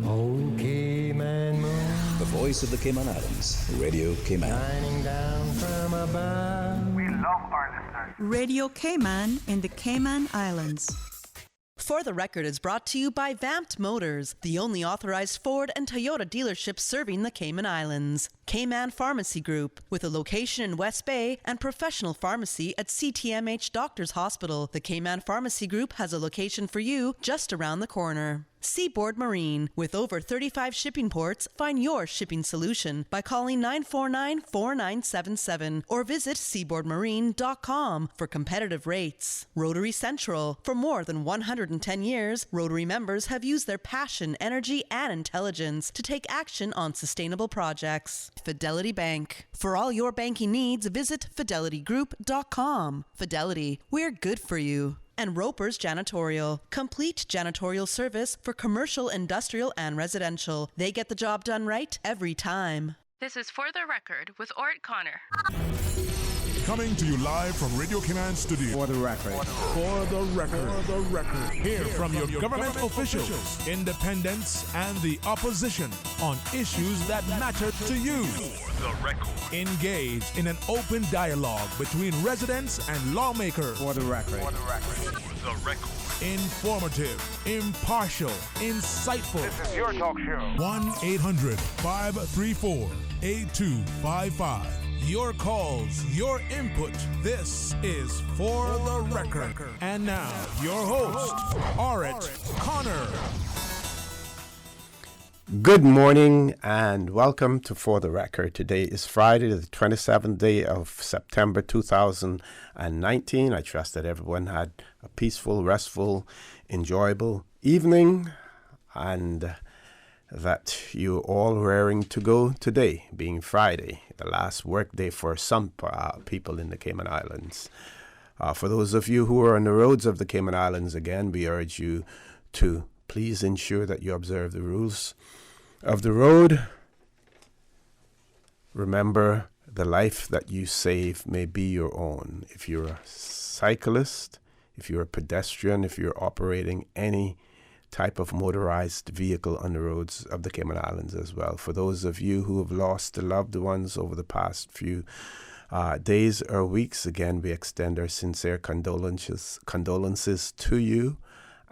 Oh, Cayman moon, The voice of the Cayman Islands, Radio Cayman. shining down from above. We love our listeners. Radio Cayman in the Cayman Islands. For the Record is brought to you by Vamped Motors, the only authorized Ford and Toyota dealership serving the Cayman Islands. Cayman Pharmacy Group, with a location in West Bay and professional pharmacy at CTMH Doctors Hospital. The Cayman Pharmacy Group has a location for you just around the corner. Seaboard Marine, with over 35 shipping ports, find your shipping solution by calling 949-4977 or visit seaboardmarine.com for competitive rates. Rotary Central, for more than 110 years, Rotary members have used their passion, energy, and intelligence to take action on sustainable projects. Fidelity Bank, for all your banking needs, visit fidelitygroup.com. Fidelity, we're good for you. And Roper's Janitorial, complete janitorial service for commercial, industrial, and residential. They get the job done right every time. This is For the Record with Orrett Connor. Coming to you live from Radio Cayman Studio. For the record. For the record. For the record. Hear from your government officials, independents, and the opposition on issues that matter to you. For the record. Engage in an open dialogue between residents and lawmakers. For the record. For the record. For the record. Informative, impartial, insightful. This is your talk show. 1-800-534-8255. Your calls, your input. This is For the Record. And now, your host, Orrett Connor. Good morning and welcome to For the Record. Today is Friday, the 27th day of September 2019. I trust that everyone had a peaceful, restful, enjoyable evening and that you're all raring to go today, being Friday, the last work day for some people in the Cayman Islands. For those of you who are on the roads of the Cayman Islands, again, we urge you to please ensure that you observe the rules of the road. Remember, the life that you save may be your own. If you're a cyclist, if you're a pedestrian, if you're operating any type of motorized vehicle on the roads of the Cayman Islands as well. For those of you who have lost loved ones over the past few days or weeks, again, we extend our sincere condolences to you,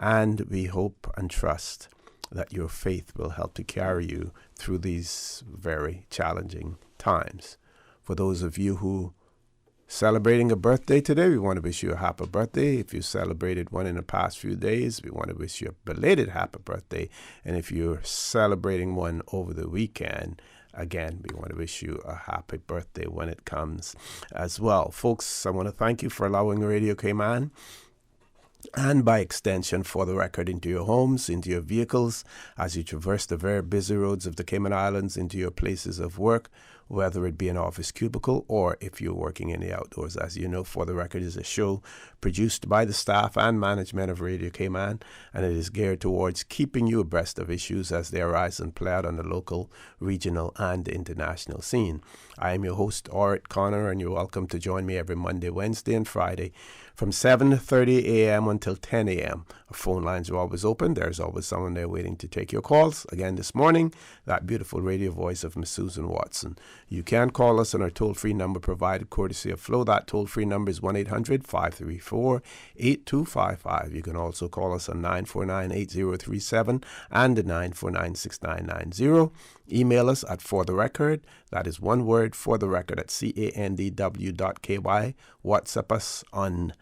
and we hope and trust that your faith will help to carry you through these very challenging times. For those of you who celebrating a birthday today, we want to wish you a happy birthday. If you celebrated one in the past few days, we want to wish you a belated happy birthday. And if you're celebrating one over the weekend, again, we want to wish you a happy birthday when it comes as well. Folks, I want to thank you for allowing Radio Cayman, and by extension, For the Record, into your homes, into your vehicles, as you traverse the very busy roads of the Cayman Islands, into your places of work, whether it be an office cubicle or if you're working in the outdoors. As you know, For the Record is a show produced by the staff and management of Radio Cayman, and it is geared towards keeping you abreast of issues as they arise and play out on the local, regional, and international scene. I am your host, Orrett Connor, and you're welcome to join me every Monday, Wednesday, and Friday from 7:30 a.m. until 10 a.m. Our phone lines are always open. There's always someone there waiting to take your calls. Again, this morning, that beautiful radio voice of Miss Susan Watson. You can call us on our toll-free number provided courtesy of Flow. That toll-free number is 1-800-534-8255. You can also call us on 949-8037 and 949-6990. Email us at fortherecord. That is one word, fortherecord, at candw.ky. WhatsApp us on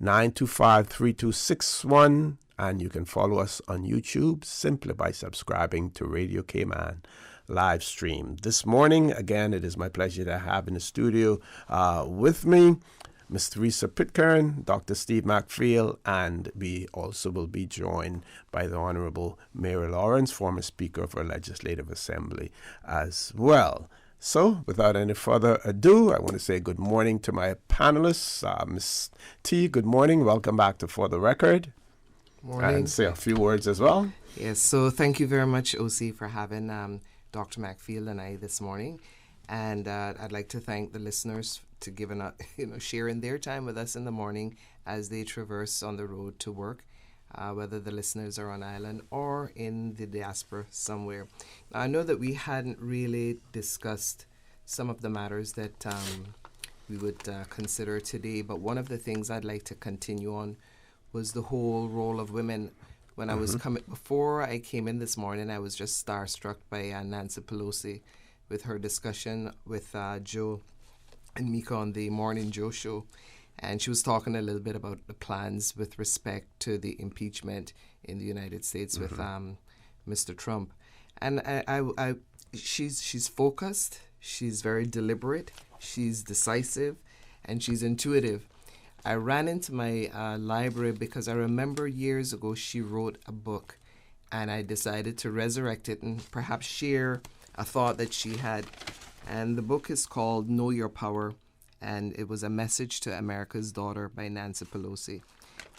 925-3261. And you can follow us on YouTube simply by subscribing to Radio Cayman live stream. This morning, again, it is my pleasure to have in the studio with me Ms. Theresa Pitcairn, Dr. Steve McPhail, and we also will be joined by the Honorable Mary Lawrence, former Speaker of our Legislative Assembly as well. So, without any further ado, I want to say good morning to my panelists. Ms. T, good morning. Welcome back to For the Record. Morning. And say a few words as well. Yes, so thank you very much, OC, for having Dr. McPhail and I this morning. And I'd like to thank the listeners to giving sharing their time with us in the morning as they traverse on the road to work. whether the listeners are on island or in the diaspora somewhere. Now, I know that we hadn't really discussed some of the matters that we would consider today, but one of the things I'd like to continue on was the whole role of women. When I was before I came in this morning, I was just starstruck by Nancy Pelosi with her discussion with Joe and Mika on the Morning Joe show. And she was talking a little bit about the plans with respect to the impeachment in the United States with Mr. Trump. And she's focused, she's very deliberate, she's decisive, and she's intuitive. I ran into my library because I remember years ago she wrote a book, and I decided to resurrect it and perhaps share a thought that she had. And the book is called Know Your Power, and it was a message to America's daughter by Nancy Pelosi.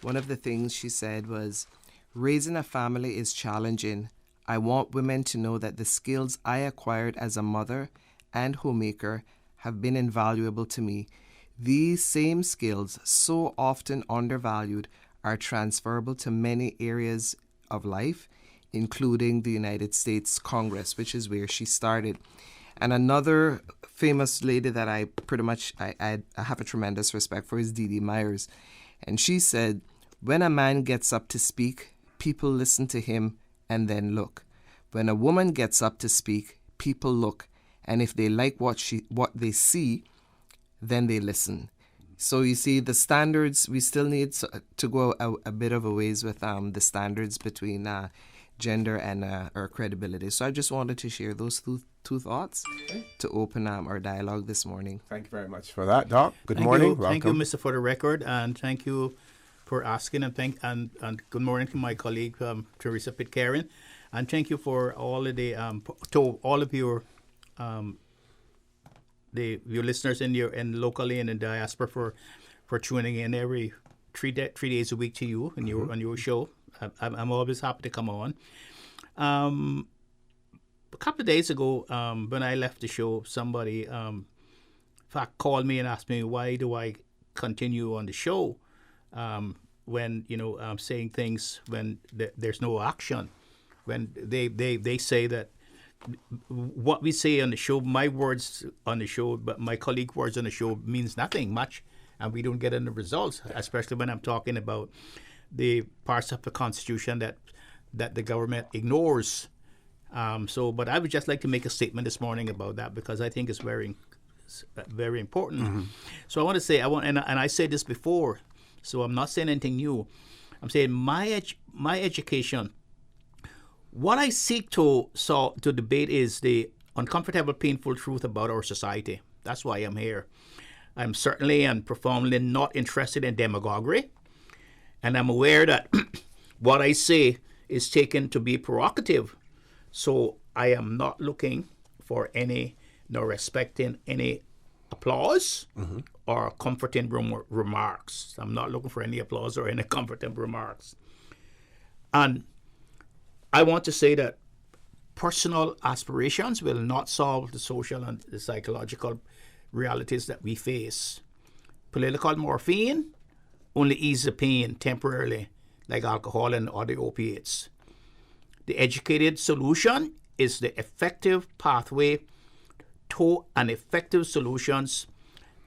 One of the things she said was, raising a family is challenging. I want women to know that the skills I acquired as a mother and homemaker have been invaluable to me. These same skills, so often undervalued, are transferable to many areas of life, including the United States Congress, which is where she started. And another famous lady that I have a tremendous respect for is Dee Dee Myers. And she said, when a man gets up to speak, people listen to him and then look. When a woman gets up to speak, people look. And if they like what they see, then they listen. So you see, the standards, we still need to go a bit of a ways with the standards between gender and our credibility. So I just wanted to share those two thoughts to open our dialogue this morning. Thank you very much for that, Doc. Good morning. Welcome. Thank you, Mr. For the record, and thank you for asking, and good morning to my colleague Teresa Pitcairn, and thank you for all of the to all of your listeners in locally and in diaspora for tuning in every three days a week to you and on your show. I'm always happy to come on. A couple of days ago, when I left the show, somebody in fact called me and asked me, why do I continue on the show when I'm saying things when there's no action, when they say that what we say on the show, my words on the show, but my colleague words on the show means nothing much, and we don't get any results, especially when I'm talking about the parts of the Constitution that the government ignores. But I would just like to make a statement this morning about that because I think it's very, very important. So I want to say, and I said this before, so I'm not saying anything new. I'm saying my education. What I seek to debate is the uncomfortable, painful truth about our society. That's why I'm here. I'm certainly and profoundly not interested in demagoguery. And I'm aware that what I say is taken to be provocative. So I am not looking for any, nor expecting any applause or comforting remarks. I'm not looking for any applause or any comforting remarks. And I want to say that personal aspirations will not solve the social and the psychological realities that we face. Political morphine only eases the pain temporarily, like alcohol and other opiates. The educated solution is the effective pathway to an effective solutions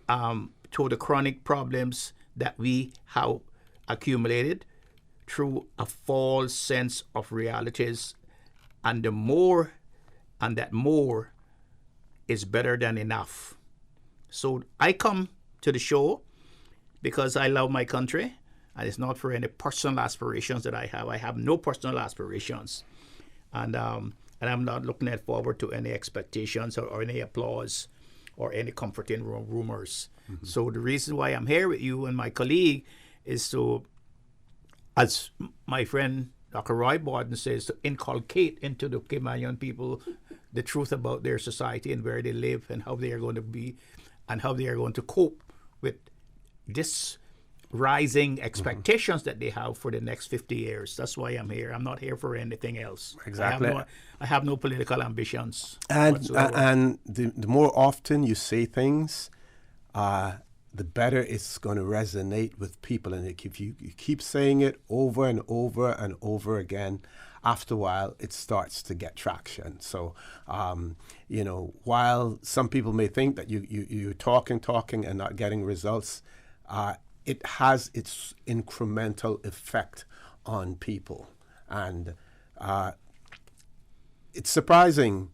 to the chronic problems that we have accumulated through a false sense of realities, and that more is better than enough. So I come to the show because I love my country, and it's not for any personal aspirations that I have. I have no personal aspirations, and I'm not looking forward to any expectations or any applause or any comforting rumors. So the reason why I'm here with you and my colleague is to, as my friend Dr. Roy Borden says, to inculcate into the Caymanian people the truth about their society and where they live and how they are going to be and how they are going to cope with this rising expectations that they have for the next 50 years. That's why I'm here. I'm not here for anything else. Exactly. I have no political ambitions and whatsoever. and the more often you say things, the better it's going to resonate with people. And if you keep saying it over and over and over again, after a while, it starts to get traction. So, while some people may think that you're talking and not getting results, it has its incremental effect on people. And it's surprising,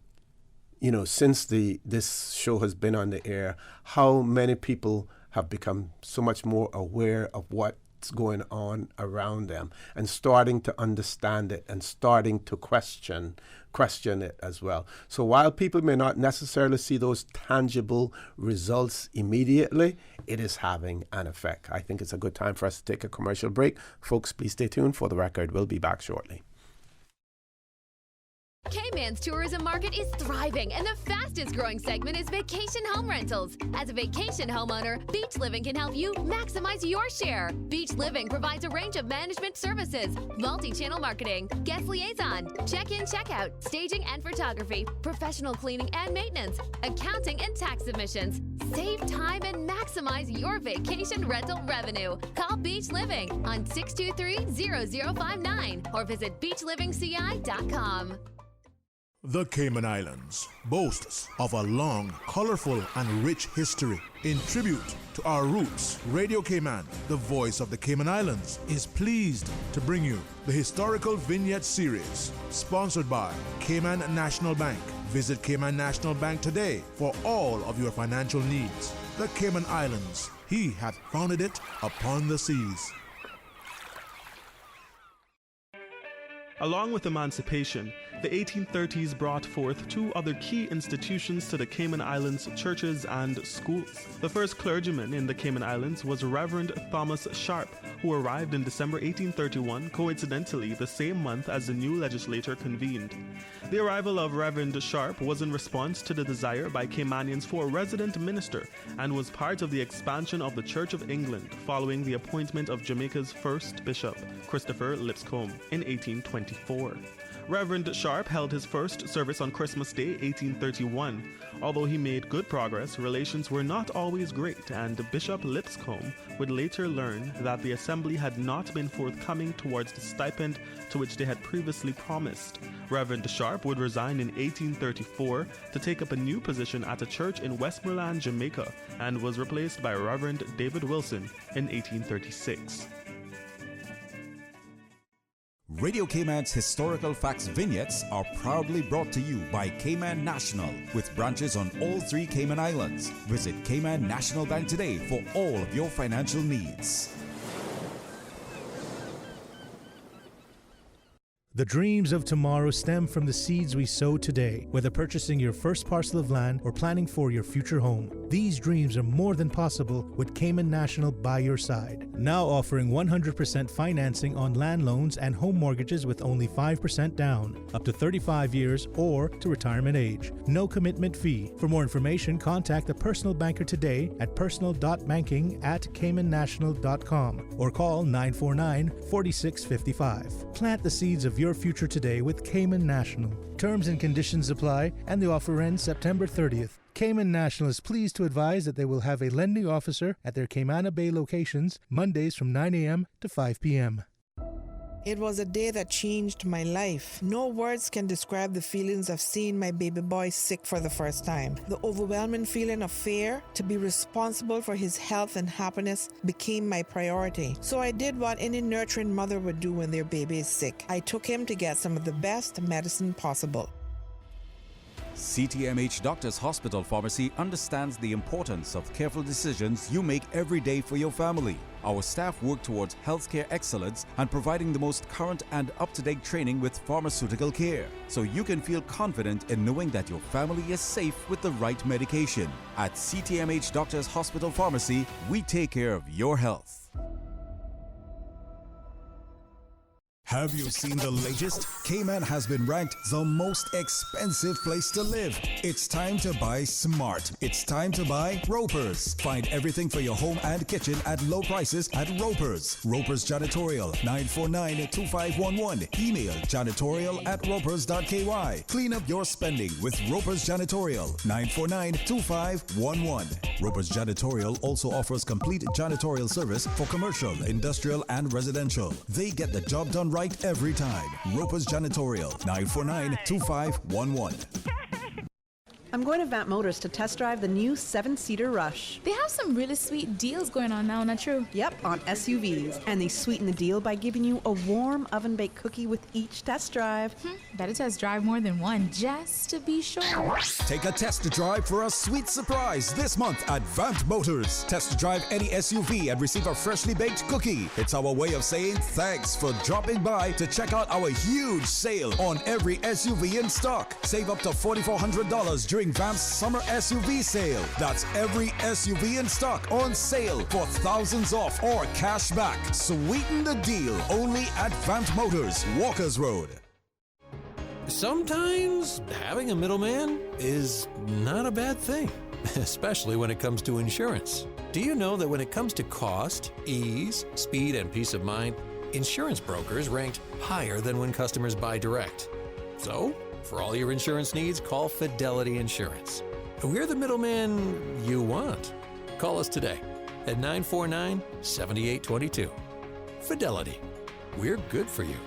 since this show has been on the air, how many people have become so much more aware of what's going on around them and starting to understand it and starting to question it as well. So while people may not necessarily see those tangible results immediately, it is having an effect. I think it's a good time for us to take a commercial break. Folks, please stay tuned for the record. We'll be back shortly. Cayman's tourism market is thriving, and the fastest growing segment is vacation home rentals. As a vacation homeowner, Beach Living can help you maximize your share. Beach Living provides a range of management services, multi-channel marketing, guest liaison, check-in, check-out, staging and photography, professional cleaning and maintenance, accounting and tax submissions. Save time and maximize your vacation rental revenue. Call Beach Living on 623-0059 or visit beachlivingci.com. The Cayman Islands boasts of a long, colorful, and rich history. In tribute to our roots, Radio Cayman, the voice of the Cayman Islands, is pleased to bring you the historical vignette series, sponsored by Cayman National Bank. Visit Cayman National Bank today for all of your financial needs. The Cayman Islands, he hath founded it upon the seas. Along with emancipation, the 1830s brought forth two other key institutions to the Cayman Islands: churches and schools. The first clergyman in the Cayman Islands was Reverend Thomas Sharp, who arrived in December 1831, coincidentally the same month as the new legislature convened. The arrival of Reverend Sharp was in response to the desire by Caymanians for a resident minister and was part of the expansion of the Church of England following the appointment of Jamaica's first bishop, Christopher Lipscomb, in 1824. Reverend Sharp held his first service on Christmas Day, 1831. Although he made good progress, relations were not always great, and Bishop Lipscomb would later learn that the assembly had not been forthcoming towards the stipend to which they had previously promised. Reverend Sharp would resign in 1834 to take up a new position at a church in Westmoreland, Jamaica, and was replaced by Reverend David Wilson in 1836. Radio Cayman's historical facts vignettes are proudly brought to you by Cayman National, with branches on all 3 Cayman Islands. Visit Cayman National Bank today for all of your financial needs. The dreams of tomorrow stem from the seeds we sow today, whether purchasing your first parcel of land or planning for your future home. These dreams are more than possible with Cayman National by your side. Now offering 100% financing on land loans and home mortgages with only 5% down, up to 35 years or to retirement age. No commitment fee. For more information, contact a personal banker today at personal.banking@caymannational.com or call 949-4655. Plant the seeds of your future today with Cayman National. Terms and conditions apply, and the offer ends September 30th. Cayman National is pleased to advise that they will have a lending officer at their Cayman Bay locations Mondays from 9 a.m. to 5 p.m. It was a day that changed my life. No words can describe the feelings of seeing my baby boy sick for the first time. The overwhelming feeling of fear to be responsible for his health and happiness became my priority. So I did what any nurturing mother would do when their baby is sick. I took him to get some of the best medicine possible. CTMH Doctors Hospital Pharmacy understands the importance of careful decisions you make every day for your family. Our staff work towards healthcare excellence and providing the most current and up-to-date training with pharmaceutical care, so you can feel confident in knowing that your family is safe with the right medication. At CTMH Doctors Hospital Pharmacy, we take care of your health. Have you seen the latest? Cayman has been ranked the most expensive place to live. It's time to buy smart. It's time to buy Ropers. Find everything for your home and kitchen at low prices at Ropers. Ropers Janitorial, 949-2511. Email janitorial@ropers.ky. Clean up your spending with Ropers Janitorial, 949-2511. Ropers Janitorial also offers complete janitorial service for commercial, industrial, and residential. They get the job done right every time. Ropers Janitorial, 949-2511. I'm going to Vamp Motors to test drive the new 7-seater Rush. They have some really sweet deals going on now, not true? Yep, on SUVs. And they sweeten the deal by giving you a warm oven-baked cookie with each test drive. Better test drive more than one, just to be sure. Take a test drive for a sweet surprise this month at Vamp Motors. Test drive any SUV and receive a freshly baked cookie. It's our way of saying thanks for dropping by to check out our huge sale on every SUV in stock. Save up to $4,400 during Vamp's summer SUV sale. That's every SUV in stock on sale for thousands off or cash back. Sweeten the deal only at Vamp Motors, Walkers Road. Sometimes having a middleman is not a bad thing, especially when it comes to insurance. Do you know that when it comes to cost, ease, speed, and peace of mind, insurance brokers ranked higher than when customers buy direct? So, for all your insurance needs, call Fidelity Insurance. We're the middleman you want. Call us today at 949-7822. Fidelity. We're good for you.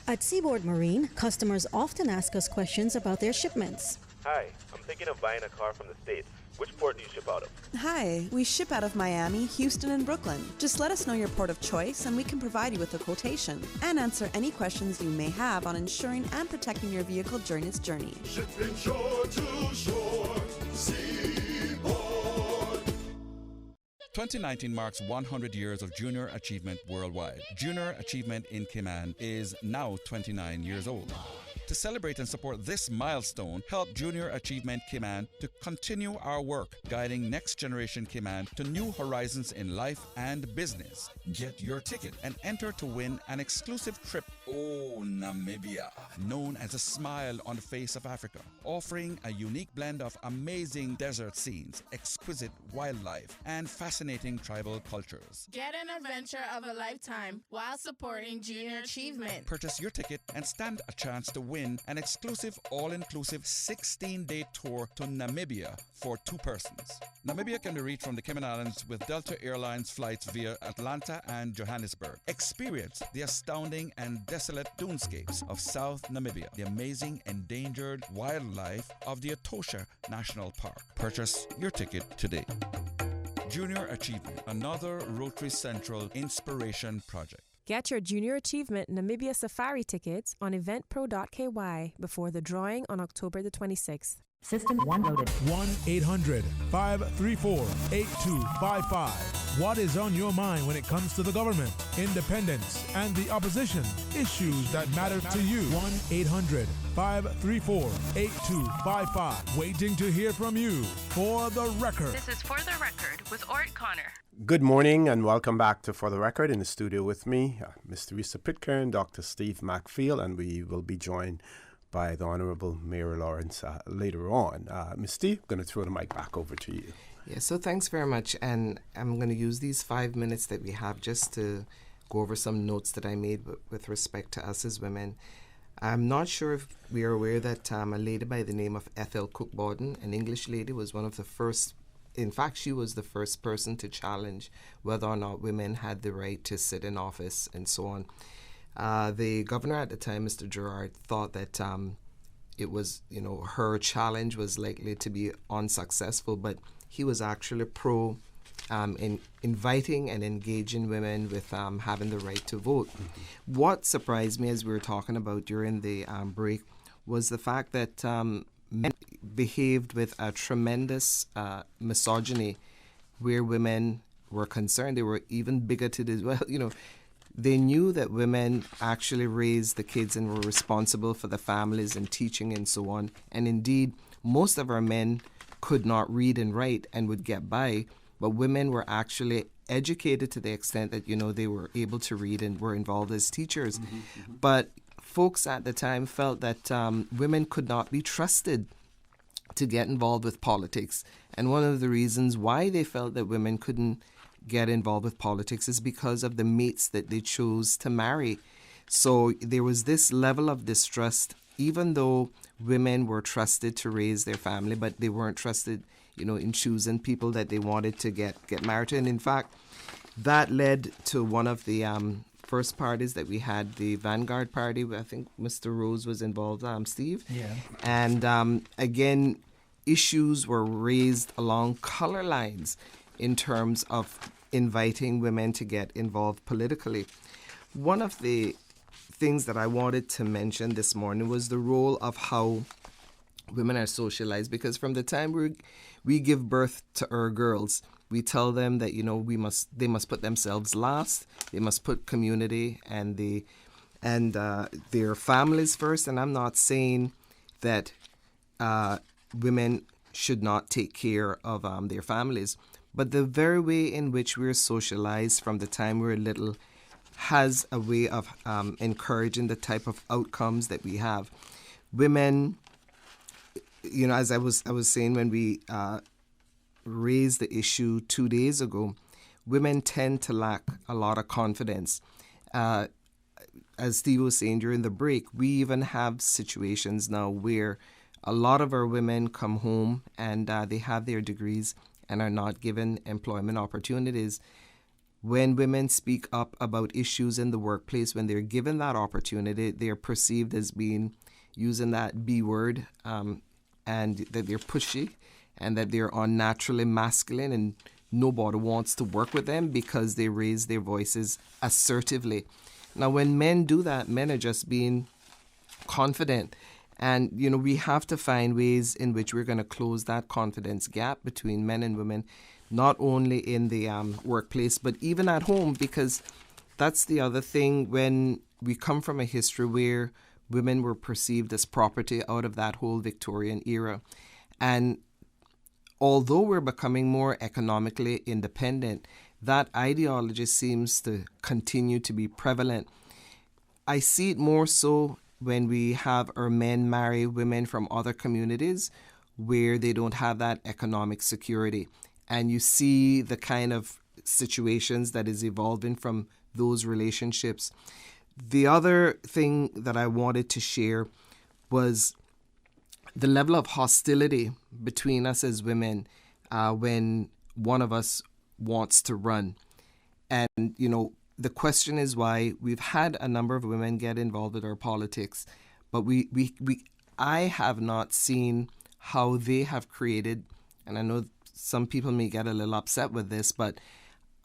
At Seaboard Marine, customers often ask us questions about their shipments. Hi, I'm thinking of buying a car from the States. Which port do you ship out of? Hi, we ship out of Miami, Houston, and Brooklyn. Just let us know your port of choice and we can provide you with a quotation and answer any questions you may have on insuring and protecting your vehicle during its journey. Shipping shore to shore, Seaboard. 2019 marks 100 years of junior achievement worldwide. Junior achievement in Cayman is now 29 years old. To celebrate and support this milestone, help Junior Achievement Cayman to continue our work, guiding next generation Cayman to new horizons in life and business. Get your ticket and enter to win an exclusive trip Namibia, known as a smile on the face of Africa, offering a unique blend of amazing desert scenes, exquisite wildlife, and fascinating tribal cultures. Get an adventure of a lifetime while supporting Junior Achievement. Purchase your ticket and stand a chance to win an exclusive all-inclusive 16-day tour to Namibia for 2 persons. Namibia can be reached from the Cayman Islands with Delta Airlines flights via Atlanta and Johannesburg. Experience the astounding and desolate dunescapes of South Namibia, the amazing endangered wildlife of the Etosha National Park. Purchase your ticket today. Junior Achievement, another Rotary Central inspiration project. Get your Junior Achievement Namibia Safari tickets on eventpro.ky before the drawing on October the 26th. System 1 loaded. 1-800-534-8255. What is on your mind when it comes to the government, independence, and the opposition? Issues that matter to you. 1-800-534-8255. Waiting to hear from you. For the Record. This is For the Record with Orrett Connor. Good morning and welcome back to For the Record. In the studio with me, Ms. Teresa Pitcairn, Dr. Steve McField, and we will be joined by the Honorable Mayor Lawrence later on. Ms. Steve, I'm going to throw the mic back over to you. Yeah, so thanks very much. And I'm going to use these 5 minutes that we have just to go over some notes that I made with respect to us as women. I'm not sure if we are aware that a lady by the name of Ethel Cook Borden, an English lady, was one of the first. In fact, she was the first person to challenge whether or not women had the right to sit in office and so on. The governor at the time, Mr. Gerard, thought that it was, her challenge was likely to be unsuccessful, but he was actually pro in inviting and engaging women with having the right to vote. Mm-hmm. What surprised me as we were talking about during the break was the fact that men behaved with a tremendous misogyny where women were concerned. They were even bigoted as well. They knew that women actually raised the kids and were responsible for the families and teaching and so on. And indeed, most of our men could not read and write and would get by, but women were actually educated to the extent that, they were able to read and were involved as teachers. But folks at the time felt that women could not be trusted to get involved with politics. And one of the reasons why they felt that women couldn't get involved with politics is because of the mates that they chose to marry. So there was this level of distrust, even though women were trusted to raise their family, but they weren't trusted, in choosing people that they wanted to get married to. And in fact, that led to one of the first parties that we had, the Vanguard Party. I think Mr. Rose was involved, Steve. Yeah. And again, issues were raised along color lines in terms of inviting women to get involved politically. One of the things that I wanted to mention this morning was the role of how women are socialized, because from the time we give birth to our girls, we tell them that they must put themselves last, they must put community and their families first. And I'm not saying that women should not take care of their families, but the very way in which we're socialized from the time we're little has a way of encouraging the type of outcomes that we have. Women, as I was saying when we raised the issue 2 days ago, women tend to lack a lot of confidence. As Steve was saying during the break, we even have situations now where a lot of our women come home and they have their degrees and are not given employment opportunities. When women speak up about issues in the workplace, when they're given that opportunity, they're perceived as being using that B word, and that they're pushy and that they're unnaturally masculine, and nobody wants to work with them because they raise their voices assertively. Now, when men do that, men are just being confident. And, we have to find ways in which we're going to close that confidence gap between men and women, not only in the workplace, but even at home, because that's the other thing. When we come from a history where women were perceived as property out of that whole Victorian era. And although we're becoming more economically independent, that ideology seems to continue to be prevalent. I see it more so when we have our men marry women from other communities where they don't have that economic security. And you see the kind of situations that is evolving from those relationships. The other thing that I wanted to share was the level of hostility between us as women when one of us wants to run. And, the question is why we've had a number of women get involved with our politics, but I have not seen how they have created, and I know some people may get a little upset with this, but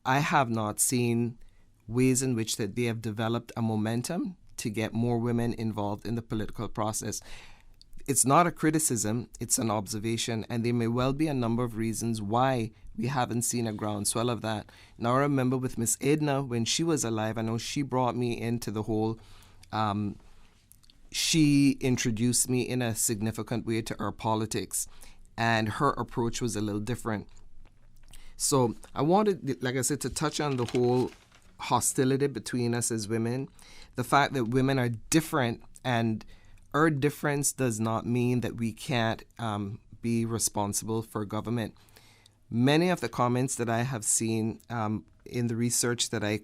I have not seen ways in which that they have developed a momentum to get more women involved in the political process. It's not a criticism, it's an observation, and there may well be a number of reasons why we haven't seen a groundswell of that. Now, I remember with Miss Edna, when she was alive, I know she brought me into the whole, she introduced me in a significant way to our politics, and her approach was a little different. So I wanted, like I said, to touch on the whole hostility between us as women, the fact that women are different, and our difference does not mean that we can't be responsible for government. Many of the comments that I have seen in the research that I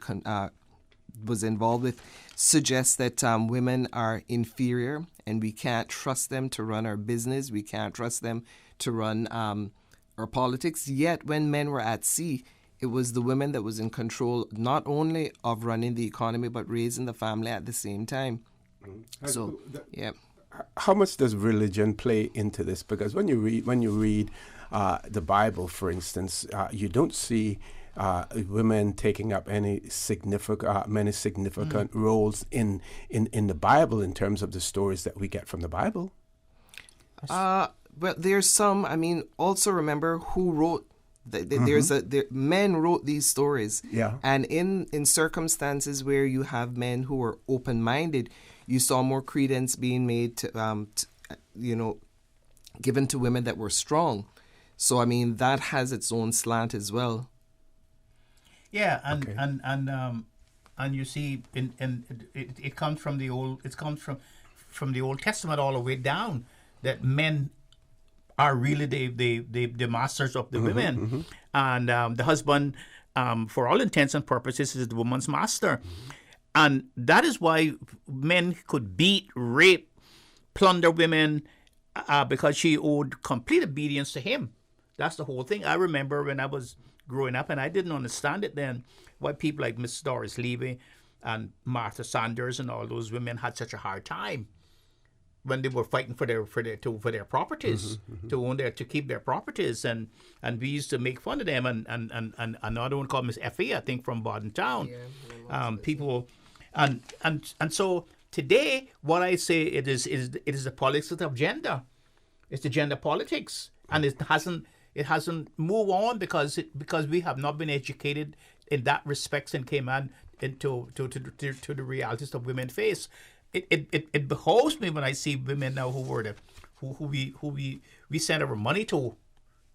was involved with suggest that women are inferior and we can't trust them to run our business. We can't trust them to run our politics. Yet when men were at sea, it was the women that was in control not only of running the economy but raising the family at the same time. So, yeah. How much does religion play into this? Because when you read the Bible, for instance, you don't see women taking up many significant roles in the Bible in terms of the stories that we get from the Bible. Well, there's some. I mean, also remember who wrote. Men wrote these stories. Yeah. And in circumstances where you have men who are open-minded, you saw more credence being made to given to women that were strong. So, I mean, that has its own slant as well. Yeah, and you see, it comes from the old. It comes from the Old Testament all the way down, that men are really the masters of the women, and the husband, for all intents and purposes, is the woman's master, and that is why men could beat, rape, plunder women, because she owed complete obedience to him. That's the whole thing. I remember when I was growing up, and I didn't understand it then, why people like Miss Doris Levy and Martha Sanders and all those women had such a hard time when they were fighting for their properties, to keep their properties, and we used to make fun of them, and another one called Miss Effie, I think, from Baden Town, people, and so today what I say it is the politics of gender. It's the gender politics, and it hasn't moved on because we have not been educated in that respects and came on into to the realities of women face. It behoves me when I see women now who we sent our money to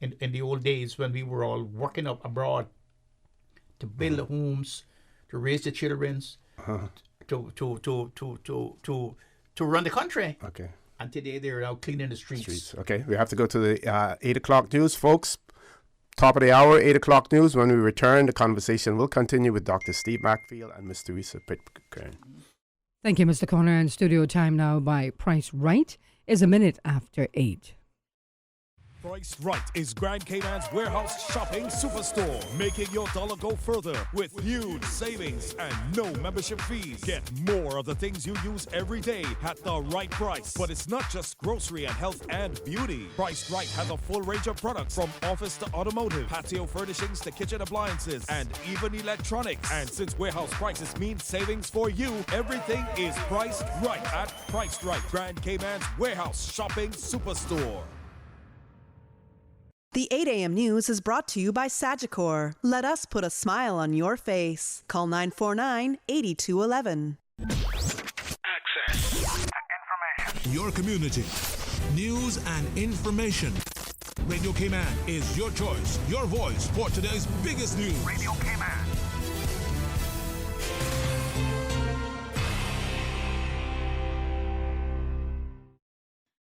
in the old days when we were all working up abroad to build the homes, to raise the children, to run the country. Okay. And today they're out cleaning the streets. Okay, we have to go to the 8 o'clock news, folks. Top of the hour, 8 o'clock news. When we return, the conversation will continue with Dr. Steve Macfield and Ms. Teresa Pitcairn. Thank you, Mr. Connor. And studio time now by Price Right is a minute after 8. Price Right is Grand Cayman's warehouse shopping superstore, making your dollar go further with huge savings and no membership fees. Get more of the things you use every day at the right price. But it's not just grocery and health and beauty. Price Right has a full range of products from office to automotive, patio furnishings to kitchen appliances, and even electronics. And since warehouse prices mean savings for you, everything is priced right at Price Right, Grand Cayman's warehouse shopping superstore. The 8 a.m. news is brought to you by Sagicor. Let us put a smile on your face. Call 949-8211. Access and information. Your community. News and information. Radio Cayman is your choice, your voice for today's biggest news. Radio Cayman.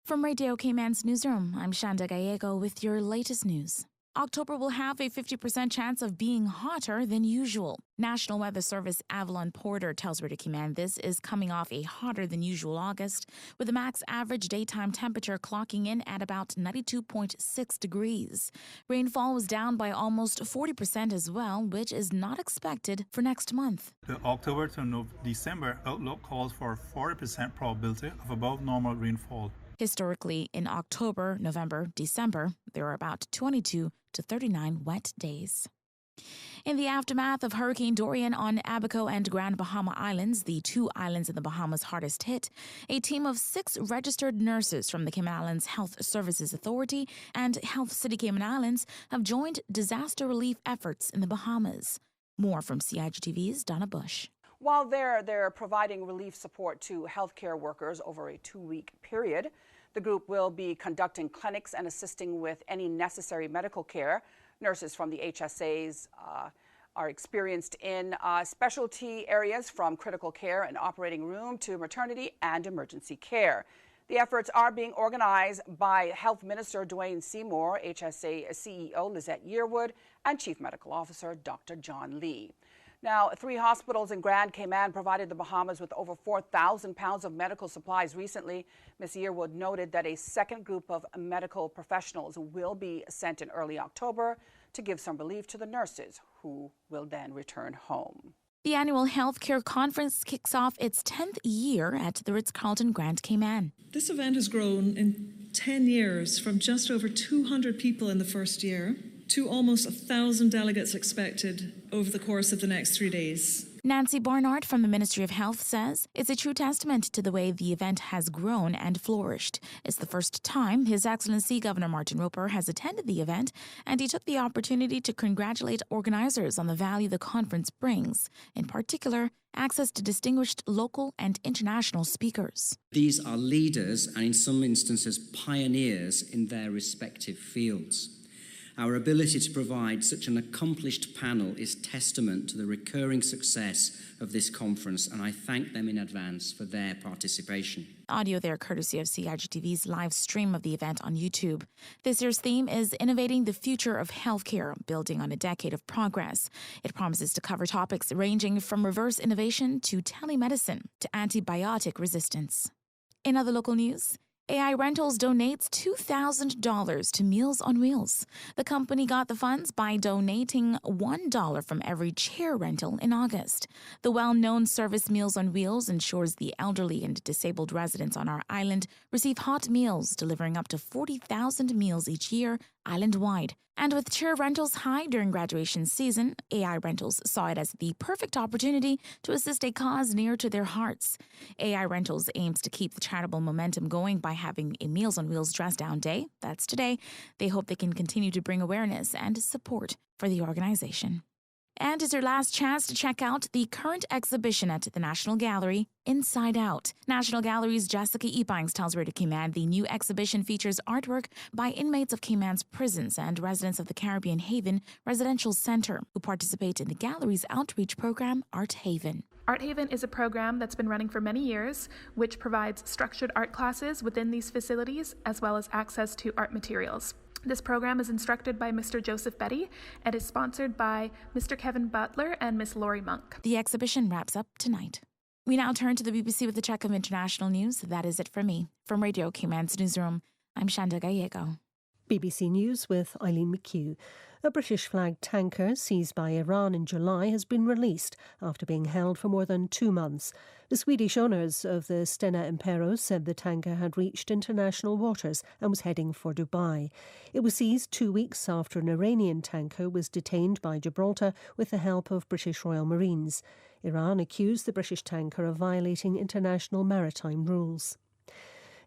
From Radio Cayman's newsroom, I'm Shanda Gallego with your latest news. October will have a 50% chance of being hotter than usual. National Weather Service Avalon Porter tells Radio Cayman this is coming off a hotter than usual August, with the max average daytime temperature clocking in at about 92.6 degrees. Rainfall was down by almost 40% as well, which is not expected for next month. The October to December outlook calls for a 40% probability of above normal rainfall. Historically, in October, November, December, there are about 22 to 39 wet days. In the aftermath of Hurricane Dorian on Abaco and Grand Bahama Islands, the two islands in the Bahamas hardest hit, a team of 6 registered nurses from the Cayman Islands Health Services Authority and Health City Cayman Islands have joined disaster relief efforts in the Bahamas. More from CIGTV's Donna Bush. While they're providing relief support to healthcare workers over a 2-week period, the group will be conducting clinics and assisting with any necessary medical care. Nurses from the HSAs are experienced in specialty areas from critical care and operating room to maternity and emergency care. The efforts are being organized by Health Minister Dwayne Seymour, HSA CEO Lizette Yearwood, and Chief Medical Officer Dr. John Lee. Now, 3 hospitals in Grand Cayman provided the Bahamas with over 4,000 pounds of medical supplies recently. Ms. Yearwood noted that a second group of medical professionals will be sent in early October to give some relief to the nurses who will then return home. The annual healthcare conference kicks off its 10th year at the Ritz-Carlton Grand Cayman. This event has grown in 10 years from just over 200 people in the first year to almost 1,000 delegates expected over the course of the next 3 days. Nancy Barnard from the Ministry of Health says it's a true testament to the way the event has grown and flourished. It's the first time His Excellency Governor Martin Roper has attended the event, and he took the opportunity to congratulate organizers on the value the conference brings, in particular, access to distinguished local and international speakers. These are leaders and in some instances pioneers in their respective fields. Our ability to provide such an accomplished panel is testament to the recurring success of this conference, and I thank them in advance for their participation. Audio there courtesy of CIGTV's live stream of the event on YouTube. This year's theme is Innovating the Future of Healthcare, building on a decade of progress. It promises to cover topics ranging from reverse innovation to telemedicine to antibiotic resistance. In other local news, AI Rentals donates $2,000 to Meals on Wheels. The company got the funds by donating $1 from every chair rental in August. The well-known service Meals on Wheels ensures the elderly and disabled residents on our island receive hot meals, delivering up to 40,000 meals each year, island-wide. And with chair rentals high during graduation season, AI Rentals saw it as the perfect opportunity to assist a cause near to their hearts. AI Rentals aims to keep the charitable momentum going by having a Meals on Wheels Dress Down Day. That's today. They hope they can continue to bring awareness and support for the organization. And it's your last chance to check out the current exhibition at the National Gallery, Inside Out. National Gallery's Jessica Ebanks tells Radio Cayman the new exhibition features artwork by inmates of Cayman's prisons and residents of the Caribbean Haven Residential Center who participate in the gallery's outreach program, Art Haven. Art Haven is a program that's been running for many years, which provides structured art classes within these facilities, as well as access to art materials. This program is instructed by Mr. Joseph Betty and is sponsored by Mr. Kevin Butler and Miss Lori Monk. The exhibition wraps up tonight. We now turn to the BBC with a check of international news. That is it for me. From Radio Cayman's newsroom, I'm Shanda Gallego. BBC News with Eileen McHugh. A British-flagged tanker seized by Iran in July has been released after being held for more than 2 months. The Swedish owners of the Stena Impero said the tanker had reached international waters and was heading for Dubai. It was seized 2 weeks after an Iranian tanker was detained by Gibraltar with the help of British Royal Marines. Iran accused the British tanker of violating international maritime rules.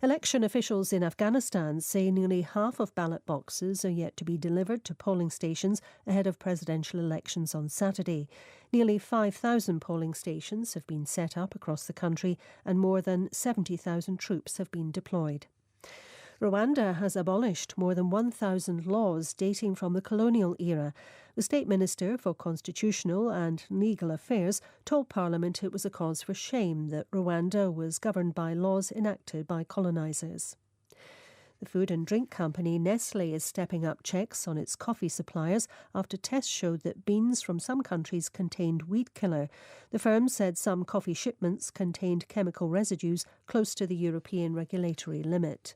Election officials in Afghanistan say nearly half of ballot boxes are yet to be delivered to polling stations ahead of presidential elections on Saturday. Nearly 5,000 polling stations have been set up across the country and more than 70,000 troops have been deployed. Rwanda has abolished more than 1,000 laws dating from the colonial era. The State Minister for Constitutional and Legal Affairs told Parliament it was a cause for shame that Rwanda was governed by laws enacted by colonisers. The food and drink company Nestlé is stepping up checks on its coffee suppliers after tests showed that beans from some countries contained weed killer. The firm said some coffee shipments contained chemical residues close to the European regulatory limit.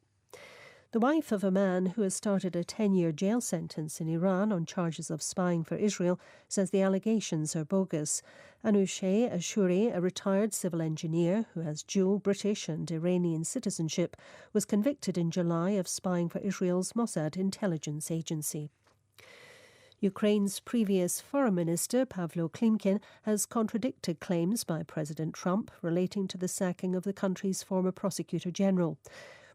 The wife of a man who has started a 10-year jail sentence in Iran on charges of spying for Israel says the allegations are bogus. Anousheh Ashuri, a retired civil engineer who has dual British and Iranian citizenship, was convicted in July of spying for Israel's Mossad intelligence agency. Ukraine's previous foreign minister, Pavlo Klimkin, has contradicted claims by President Trump relating to the sacking of the country's former prosecutor general.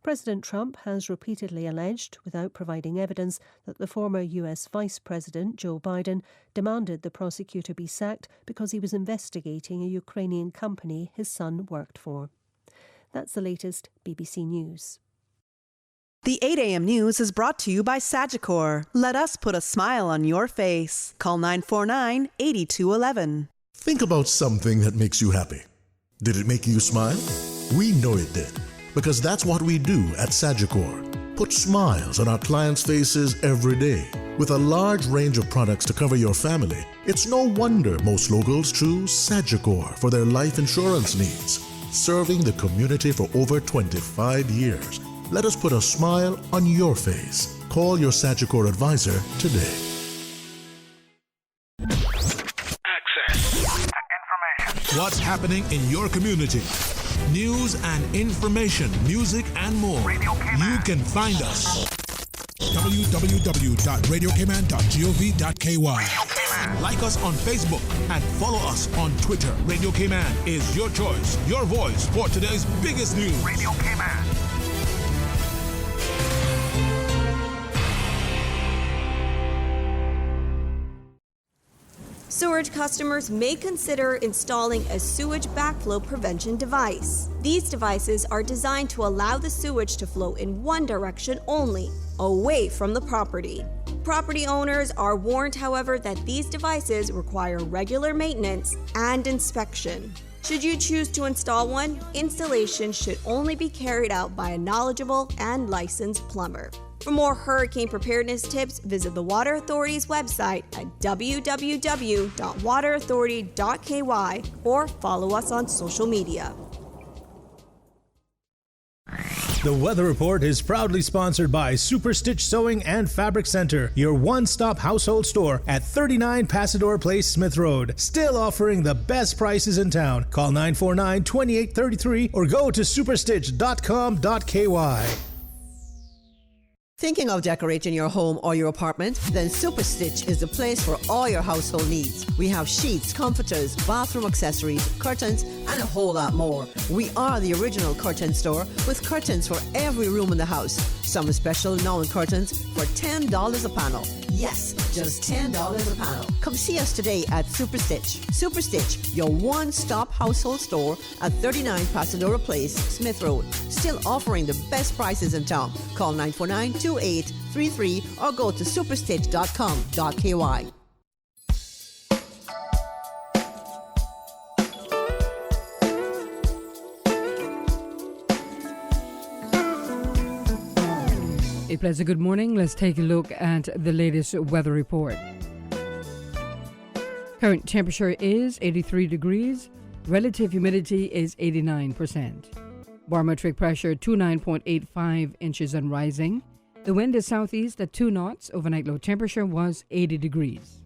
President Trump has repeatedly alleged, without providing evidence, that the former US Vice President, Joe Biden, demanded the prosecutor be sacked because he was investigating a Ukrainian company his son worked for. That's the latest BBC News. The 8 a.m. news is brought to you by Sagicor. Let us put a smile on your face. Call 949-8211. Think about something that makes you happy. Did it make you smile? We know it did. Because that's what we do at Sagicor. Put smiles on our clients' faces every day. With a large range of products to cover your family, it's no wonder most locals choose Sagicor for their life insurance needs. Serving the community for over 25 years. Let us put a smile on your face. Call your Sagicor advisor today. Access to information. What's happening in your community? News and information, music and more. You can find us. www.radiocayman.gov.ky. Like us on Facebook and follow us on Twitter. Radio Cayman is your choice, your voice for today's biggest news. Radio Cayman. Sewerage customers may consider installing a sewage backflow prevention device. These devices are designed to allow the sewage to flow in one direction only, away from the property. property owners are warned, however, that these devices require regular maintenance and inspection. Should you choose to install one, installation should only be carried out by a knowledgeable and licensed plumber. For more hurricane preparedness tips, visit the Water Authority's website at www.waterauthority.ky or follow us on social media. The Weather Report is proudly sponsored by Super Stitch Sewing and Fabric Center, your one-stop household store at 39 Pasador Place, Smith Road. Still offering the best prices in town. Call 949-2833 or go to superstitch.com.ky. Thinking of decorating your home or your apartment? Then Super Stitch is the place for all your household needs. We have sheets, comforters, bathroom accessories, curtains, and a whole lot more. We are the original curtain store with curtains for every room in the house. Some special Nolan curtains for $10 a panel. Yes, just $10 a panel. Come see us today at Super Stitch. Super Stitch, your one-stop household store at 39 Pasadora Place, Smith Road. Still offering the best prices in town. Call 949-2833 or go to superstitch.com.ky. A pleasant good morning. Let's take a look at the latest weather report. Current temperature is 83 degrees. Relative humidity is 89%. Barometric pressure 29.85 inches and rising. The wind is southeast at 2 knots. Overnight low temperature was 80 degrees.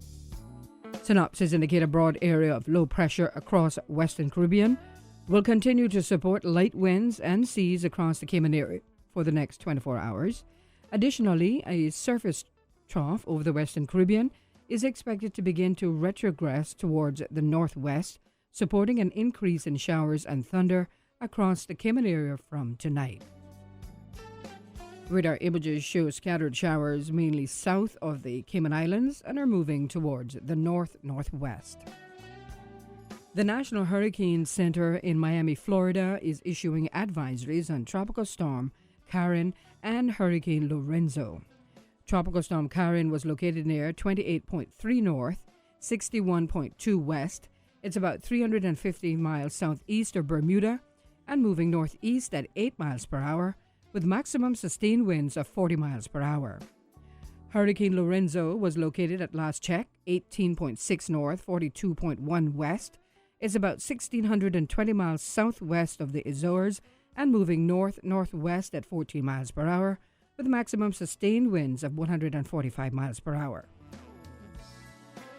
Synopsis indicate a broad area of low pressure across Western Caribbean will continue to support light winds and seas across the Cayman area for the next 24 hours. Additionally, a surface trough over the Western Caribbean is expected to begin to retrogress towards the northwest, supporting an increase in showers and thunder across the Cayman area from tonight. Radar images show scattered showers mainly south of the Cayman Islands and are moving towards the north-northwest. The National Hurricane Center in Miami, Florida is issuing advisories on Tropical Storm Karen and Hurricane Lorenzo. Tropical Storm Karen was located near 28.3 north, 61.2 west. It's about 350 miles southeast of Bermuda and moving northeast at 8 miles per hour with maximum sustained winds of 40 miles per hour. Hurricane Lorenzo was located at last check 18.6 north, 42.1 west. It's about 1,620 miles southwest of the Azores and moving north-northwest at 14 miles per hour with maximum sustained winds of 145 miles per hour.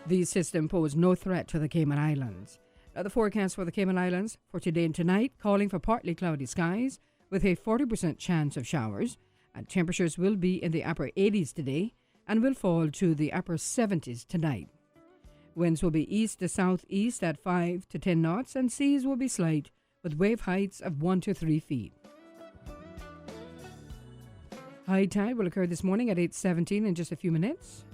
The system posed no threat to the Cayman Islands. Now the forecast for the Cayman Islands for today and tonight calling for partly cloudy skies with a 40% chance of showers, and temperatures will be in the upper 80s today and will fall to the upper 70s tonight. Winds will be east to southeast at 5 to 10 knots and seas will be slight with wave heights of 1 to 3 feet. High tide will occur this morning at 8:17 in just a few minutes.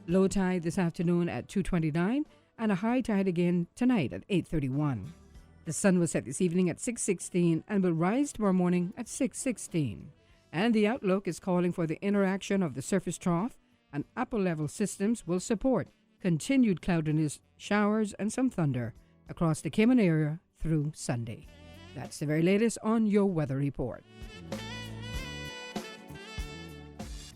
Low tide this afternoon at 2:29 and a high tide again tonight at 8:31. The sun will set this evening at 6:16 and will rise tomorrow morning at 6:16. And the outlook is calling for the interaction of the surface trough and upper level systems will support continued cloudiness, showers and some thunder across the Cayman area through Sunday. That's the very latest on your weather report.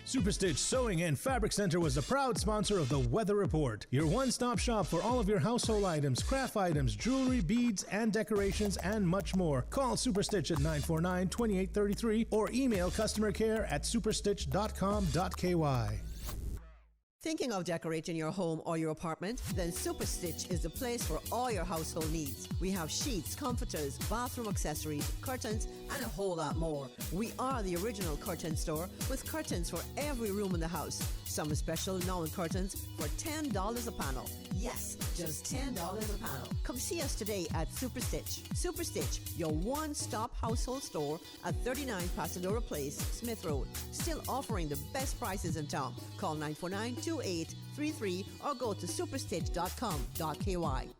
Super Stitch Sewing and Fabric Center was the proud sponsor of the Weather Report, your one-stop shop for all of your household items, craft items, jewelry, beads, and decorations, and much more. Call Super Stitch at 949-2833 or email customer care at superstitch.com.ky. Thinking of decorating your home or your apartment? Then Super Stitch is the place for all your household needs. We have sheets, comforters, bathroom accessories, curtains, and a whole lot more. We are the original curtain store with curtains for every room in the house. Some special Nolan curtains for $10 a panel. Yes, just $10 a panel. Come see us today at Super Stitch. Super Stitch, your one-stop household store at 39 Pasadora Place, Smith Road. Still offering the best prices in town. Call 949-2833 or go to superstitch.com.ky.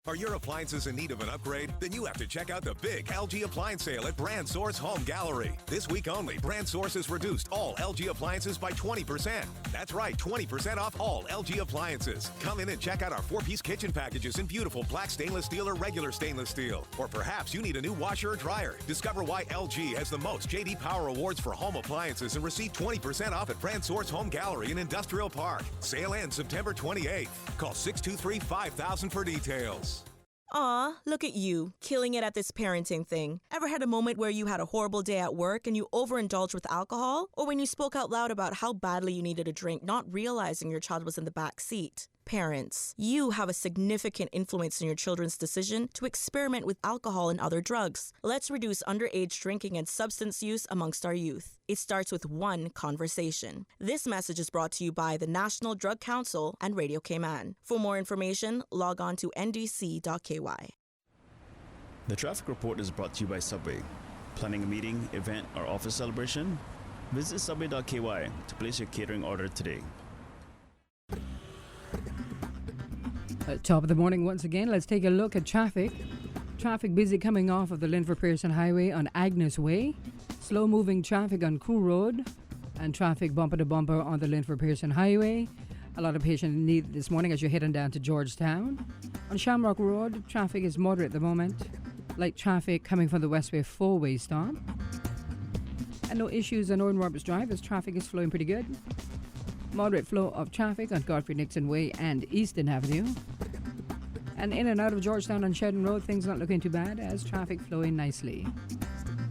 Are your appliances in need of an upgrade? Then you have to check out the big LG appliance sale at Brand Source Home Gallery. This week only, Brand Source has reduced all LG appliances by 20%. That's right, 20% off all LG appliances. Come in and check out our 4-piece kitchen packages in beautiful black stainless steel or regular stainless steel. Or perhaps you need a new washer or dryer. Discover why LG has the most J.D. Power Awards for home appliances and receive 20% off at Brand Source Home Gallery in Industrial Park. Sale ends September 28th. Call 623-5000 for details. Aw, look at you, killing it at this parenting thing. Ever had a moment where you had a horrible day at work and you overindulged with alcohol? Or when you spoke out loud about how badly you needed a drink, not realizing your child was in the back seat? Parents, you have a significant influence in your children's decision to experiment with alcohol and other drugs. Let's reduce underage drinking and substance use amongst our youth. It starts with one conversation. This message is brought to you by the National Drug Council and Radio Cayman. For more information, log on to ndc.ky. The traffic report is brought to you by Subway. Planning a meeting, event, or office celebration? Visit subway.ky to place your catering order today. Top of the morning once again. Let's take a look at traffic. Traffic busy coming off of the Linford-Pearson Highway on Agnes Way. Slow-moving traffic on Crew Road. And traffic bumper-to-bumper on the Linford-Pearson Highway. A lot of patient need this morning as you're heading down to Georgetown. On Shamrock Road, traffic is moderate at the moment. Light traffic coming from the Westway 4-way stop. And no issues on Northern Roberts Drive as traffic is flowing pretty good. Moderate flow of traffic on Godfrey Nixon Way and Easton Avenue. And in and out of Georgetown on Shedden Road, things not looking too bad as traffic flowing nicely.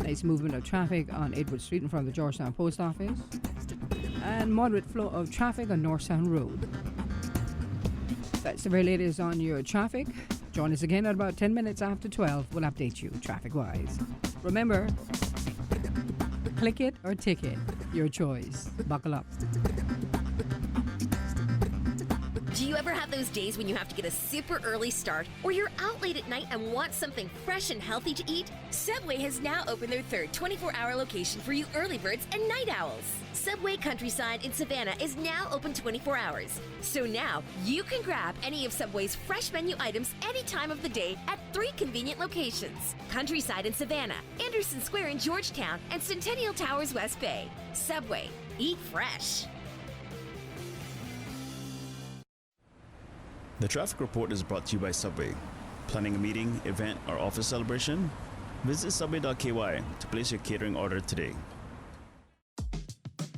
Nice movement of traffic on Edward Street in front of the Georgetown Post Office. And moderate flow of traffic on North Sound Road. That's the very latest on your traffic. Join us again at about 10 minutes after 12. We'll update you traffic-wise. Remember, click it or ticket. Your choice. Buckle up. Do you ever have those days when you have to get a super early start, or you're out late at night and want something fresh and healthy to eat? Subway has now opened their third 24-hour location for you early birds and night owls. Subway Countryside in Savannah is now open 24 hours. So now you can grab any of Subway's fresh menu items any time of the day at 3 convenient locations: Countryside in Savannah, Anderson Square in Georgetown, and Centennial Towers West Bay. Subway, eat fresh. The traffic report is brought to you by Subway. Planning a meeting, event, or office celebration? Visit subway.ky to place your catering order today.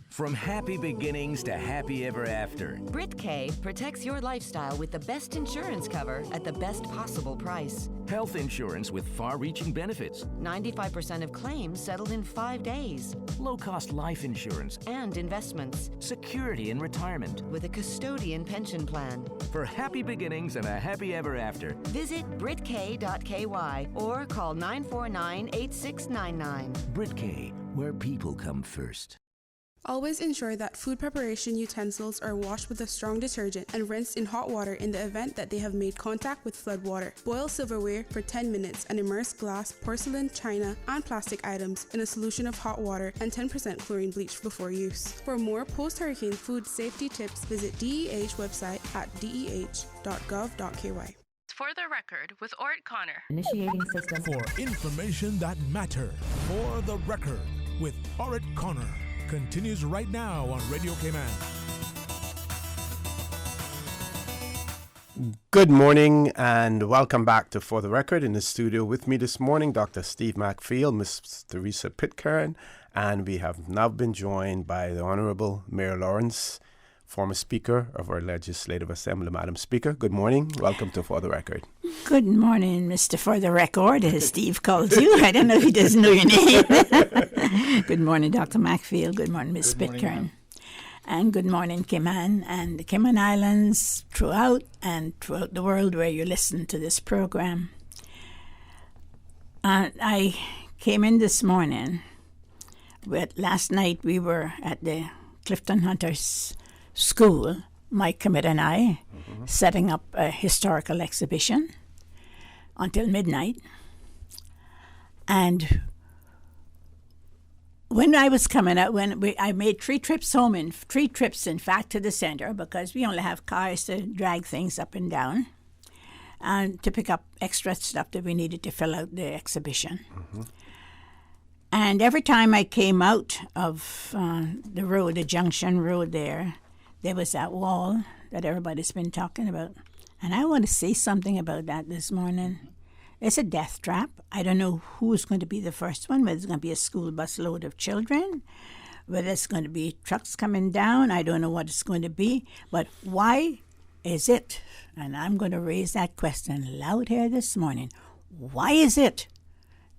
From happy beginnings to happy ever after. Brit-K protects your lifestyle with the best insurance cover at the best possible price. Health insurance with far-reaching benefits. 95% of claims settled in 5 days. Low-cost life insurance. And investments. Security in retirement. With a custodian pension plan. For happy beginnings and a happy ever after. Visit Brit-K.ky or call 949-8699. Brit-K, where people come first. Always ensure that food preparation utensils are washed with a strong detergent and rinsed in hot water in the event that they have made contact with flood water. Boil silverware for 10 minutes and immerse glass, porcelain, china, and plastic items in a solution of hot water and 10% chlorine bleach before use. For more post-hurricane food safety tips, visit DEH website at deh.gov.ky. For the record, with Orrett Connor. Initiating system. For information that matters. For the record, with Orrett Connor. Continues right now on Radio Cayman. Good morning and welcome back to For the Record. In the studio with me this morning, Dr. Steve McField, Miss Teresa Pitcairn, and we have now been joined by the Honorable Mayor Lawrence, former Speaker of our Legislative Assembly. Madam Speaker, good morning. Welcome to For the Record. Good morning, Mr. For the Record, as Steve calls you. I don't know if he doesn't know your name. Good morning, Dr. McField. Good morning, Ms. Pitcairn. And good morning, Cayman and the Cayman Islands throughout the world where you listen to this program. I came in this morning, but last night we were at the Clifton Hunters School, Mike Commett and I, setting up a historical exhibition until midnight. And when I was coming out, I made 3 trips home and 3 trips, in fact, to the center because we only have cars to drag things up and down. and to pick up extra stuff that we needed to fill out the exhibition. And every time I came out of the road, the junction road there was that wall that everybody's been talking about. And I want to say something about that this morning. It's a death trap. I don't know who's going to be the first one, whether it's going to be a school bus load of children, whether it's going to be trucks coming down. I don't know what it's going to be. But why is it, and I'm going to raise that question loud here this morning, why is it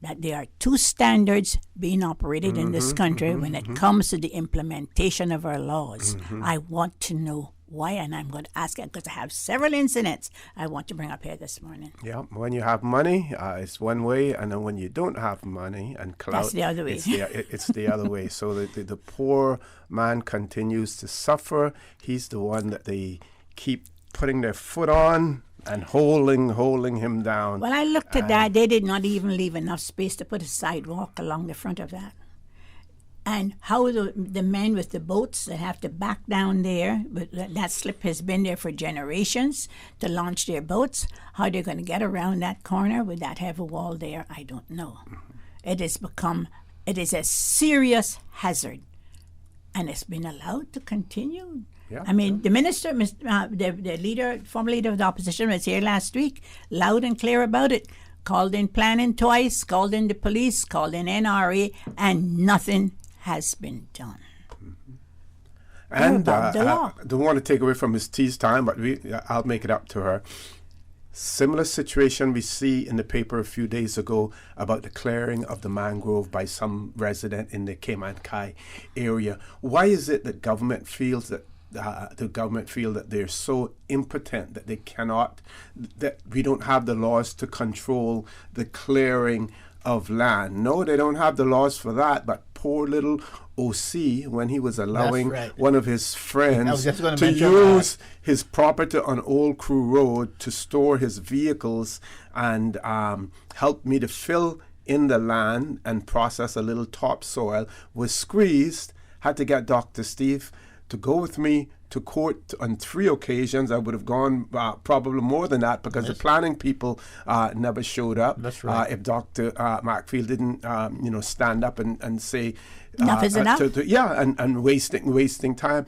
that there are two standards being operated in this country when it comes to the implementation of our laws? I want to know why, and I'm going to ask it because I have several incidents I want to bring up here this morning. Yeah, when you have money, it's one way, and then when you don't have money and clout, that's the other way. It's the other way. So the poor man continues to suffer. He's the one that they keep putting their foot on and holding him down. Well, I looked at that. They did not even leave enough space to put a sidewalk along the front of that. And how the men with the boats that have to back down there, but that slip has been there for generations to launch their boats, how they're going to get around that corner with that heavy wall there, I don't know. It is a serious hazard. And it's been allowed to continue. Yeah, I mean, the minister, the former leader of the opposition was here last week, loud and clear about it, called in planning twice, called in the police, called in NRA, and nothing has been done. And I don't want to take away from Ms. T's time, but I'll make it up to her. Similar situation we see in the paper a few days ago about the clearing of the mangrove by some resident in the Cayman Kai area. Why is it that government feels that they're so impotent that they cannot, that we don't have the laws to control the clearing of land? No, they don't have the laws for that, but poor little OC, when he was allowing one of his friends to use his property on Old Crew Road to store his vehicles and help me to fill in the land and process a little topsoil, was squeezed, had to get Dr. Steve to go with me to court on 3 occasions. I would have gone probably more than that because the planning people never showed up. That's right. If Dr. Macfield didn't, stand up and say enough is enough. And wasting time.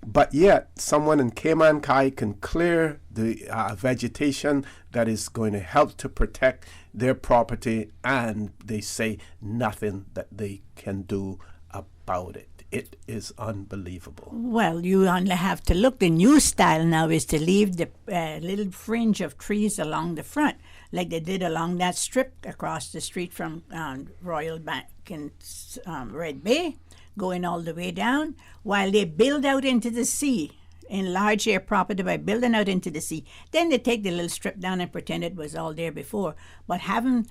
But yet, someone in Cayman Kai can clear the vegetation that is going to help to protect their property, and they say nothing that they can do about it. It is unbelievable. Well, you only have to look. The new style now is to leave the little fringe of trees along the front, like they did along that strip across the street from Royal Bank in Red Bay, going all the way down, while they build out into the sea, enlarge their property by building out into the sea. Then they take the little strip down and pretend it was all there before. But haven't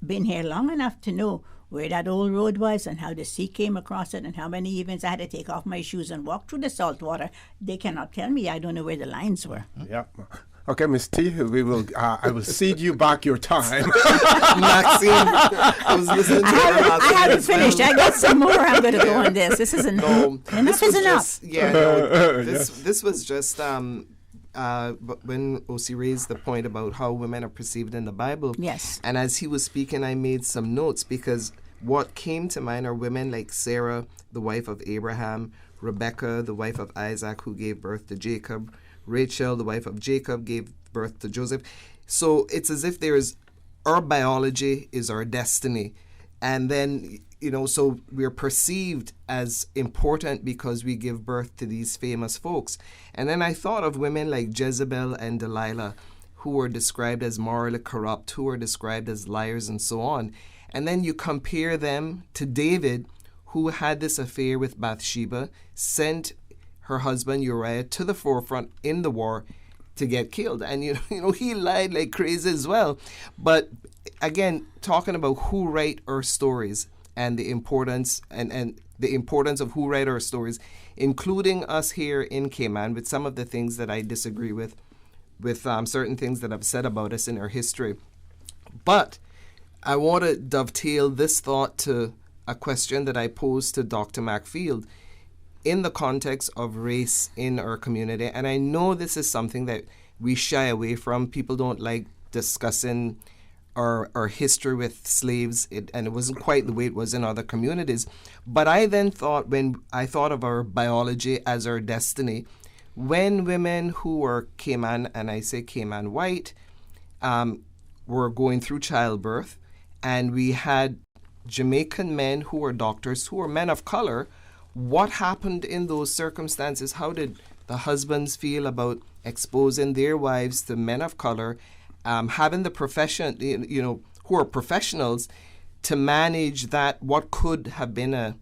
been here long enough to know where that old road was and how the sea came across it and how many evenings I had to take off my shoes and walk through the salt water. They cannot tell me. I don't know where the lines were. Yeah. Okay, Miss T, we will. I will cede you back your time. Maxine, I was listening to her. I haven't finished. I got some more. I'm going to go on this. This isn't enough. Is enough. This was just but when O.C. raised the point about how women are perceived in the Bible. Yes. And as he was speaking, I made some notes because what came to mind are women like Sarah, the wife of Abraham, Rebecca, the wife of Isaac, who gave birth to Jacob, Rachel, the wife of Jacob, gave birth to Joseph. So it's as if our biology is our destiny. And then, so we're perceived as important because we give birth to these famous folks. And then I thought of women like Jezebel and Delilah, who were described as morally corrupt, who were described as liars and so on. And then you compare them to David, who had this affair with Bathsheba, sent her husband Uriah to the forefront in the war to get killed. And, he lied like crazy as well. But again, talking about who write our stories and the importance and the importance of who write our stories, including us here in Cayman, with some of the things that I disagree with certain things that I've said about us in our history. But I want to dovetail this thought to a question that I posed to Dr. Macfield in the context of race in our community. And I know this is something that we shy away from. People don't like discussing our history with slaves, and it wasn't quite the way it was in other communities. But I then thought, when I thought of our biology as our destiny, when women who were Cayman, and I say Cayman white, were going through childbirth, and we had Jamaican men who were doctors, who were men of color, what happened in those circumstances? How did the husbands feel about exposing their wives to men of color, having the profession, who are professionals, to manage that, what could have been a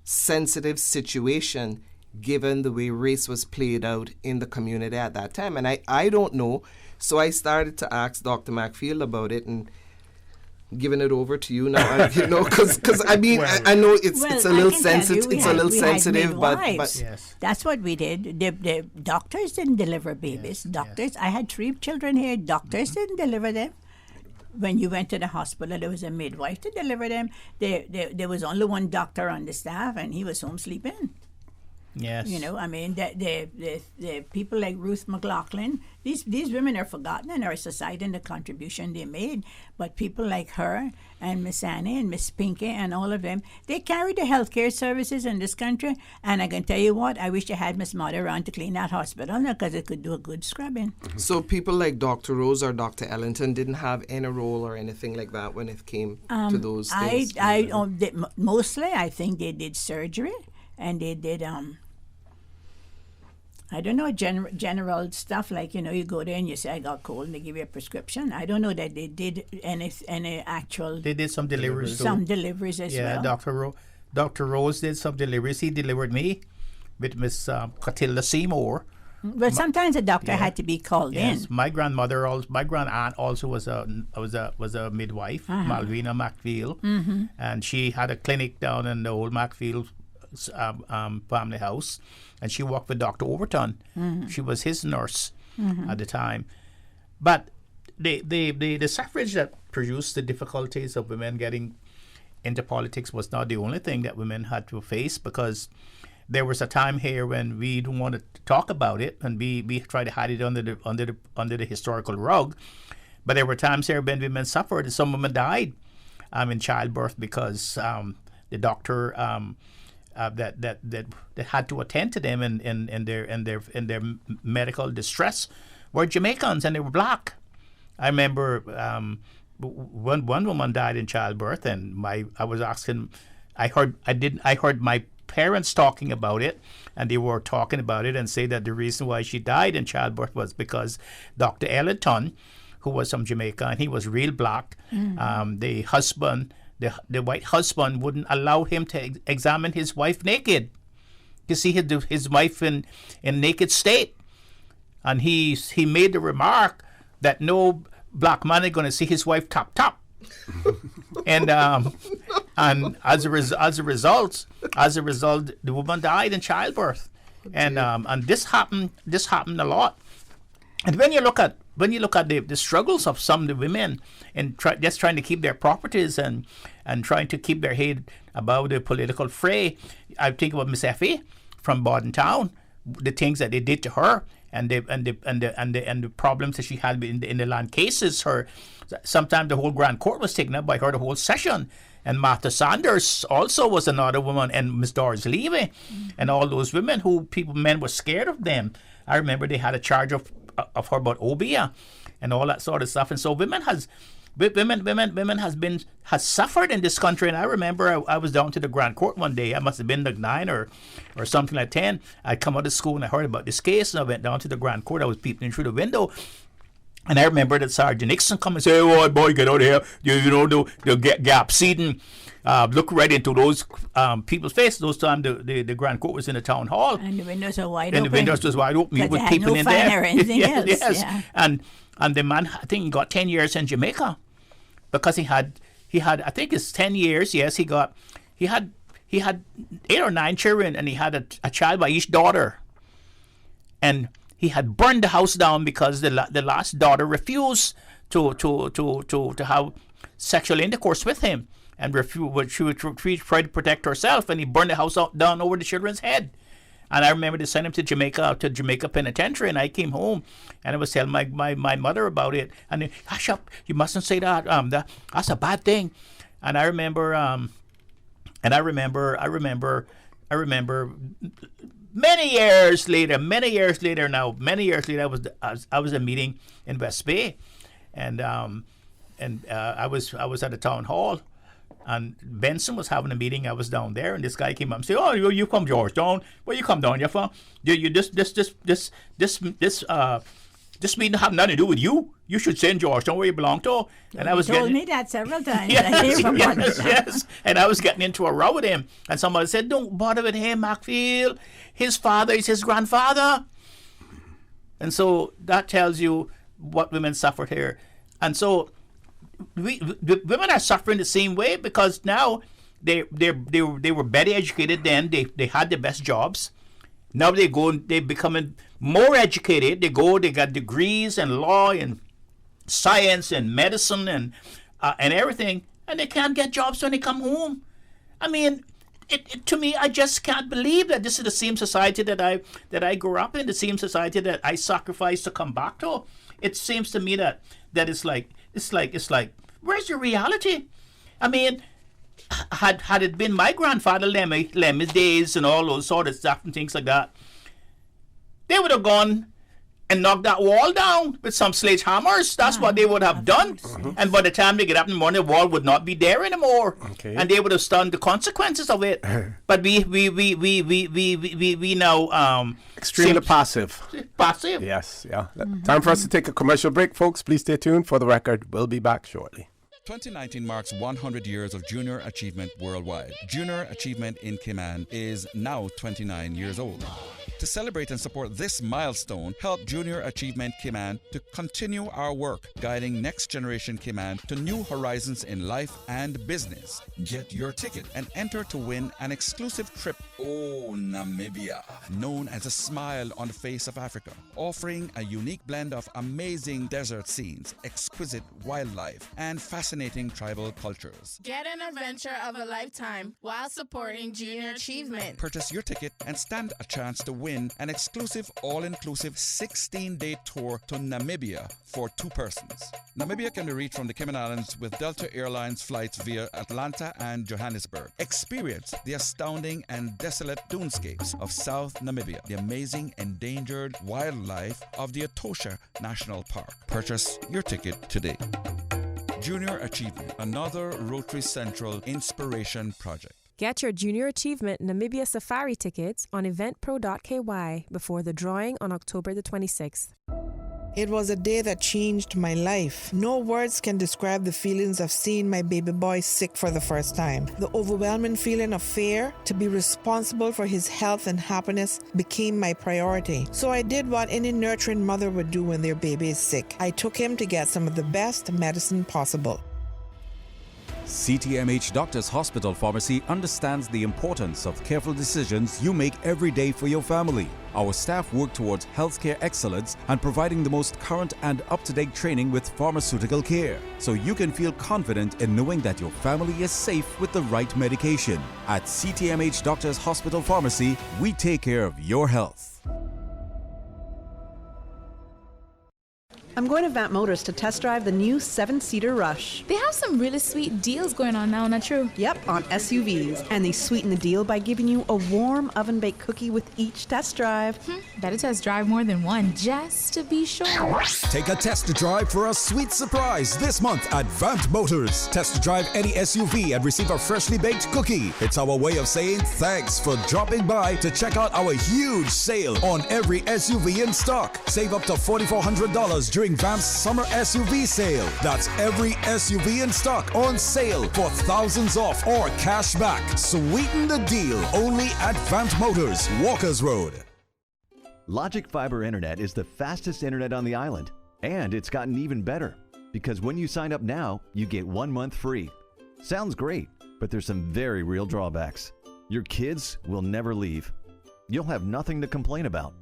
sensitive situation given the way race was played out in the community at that time? And I don't know. So I started to ask Dr. McField about it, and giving it over to you now, because I mean, I know it's a little sensitive. It's a little sensitive, but yes. That's what we did. The doctors didn't deliver babies. I had 3 children here. Doctors didn't deliver them. When you went to the hospital, there was a midwife to deliver them. There was only one doctor on the staff, and he was home sleeping. Yes. I mean, the people like Ruth McLaughlin, these women are forgotten in our society and the contribution they made. But people like her and Miss Annie and Miss Pinky and all of them, they carry the healthcare services in this country. And I can tell you what, I wish I had Miss Mother around to clean that hospital because it could do a good scrubbing. So people like Dr. Rose or Dr. Ellington didn't have any role or anything like that when it came to those things? Mostly, I think they did surgery. And they did, I don't know, general stuff like, you go there and you say, I got cold, and they give you a prescription. I don't know that they did any actual... They did some deliveries too. Some deliveries as well. Yeah, Dr. Rose did some deliveries. He delivered me with Miss Clotilda Seymour. But sometimes a doctor had to be called in. My grand-aunt also was a midwife, Malvina McField, and she had a clinic down in the old McField family house, and she worked with Dr. Overton. She was his nurse at the time. But the suffrage that produced the difficulties of women getting into politics was not the only thing that women had to face, because there was a time here when we didn't want to talk about it, and we tried to hide it under the historical rug. But there were times here when women suffered, and some women died in childbirth because the doctor that had to attend to them in their medical distress were Jamaicans, and they were black. I remember one woman died in childbirth, and I was asking. I heard my parents talking about it, and they were talking about it and say that the reason why she died in childbirth was because Dr. Ellington, who was from Jamaica, and he was real black, the husband. The white husband wouldn't allow him to examine his wife naked. You see his wife in naked state. And he made the remark that no black man is going to see his wife top. and as a result, the woman died in childbirth. And this happened a lot. And when you look at the struggles of some of the women and just trying to keep their properties and trying to keep their head above the political fray, I think about Miss Effie from Borden Town, the things that they did to her, and the problems that she had in the land cases. Sometimes the whole Grand Court was taken up by her, the whole session. And Martha Sanders also was another woman, and Miss Doris Levy, and all those women men were scared of them. I remember they had a charge of her about obia and all that sort of stuff. And so women has suffered in this country. And I remember I was down to the Grand Court one day. I must have been like 9 or something like 10. I'd come out of school and I heard about this case, and I went down to the Grand Court. I was peeping through the window. And I remember that Sergeant Nixon come and say, "Oh boy, get out of here! The gap seating. Look right into those people's faces." Those times the Grand Court was in the town hall, and the windows were wide open. And the windows was wide open. You were peeping in there. Or anything else. Yes. Yeah. And the man, I think he got 10 years in Jamaica, because he had I think it's 10 years. Yes, he had 8 or 9 children, and he had a child by each daughter, and he had burned the house down because the last daughter refused to have sexual intercourse with him, and she would try to protect herself, and he burned the house down over the children's head. And I remember they sent him to Jamaica Penitentiary, and I came home, and I was telling my mother about it, and they, hush up, you mustn't say that. That's a bad thing. And I remember, many years later, I was at a meeting in West Bay, and I was at a town hall. And Benson was having a meeting. I was down there, and this guy came up and said, "Oh, you from Georgetown? Where you come down here from? This meeting have nothing to do with you. You should stay in Georgetown where you belong to." And I was told me that several times. Yes. And I was getting into a row with him, and somebody said, "Don't bother with him, Macfield. His father is his grandfather." And so that tells you what women suffered here. And so the women are suffering the same way, because now they were better educated then. They had the best jobs. Now they're becoming more educated. They got degrees in law and science and medicine and everything, and they can't get jobs when they come home. I mean, to me, I just can't believe that this is the same society that I grew up in, the same society that I sacrificed to come back to. It seems to me that it's like, where's your reality? I mean, had it been my grandfather Lemmy's days and all those sort of stuff and things like that, they would have gone and knocked that wall down with some sledgehammers. That's what they would have done. And by the time they get up in the morning, the wall would not be there anymore. Okay. And they would have stunned the consequences of it. But we now extremely passive. Passive. Yes, yeah. Time for us to take a commercial break, folks. Please stay tuned. For the record, we'll be back shortly. 2019 marks 100 years of junior achievement worldwide. Junior achievement in Cayman is now 29 years old. To celebrate and support this milestone, help Junior Achievement Cayman to continue our work guiding next generation Cayman to new horizons in life and business. Get your ticket and enter to win an exclusive trip Namibia, known as a smile on the face of Africa, offering a unique blend of amazing desert scenes, exquisite wildlife, and fascinating tribal cultures. Get an adventure of a lifetime while supporting Junior Achievement. Purchase your ticket and stand a chance to win an exclusive all-inclusive 16-day tour to Namibia for 2 persons. Namibia can be reached from the Cayman Islands with Delta Airlines flights via Atlanta and Johannesburg. Experience the astounding and desolate dunescapes of South Namibia, the amazing endangered wildlife of the Etosha National Park. Purchase your ticket today. Junior Achievement, another Rotary Central inspiration project. Get your Junior Achievement Namibia Safari tickets on eventpro.ky before the drawing on October the 26th. It was a day that changed my life. No words can describe the feelings of seeing my baby boy sick for the first time. The overwhelming feeling of fear to be responsible for his health and happiness became my priority. So I did what any nurturing mother would do when their baby is sick. I took him to get some of the best medicine possible. CTMH Doctors Hospital Pharmacy understands the importance of careful decisions you make every day for your family. Our staff work towards healthcare excellence and providing the most current and up-to-date training with pharmaceutical care, so you can feel confident in knowing that your family is safe with the right medication. At CTMH Doctors Hospital Pharmacy, we take care of your health. I'm going to Vant Motors to test drive the new 7-seater Rush. They have some really sweet deals going on now, not true? Yep, on SUVs. And they sweeten the deal by giving you a warm oven-baked cookie with each test drive. Better test drive more than one, just to be sure. Take a test drive for a sweet surprise this month at Vant Motors. Test drive any SUV and receive a freshly baked cookie. It's our way of saying thanks for dropping by to check out our huge sale on every SUV in stock. Save up to $4,400 during Vant's summer SUV sale. That's every SUV in stock on sale for thousands off or cash back. Sweeten the deal only at Vant Motors, Walkers Road. Logic Fiber Internet is the fastest internet on the island. And it's gotten even better, because when you sign up now, you get 1 month free. Sounds great, but there's some very real drawbacks. Your kids will never leave. You'll have nothing to complain about.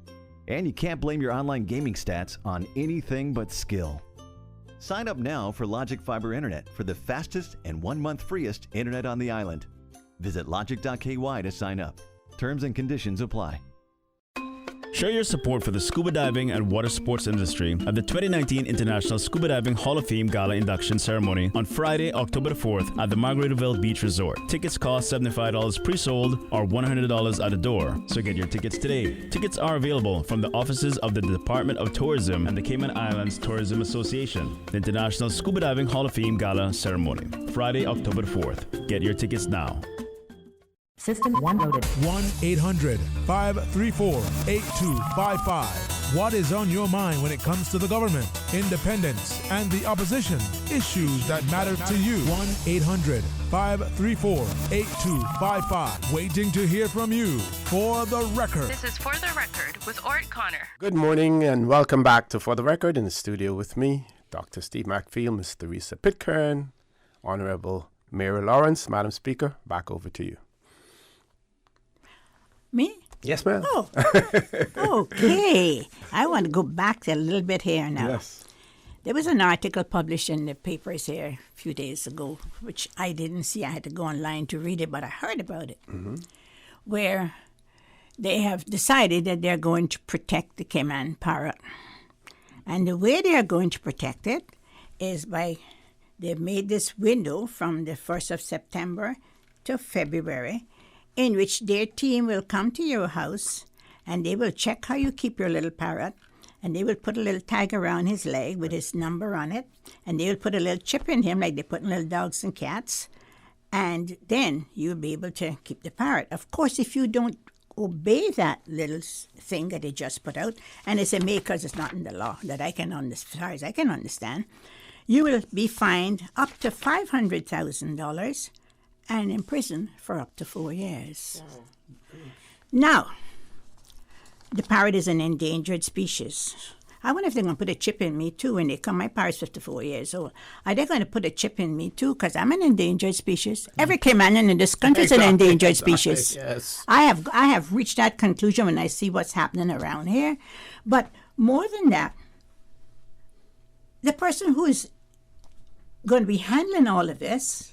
And you can't blame your online gaming stats on anything but skill. Sign up now for Logic Fiber Internet for the fastest and 1 month freest internet on the island. Visit logic.ky to sign up. Terms and conditions apply. Show your support for the scuba diving and water sports industry at the 2019 International Scuba Diving Hall of Fame Gala Induction Ceremony on Friday, October 4th at the Margaritaville Beach Resort. Tickets cost $75 pre-sold or $100 at the door, so get your tickets today. Tickets are available from the offices of the Department of Tourism and the Cayman Islands Tourism Association. The International Scuba Diving Hall of Fame Gala Ceremony, Friday, October 4th. Get your tickets now. System 1 loaded. 1-800-534-8255. What is on your mind when it comes to the government, independence, and the opposition? Issues that matter to you. 1-800-534-8255. Waiting to hear from you. For the Record. This is For the Record with Orrett Connor. Good morning and welcome back to For the Record. In the studio with me, Dr. Steve McField, Ms. Theresa Pitcairn, Honorable Mary Lawrence. Madam Speaker, back over to you. Me? Yes, ma'am. Oh, okay. I want to go back a little bit here now. Yes. There was an article published in the papers here a few days ago, which I didn't see. I had to go online to read it, but I heard about it, where they have decided that they're going to protect the Cayman parrot. And the way they are going to protect it is they've made this window from the 1st of September to February, in which their team will come to your house and they will check how you keep your little parrot, and they will put a little tag around his leg with his number on it, and they will put a little chip in him like they put in little dogs and cats, and then you'll be able to keep the parrot. Of course, if you don't obey that little thing that they just put out, and it's a because it's not in the law that I can as far as I can understand, you will be fined up to $500,000 and in prison for up to 4 years. Now, the parrot is an endangered species. I wonder if they're going to put a chip in me too when they come. My parrot's 54 years old. Are they going to put a chip in me too? Because I'm an endangered species. Every Caymanian in this country is an endangered species. Yes. I have reached that conclusion when I see what's happening around here. But more than that, the person who is going to be handling all of this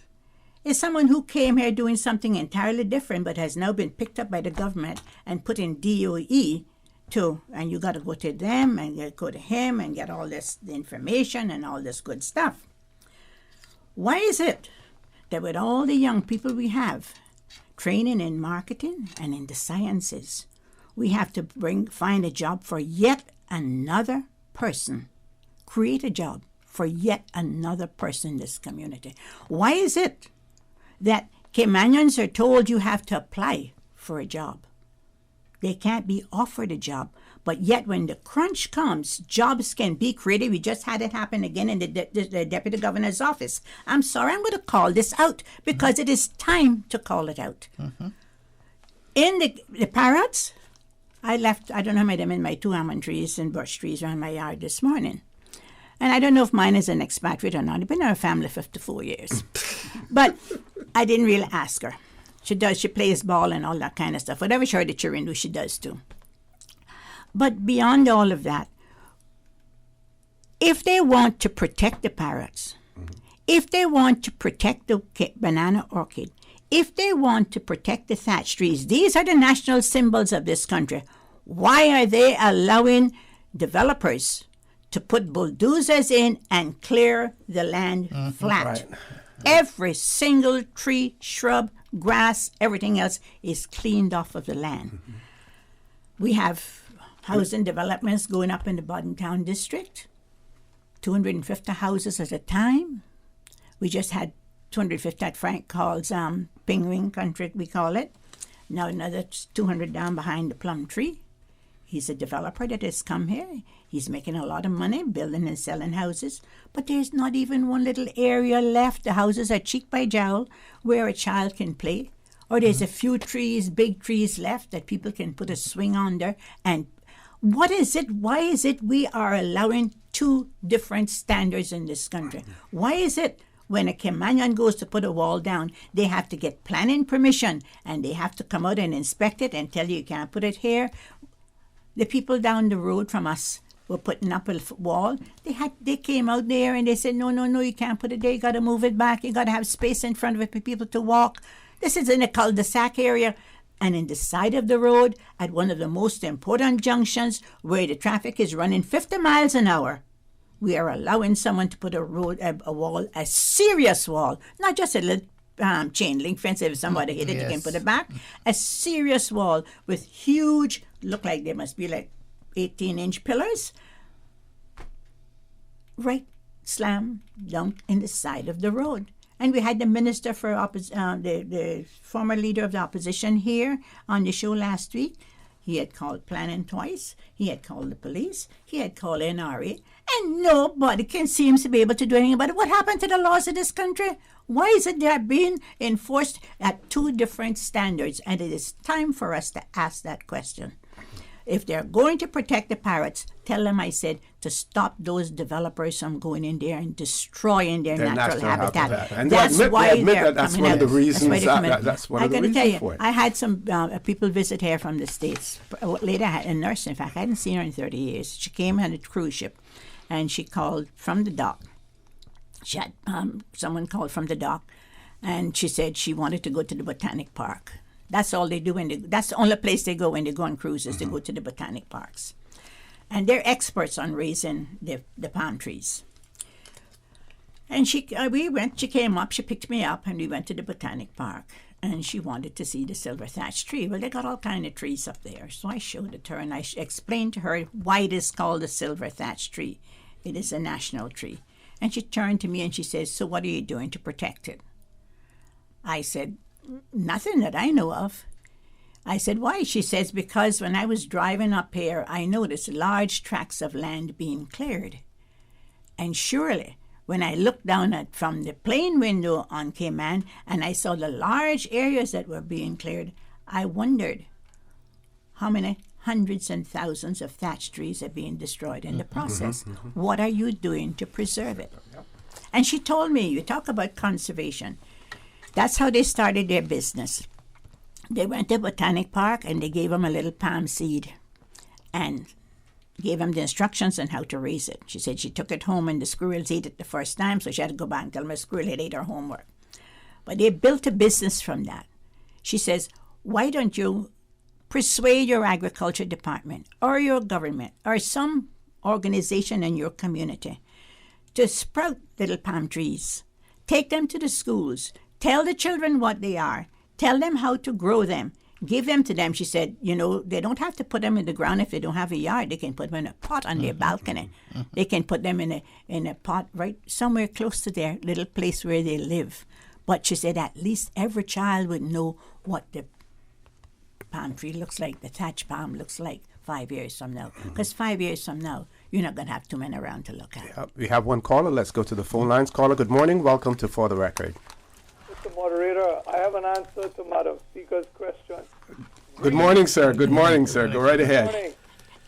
is someone who came here doing something entirely different but has now been picked up by the government and put in DOE and you got to go to them and you go to him and get all this information and all this good stuff. Why is it that with all the young people we have training in marketing and in the sciences, we have to find a job for yet another person, create a job for yet another person in this community? Why is it that Caymanians are told you have to apply for a job? They can't be offered a job. But yet when the crunch comes, jobs can be created. We just had it happen again in the Deputy Governor's office. I'm sorry, I'm going to call this out because it is time to call it out. In the parrots, I don't know how many of them in my 2 almond trees and birch trees around my yard this morning. And I don't know if mine is an expatriate or not. I've been in our family 54 years. But I didn't really ask her. She plays ball and all that kind of stuff. Whatever she heard the children do, she does too. But beyond all of that, if they want to protect the parrots, if they want to protect the banana orchid, if they want to protect the thatch trees, these are the national symbols of this country. Why are they allowing developers to put bulldozers in and clear the land flat? Right. Every single tree, shrub, grass, everything else is cleaned off of the land. We have housing developments going up in the Boddentown district, 250 houses at a time. We just had 250 that Frank calls Penguin Country, we call it. Now another 200 down behind the plum tree. He's a developer that has come here. He's making a lot of money building and selling houses. But there's not even one little area left. The houses are cheek by jowl where a child can play. Or there's a few trees, big trees left that people can put a swing under. And what is it? Why is it we are allowing 2 different standards in this country? Why is it when a Caymanian goes to put a wall down, they have to get planning permission and they have to come out and inspect it and tell you can't put it here? The people down the road from us were putting up a wall. They came out there and they said, no, you can't put it there. You got to move it back. You got to have space in front of it for people to walk. This is in a cul-de-sac area. and in the side of the road at one of the most important junctions where the traffic is running 50 miles an hour, we are allowing someone to put a wall, a serious wall, not just a little chain link fence. If somebody hit it, you can put it back. A serious wall with huge, look like they must be like 18-inch pillars, right slam dunk in the side of the road. And we had the minister for the former leader of the opposition here on the show last week. He had called planning twice. He had called the police. He had called NRA. And nobody seems to be able to do anything about it. What happened to the laws of this country? Why is it they're being enforced at two different standards? And it is time for us to ask that question. If they're going to protect the parrots, tell them, I said, to stop those developers from going in there and destroying their natural habitat. And that's they admit that's one of the reasons. That's one of the reasons for it. I had some people visit here from the States. Later, I had a nurse, in fact. I hadn't seen her in 30 years. She came on a cruise ship, and she called from the dock. She had someone called from the dock, and she said she wanted to go to the Botanic Park. That's all they do that's the only place they go when they go on cruises. They go to the botanic parks. And they're experts on raising the palm trees. And she came up, she picked me up, and we went to the botanic park. And she wanted to see the silver thatch tree. Well, they got all kind of trees up there. So I showed it to her, and I explained to her why it is called the silver thatch tree. It is a national tree. And she turned to me and she says, so what are you doing to protect it? I said, nothing that I know of. I said, why? She says, because when I was driving up here, I noticed large tracts of land being cleared. And surely, when I looked down from the plane window on Cayman and I saw the large areas that were being cleared, I wondered how many hundreds and thousands of thatch trees are being destroyed in the process. What are you doing to preserve it? And she told me, you talk about conservation. That's how they started their business. They went to Botanic Park and they gave them a little palm seed and gave them the instructions on how to raise it. She said she took it home and the squirrels ate it the first time, so she had to go back and tell them a squirrel had ate her homework. But they built a business from that. She says, why don't you persuade your agriculture department or your government or some organization in your community to sprout little palm trees. Take them to the schools. Tell the children what they are. Tell them how to grow them. Give them to them. She said, they don't have to put them in the ground if they don't have a yard. They can put them in a pot on their balcony. They can put them in a pot right somewhere close to their little place where they live. But she said at least every child would know what the palm tree looks like, the thatch palm looks like 5 years from now. Because 5 years from now, you're not going to have too many around to look at. Yeah, we have one caller. Let's go to the phone lines. Caller, good morning. Welcome to For the Record. Mr. Moderator, I have an answer to Madam Speaker's question. Good morning, sir. Good morning, sir. Go right ahead. Good morning.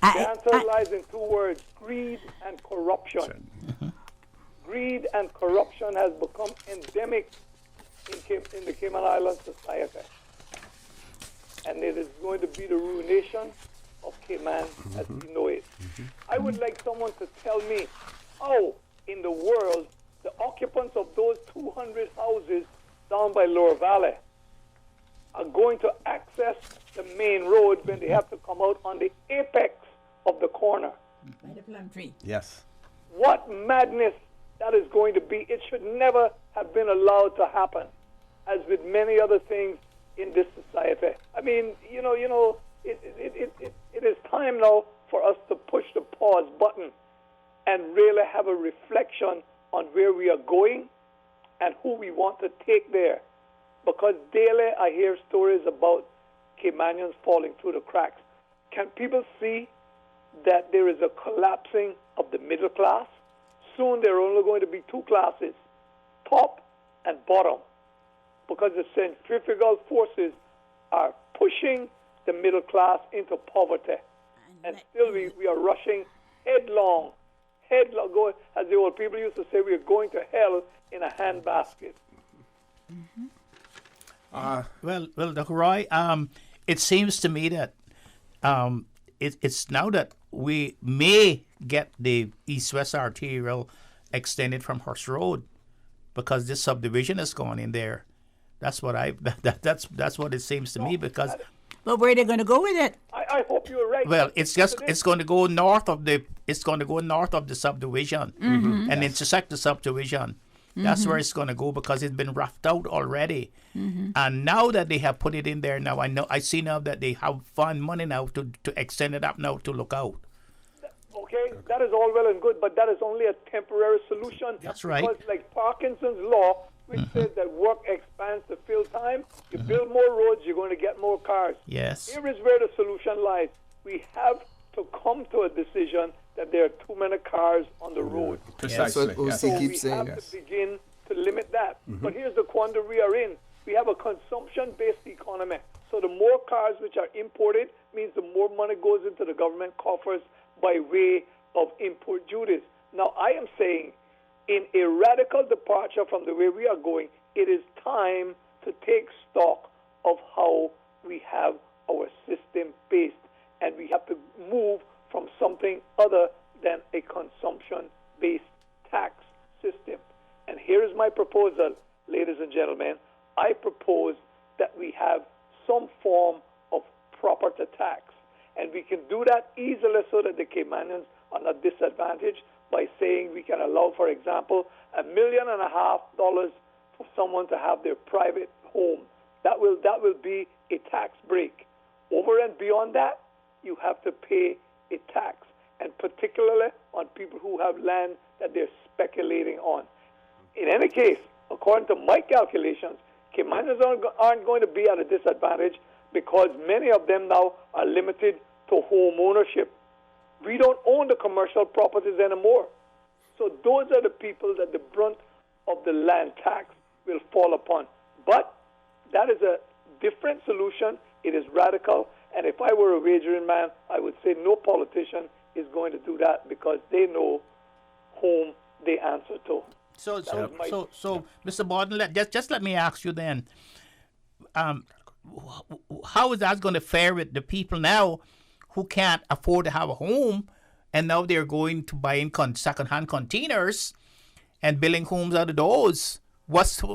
The answer lies in two words, greed and corruption. Greed and corruption has become endemic in the Cayman Islands society. And it is going to be the ruination of Cayman as we know it. I would like someone to tell me how in the world the occupants of those 200 houses down by Lower Valley are going to access the main road when they have to come out on the apex of the corner. By the plum tree. Yes. What madness that is going to be. It should never have been allowed to happen, as with many other things in this society. I mean, it is time now for us to push the pause button and really have a reflection on where we are going and who we want to take there. Because daily I hear stories about Caymanians falling through the cracks. Can people see that there is a collapsing of the middle class? Soon there are only going to be two classes, top and bottom, because the centrifugal forces are pushing the middle class into poverty. And still we are rushing headlong, going, as the old people used to say, we are going to hell in a handbasket. Well, Dr. Roy, it seems to me that it's now that we may get the east-west arterial extended from Horse Road because this subdivision is going in there. That's what that's what it seems to me, because But where are they going to go with it? I hope you're right. Well, it's going to go north of the subdivision and intersect the subdivision. That's where it's going to go because it's been roughed out already. And now that they have put it in there, now I see now that they have found money now to extend it up now to look out. Okay, that is all well and good, but that is only a temporary solution. That's right. Because like Parkinson's law, which says that work expands to fill time, you build more roads, you're going to get more cars. Yes. Here is where the solution lies. We have to come to a decision that there are too many cars on the road. Precisely. That's what OC keeps saying. We have to begin to limit that. But here's the quandary we are in. We have a consumption-based economy. So the more cars which are imported means the more money goes into the government coffers by way of import duties. Now, I am saying in a radical departure from the way we are going, it is time to take stock of how we have our system based, and we have to move from something other than a consumption-based tax system. And here is my proposal, ladies and gentlemen. I propose that we have some form of property tax, and we can do that easily so that the Caymanians are not disadvantaged by saying we can allow, for example, $1.5 million for someone to have their private home. That will be a tax break. Over and beyond that, you have to pay a tax, and particularly on people who have land that they're speculating on. In any case, according to my calculations, Caymanians aren't going to be at a disadvantage because many of them now are limited to home ownership. We don't own the commercial properties anymore. So those are the people that the brunt of the land tax will fall upon. But that is a different solution. It is radical. And if I were a wagering man, I would say no politician is going to do that because they know whom they answer to. So, Mr. Borden, just let me ask you then, how is that going to fare with the people now who can't afford to have a home, and now they're going to buying second-hand containers and building homes out of those? What do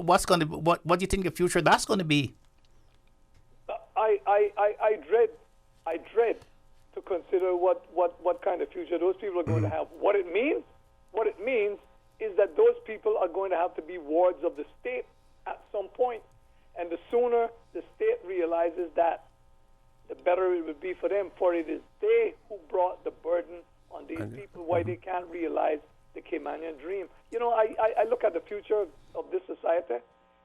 you think the future of that's going to be? I dread to consider what kind of future those people are going to have. What it means is that those people are going to have to be wards of the state at some point. And the sooner the state realizes that, the better it would be for them, for it is they who brought the burden on these people, why they can't realize the Caymanian dream. You know, I look at the future of this society,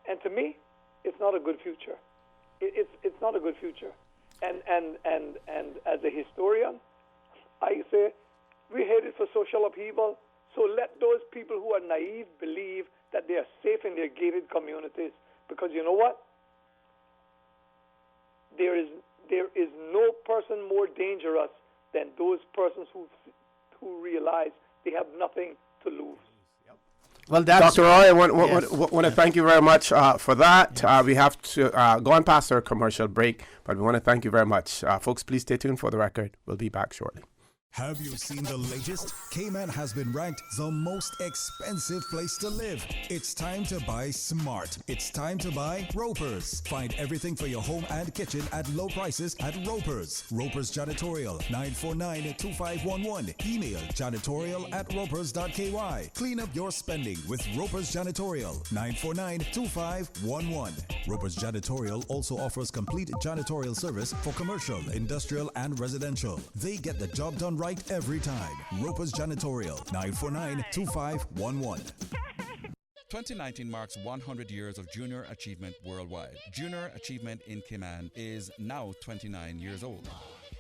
and to me, it's not a good future. It's not a good future. And as a historian, I say we're headed for social upheaval. So let those people who are naive believe that they are safe in their gated communities. Because you know what? There is no person more dangerous than those persons who realize they have nothing to lose. Well, that's Dr. Roy, I want to thank you very much for that. Yes. We have to go on past our commercial break, but we want to thank you very much. Folks, please stay tuned for the record. We'll be back shortly. Have you seen the latest? Cayman has been ranked the most expensive place to live. It's time to buy smart. It's time to buy Ropers. Find everything for your home and kitchen at low prices at Ropers. Ropers Janitorial, 949-2511. Email janitorial@ropers.ky. Clean up your spending with Ropers Janitorial, 949-2511. Ropers Janitorial also offers complete janitorial service for commercial, industrial, and residential. They get the job done right every time. Ropers Janitorial, 949-2511. 2019 marks 100 years of junior achievement worldwide. Junior achievement in Cayman is now 29 years old.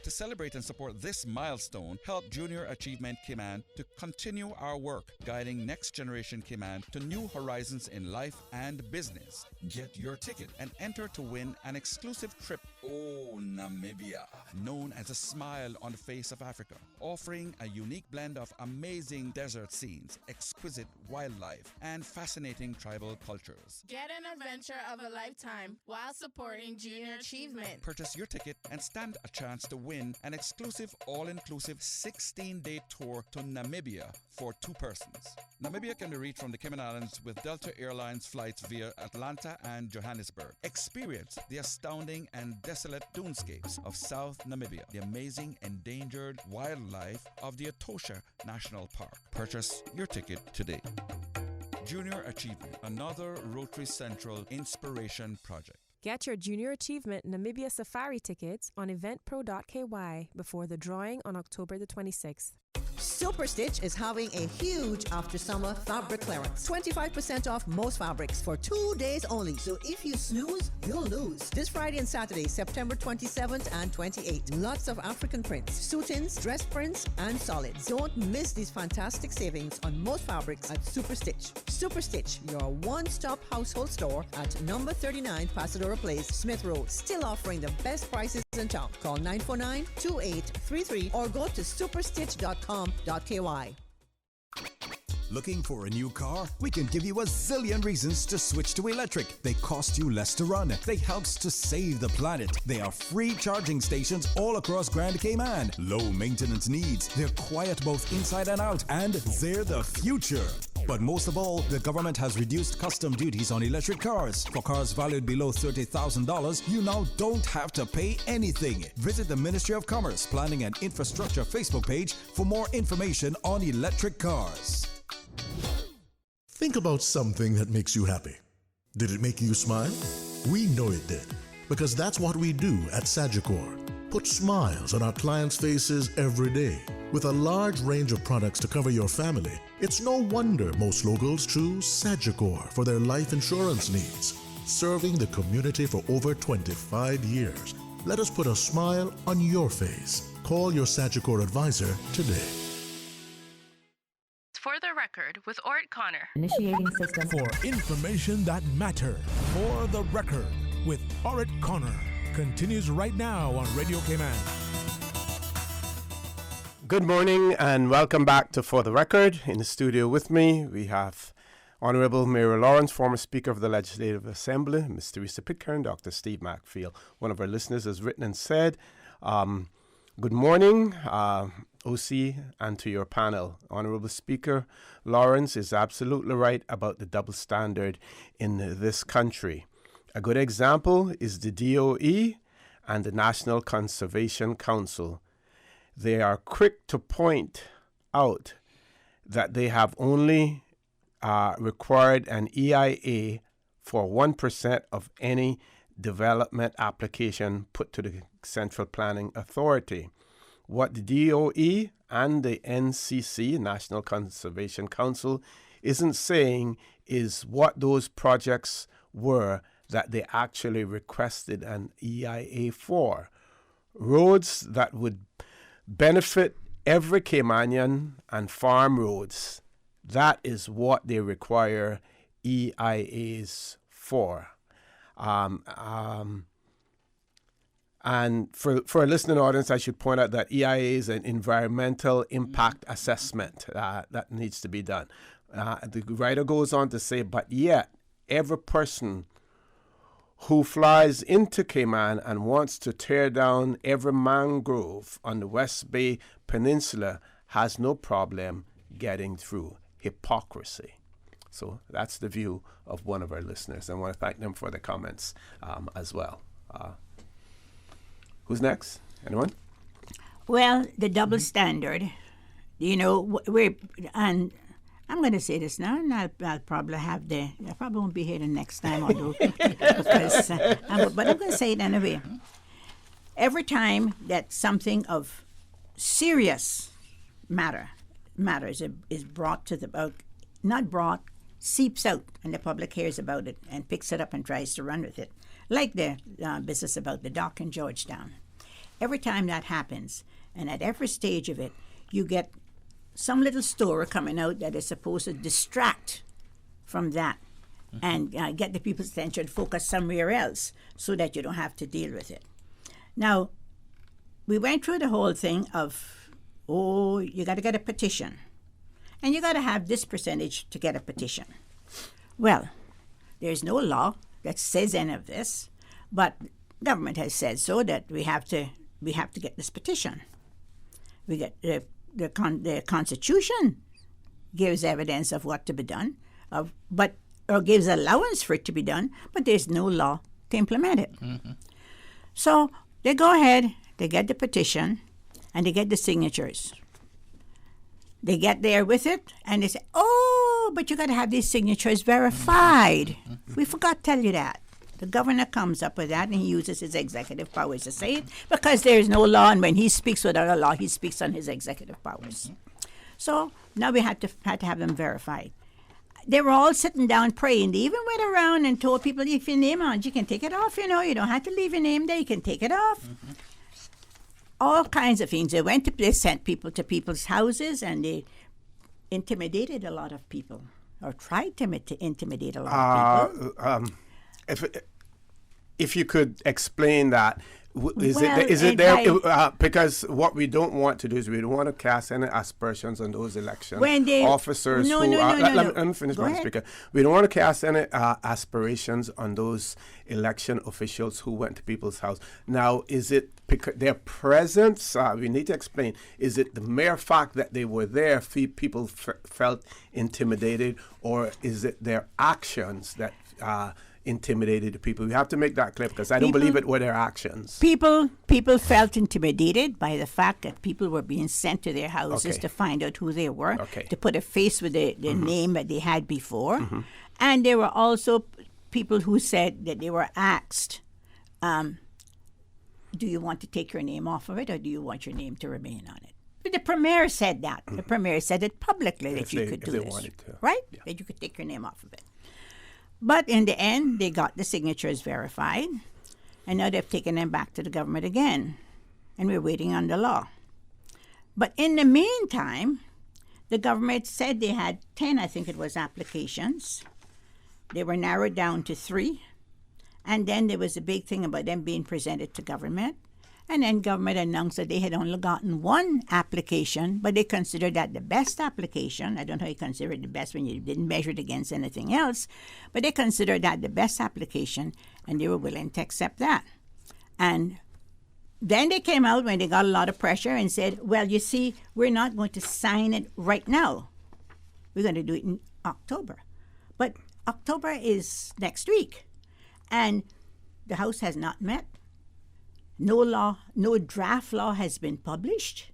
To celebrate and support this milestone, help Junior Achievement Cayman to continue our work, guiding next generation Cayman to new horizons in life and business. Get your ticket and enter to win an exclusive trip, Namibia, known as a smile on the face of Africa, offering a unique blend of amazing desert scenes, exquisite wildlife, and fascinating tribal cultures. Get an adventure of a lifetime while supporting Junior Achievement. Purchase your ticket and stand a chance to win an exclusive all-inclusive 16-day tour to Namibia for 2 persons. Namibia can be reached from the Cayman Islands with Delta Airlines flights via Atlanta and Johannesburg. Experience the astounding and desolate dunescapes of South Namibia, the amazing endangered wildlife of the Etosha National Park. Purchase your ticket today. Junior Achievement, another Rotary Central inspiration project. Get your Junior Achievement Namibia Safari tickets on eventpro.ky before the drawing on October the 26th. Super Stitch is having a huge after summer fabric clearance. 25% off most fabrics for 2 days only. So if you snooze, you'll lose. This Friday and Saturday, September 27th and 28th. Lots of African prints, suit-ins, dress prints, and solids. Don't miss these fantastic savings on most fabrics at Super Stitch. Super Stitch, your one-stop household store at number 39 Pasadena Place, Smith Road. Still offering the best prices in town. Call 949-2833 or go to superstitch.com.ky. Looking for a new car? We can give you a zillion reasons to switch to electric. They cost you less to run. They helps to save the planet. They are free charging stations all across Grand Cayman. Low maintenance needs. They're quiet both inside and out. And they're the future. But most of all, the government has reduced custom duties on electric cars. For cars valued below $30,000, you now don't have to pay anything. Visit the Ministry of Commerce, Planning and Infrastructure Facebook page for more information on electric cars. Think about something that makes you happy. Did it make you smile? We know it did, because that's what we do at Sagicor. Put smiles on our clients' faces every day. With a large range of products to cover your family, it's no wonder most locals choose Sagicor for their life insurance needs. Serving the community for over 25 years. Let us put a smile on your face. Call your Sagicor advisor today. For the record, with Orrett Connor. Initiating system. For information that matter. For the record, with Orrett Connor. Continues right now on Radio Cayman. Good morning and welcome back to For the Record. In the studio with me, we have Honorable Mayor Lawrence, former Speaker of the Legislative Assembly, Ms. Teresa Pitcairn, Dr. Steve Macfield. One of our listeners has written and said, good morning, OC, and to your panel. Honorable Speaker Lawrence is absolutely right about the double standard in this country. A good example is the DOE and the National Conservation Council. They are quick to point out that they have only required an EIA for 1% of any development application put to the Central Planning Authority. What the DOE and the NCC, National Conservation Council, isn't saying is what those projects were that they actually requested an EIA for. Roads that would benefit every Caymanian and farm roads. That is what they require EIAs for. And for a listening audience, I should point out that EIA is an environmental impact assessment that needs to be done. The writer goes on to say, but yet, every person who flies into Cayman and wants to tear down every mangrove on the West Bay Peninsula has no problem getting through. Hypocrisy. So that's the view of one of our listeners. I want to thank them for the comments as well. Who's next? Anyone? Well, the double standard, you know, and I'm going to say this now, and I'll probably I probably won't be here the next time, although, because, but I'm going to say it anyway. Every time that something of serious matters is brought to seeps out, and the public hears about it and picks it up and tries to run with it, like the business about the dock in Georgetown. Every time that happens, and at every stage of it, you get some little story coming out that is supposed to distract from that and get the people's attention focused somewhere else so that you don't have to deal with it. Now, we went through the whole thing of, you got to get a petition. And you got to have this percentage to get a petition. Well, there's no law that says any of this, but government has said so that we have to get this petition. We get the Constitution gives evidence of what to be done, or gives allowance for it to be done, but there's no law to implement it. Mm-hmm. So they go ahead, they get the petition, and they get the signatures. They get there with it, and they say, oh, but you got to have these signatures verified. We forgot to tell you that. The governor comes up with that, and he uses his executive powers to say it, because there is no law, and when he speaks without a law, he speaks on his executive powers. So now we had to have them verified. They were all sitting down praying. They even went around and told people, if your name on, you can take it off, you don't have to leave your name there, you can take it off. All kinds of things. They sent people to people's houses, and they intimidated a lot of people, or tried to intimidate a lot of people. If you could explain that, is it there? Because what we don't want to do is we don't want to cast any aspersions on those election officers let me finish, Madam Speaker. We don't want to cast any aspirations on those election officials who went to people's house. Now, is it because their presence? We need to explain. Is it the mere fact that they were there, people felt intimidated, or is it their actions that intimidated the people? We have to make that clear, because I don't believe it were their actions. People felt intimidated by the fact that people were being sent to their houses to find out who they were, to put a face with the name that they had before. And there were also people who said that they were asked, do you want to take your name off of it, or do you want your name to remain on it? But the Premier said that. The Premier said it publicly that you could do this. Right? Yeah. That you could take your name off of it. But in the end, they got the signatures verified, and now they've taken them back to the government again, and we're waiting on the law. But in the meantime, the government said they had 10, I think it was, applications. They were narrowed down to 3, and then there was a big thing about them being presented to government. And then government announced that they had only gotten 1 application, but they considered that the best application. I don't know how you consider it the best when you didn't measure it against anything else, but they considered that the best application, and they were willing to accept that. And then they came out when they got a lot of pressure and said, well, you see, we're not going to sign it right now. We're going to do it in October. But October is next week, and the House has not met. No draft law has been published,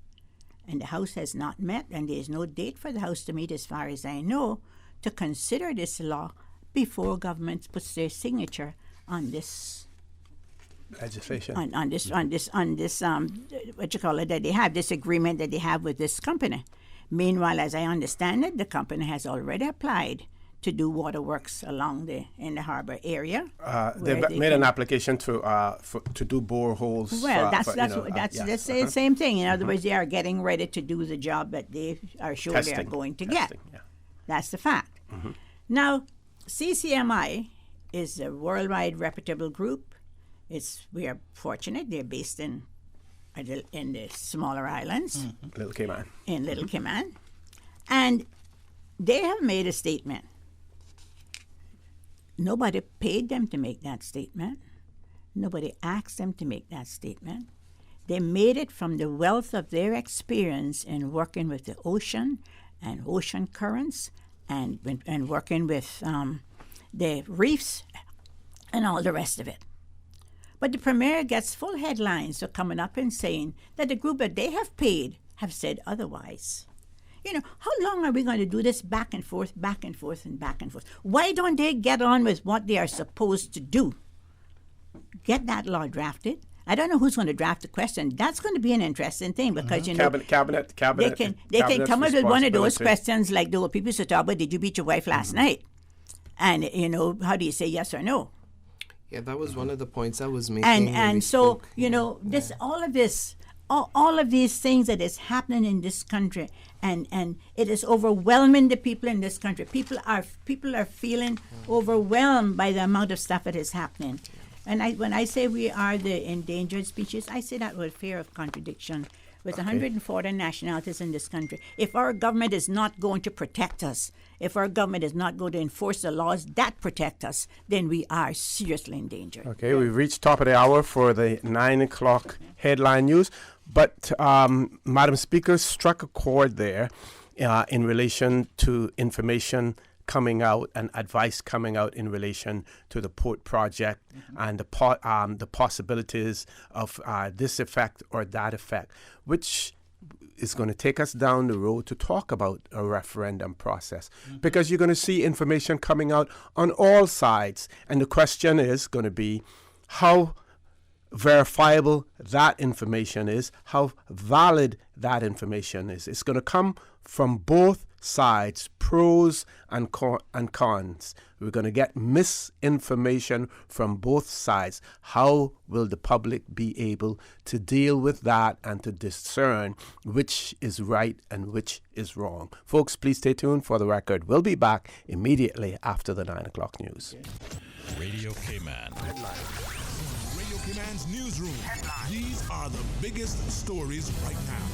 and the House has not met, and there is no date for the House to meet, as far as I know, to consider this law before government puts their signature on this legislation. On this what you call it, that they have this agreement that they have with this company. Meanwhile, as I understand it, the company has already applied to do waterworks in the harbor area. They've made an application to do boreholes. Well, that's the same thing. In other words, they are getting ready to do the job that they are sure they are going to get. Yeah. That's the fact. Now, CCMI is a worldwide reputable group. We are fortunate. They're based in the smaller islands. Little Cayman. In Little Cayman. And they have made a statement. Nobody paid them to make that statement. Nobody asked them to make that statement. They made it from the wealth of their experience in working with the ocean and ocean currents and working with the reefs and all the rest of it. But the Premier gets full headlines for coming up and saying that the group that they have paid have said otherwise. How long are we going to do this back and forth, back and forth, and back and forth? Why don't they get on with what they are supposed to do? Get that law drafted. I don't know who's going to draft the question. That's going to be an interesting thing because, Cabinet. They can come up with one of those questions like the people used to talk about, did you beat your wife last night? And, how do you say yes or no? Yeah, that was one of the points I was making. And so, all of these things that is happening in this country, and it is overwhelming the people in this country. People are feeling overwhelmed by the amount of stuff that is happening. And when I say we are the endangered species, I say that with fear of contradiction. With 140 nationalities in this country, if our government is not going to protect us, if our government is not going to enforce the laws that protect us, then we are seriously endangered. Okay, we've reached top of the hour for the 9 o'clock headline news. But Madam Speaker struck a chord there in relation to information coming out and advice coming out in relation to the port project and the possibilities of this effect or that effect, which is going to take us down the road to talk about a referendum process, because you're going to see information coming out on all sides. And the question is going to be how verifiable that information is, how valid that information is. It's going to come from both sides, pros and cons. We're going to get misinformation from both sides. How will the public be able to deal with that and to discern which is right and which is wrong? Folks, please stay tuned for the record. We'll be back immediately after the 9 o'clock news. Radio K-Man. Radio K-Man's newsroom. These are the biggest stories right now.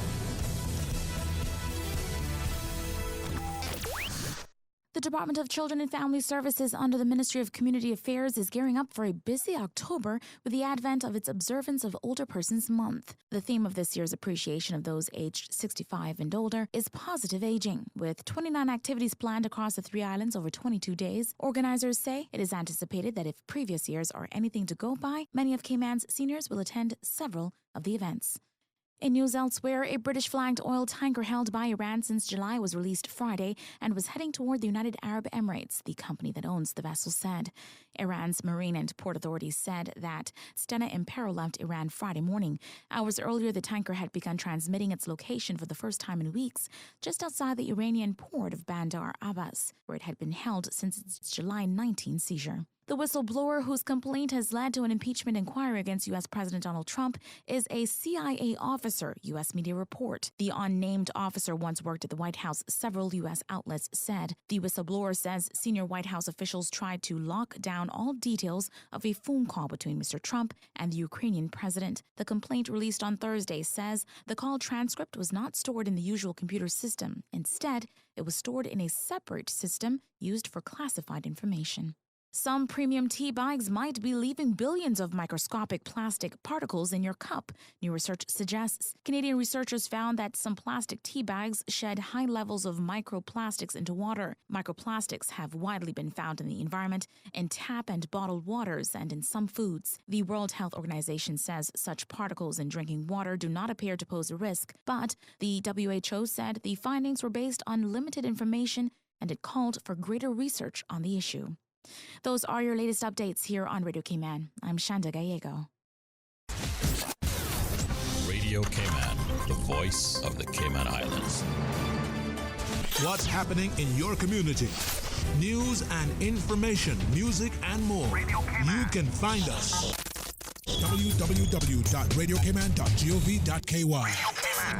The Department of Children and Family Services under the Ministry of Community Affairs is gearing up for a busy October with the advent of its observance of Older Persons Month. The theme of this year's appreciation of those aged 65 and older is positive aging, with 29 activities planned across the 3 islands over 22 days. Organizers say it is anticipated that if previous years are anything to go by, many of Cayman's seniors will attend several of the events. In news elsewhere, a British-flagged oil tanker held by Iran since July was released Friday and was heading toward the United Arab Emirates, the company that owns the vessel said. Iran's marine and port authorities said that Stena Impero left Iran Friday morning. Hours earlier, the tanker had begun transmitting its location for the first time in weeks, just outside the Iranian port of Bandar Abbas, where it had been held since its July 19 seizure. The whistleblower whose complaint has led to an impeachment inquiry against U.S. President Donald Trump is a CIA officer, U.S. media report. The unnamed officer once worked at the White House, several U.S. outlets said. The whistleblower says senior White House officials tried to lock down all details of a phone call between Mr. Trump and the Ukrainian president. The complaint released on Thursday says the call transcript was not stored in the usual computer system. Instead, it was stored in a separate system used for classified information. Some premium tea bags might be leaving billions of microscopic plastic particles in your cup, new research suggests. Canadian researchers found that some plastic tea bags shed high levels of microplastics into water. Microplastics have widely been found in the environment, in tap and bottled waters, and in some foods. The World Health Organization says such particles in drinking water do not appear to pose a risk, but the WHO said the findings were based on limited information and it called for greater research on the issue. Those are your latest updates here on Radio Cayman. I'm Shanda Gallego. Radio Cayman, the voice of the Cayman Islands. What's happening in your community? News and information, music and more. You can find us. www.radiocayman.gov.ky.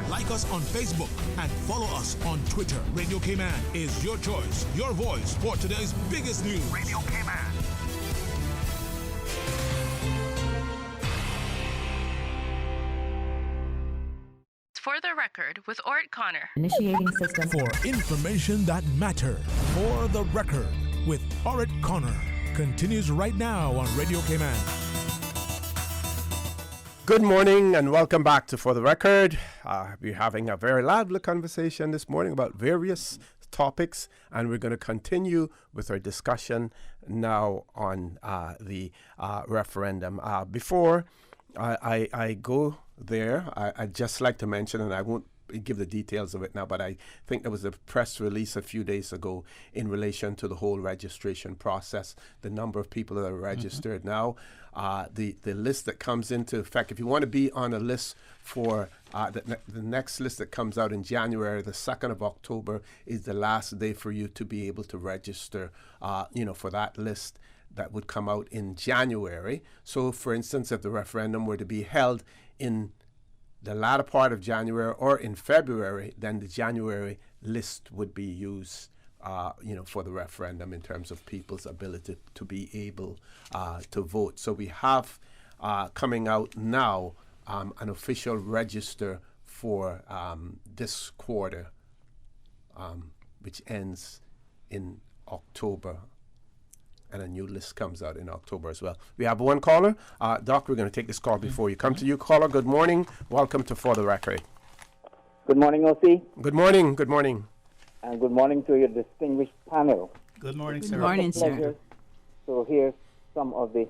Like us on Facebook and follow us on Twitter. Radio Cayman is your choice, your voice for today's biggest news. Radio Cayman. For the record, with Orrett Connor. Initiating system. For information that matters. For the record, with Orrett Connor. Continues right now on Radio Cayman. Good morning and welcome back to For the Record. We're having a very lively conversation this morning about various topics, and we're going to continue with our discussion now on the referendum. Before I go there, I'd just like to mention, and I won't give the details of it now, but I think there was a press release a few days ago in relation to the whole registration process, the number of people that are registered now, the list that comes into effect. If you want to be on a list for the next list that comes out in January, the 2nd of October is the last day for you to be able to register, for that list that would come out in January. So, for instance, if the referendum were to be held in the latter part of January or in February, then the January list would be used, for the referendum in terms of people's ability to be able to vote. So we have coming out now an official register for this quarter, which ends in October. And a new list comes out in October as well. We have one caller. Doc, we're going to take this call before you come to you. Caller, good morning. Welcome to For the Record. Good morning, O.C. Good morning. Good morning. And good morning to your distinguished panel. Good morning, Good sir. morning, It's a pleasure sir. to hear some of the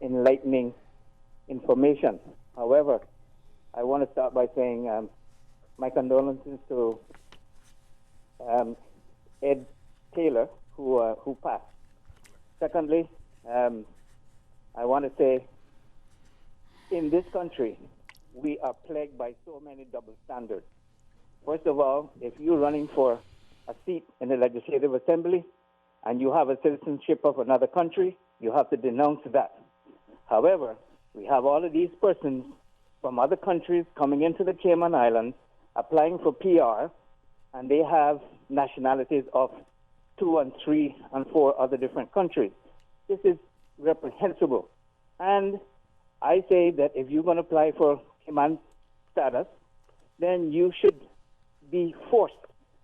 enlightening information. However, I want to start by saying my condolences to Ed Taylor, who passed. Secondly, I want to say in this country, we are plagued by so many double standards. First of all, if you're running for a seat in the Legislative Assembly and you have a citizenship of another country, you have to denounce that. However, we have all of these persons from other countries coming into the Cayman Islands, applying for PR, and they have nationalities of 2 and 3 and 4 other different countries. This is reprehensible. And I say that if you're going to apply for Cayman status, then you should be forced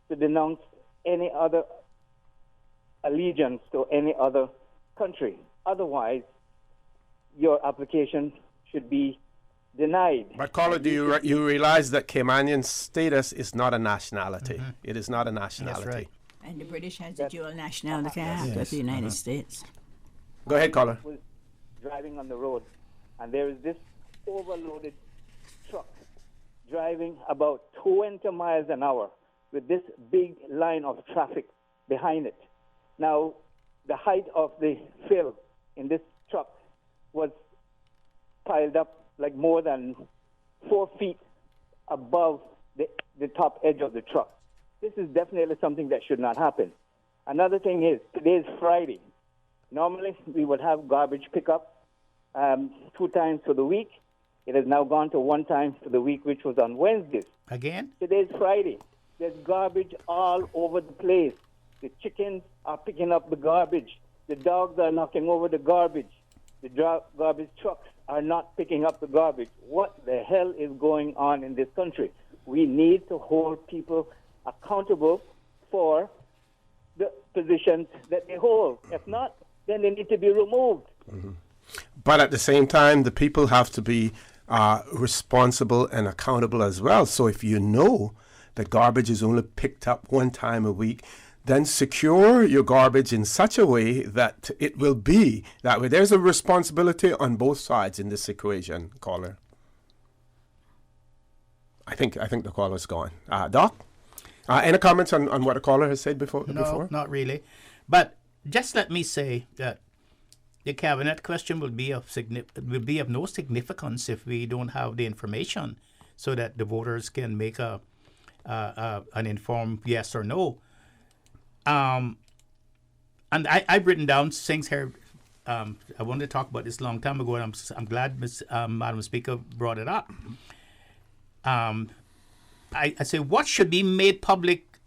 to denounce any other allegiance to any other country. Otherwise, your application should be denied. But caller, do you realize that Caymanian status is not a nationality? It is not a nationality. That's right. And the British has a dual nationality after the United States. Go ahead, caller. Was driving on the road, and there is this overloaded truck driving about 20 miles an hour with this big line of traffic behind it. Now, the height of the fill in this truck was piled up like more than 4 feet above the top edge of the truck. This is definitely something that should not happen. Another thing is, today is Friday. Normally, we would have garbage pickup 2 times for the week. It has now gone to 1 time for the week, which was on Wednesdays. Again? Today's Friday. There's garbage all over the place. The chickens are picking up the garbage. The dogs are knocking over the garbage. The garbage trucks are not picking up the garbage. What the hell is going on in this country? We need to hold people accountable for the positions that they hold. If not, then they need to be removed. But at the same time, the people have to be responsible and accountable as well. So if you know that garbage is only picked up 1 time a week, then secure your garbage in such a way that it will be that way. There's a responsibility on both sides in this equation, caller. I think the caller's gone. Doc, any comments on what the caller has said before? No, not really. But just let me say that the cabinet question will be of no significance if we don't have the information, so that the voters can make an informed yes or no. And I've written down things here. I wanted to talk about this a long time ago, and I'm glad Madam Speaker brought it up. I say, what should be made public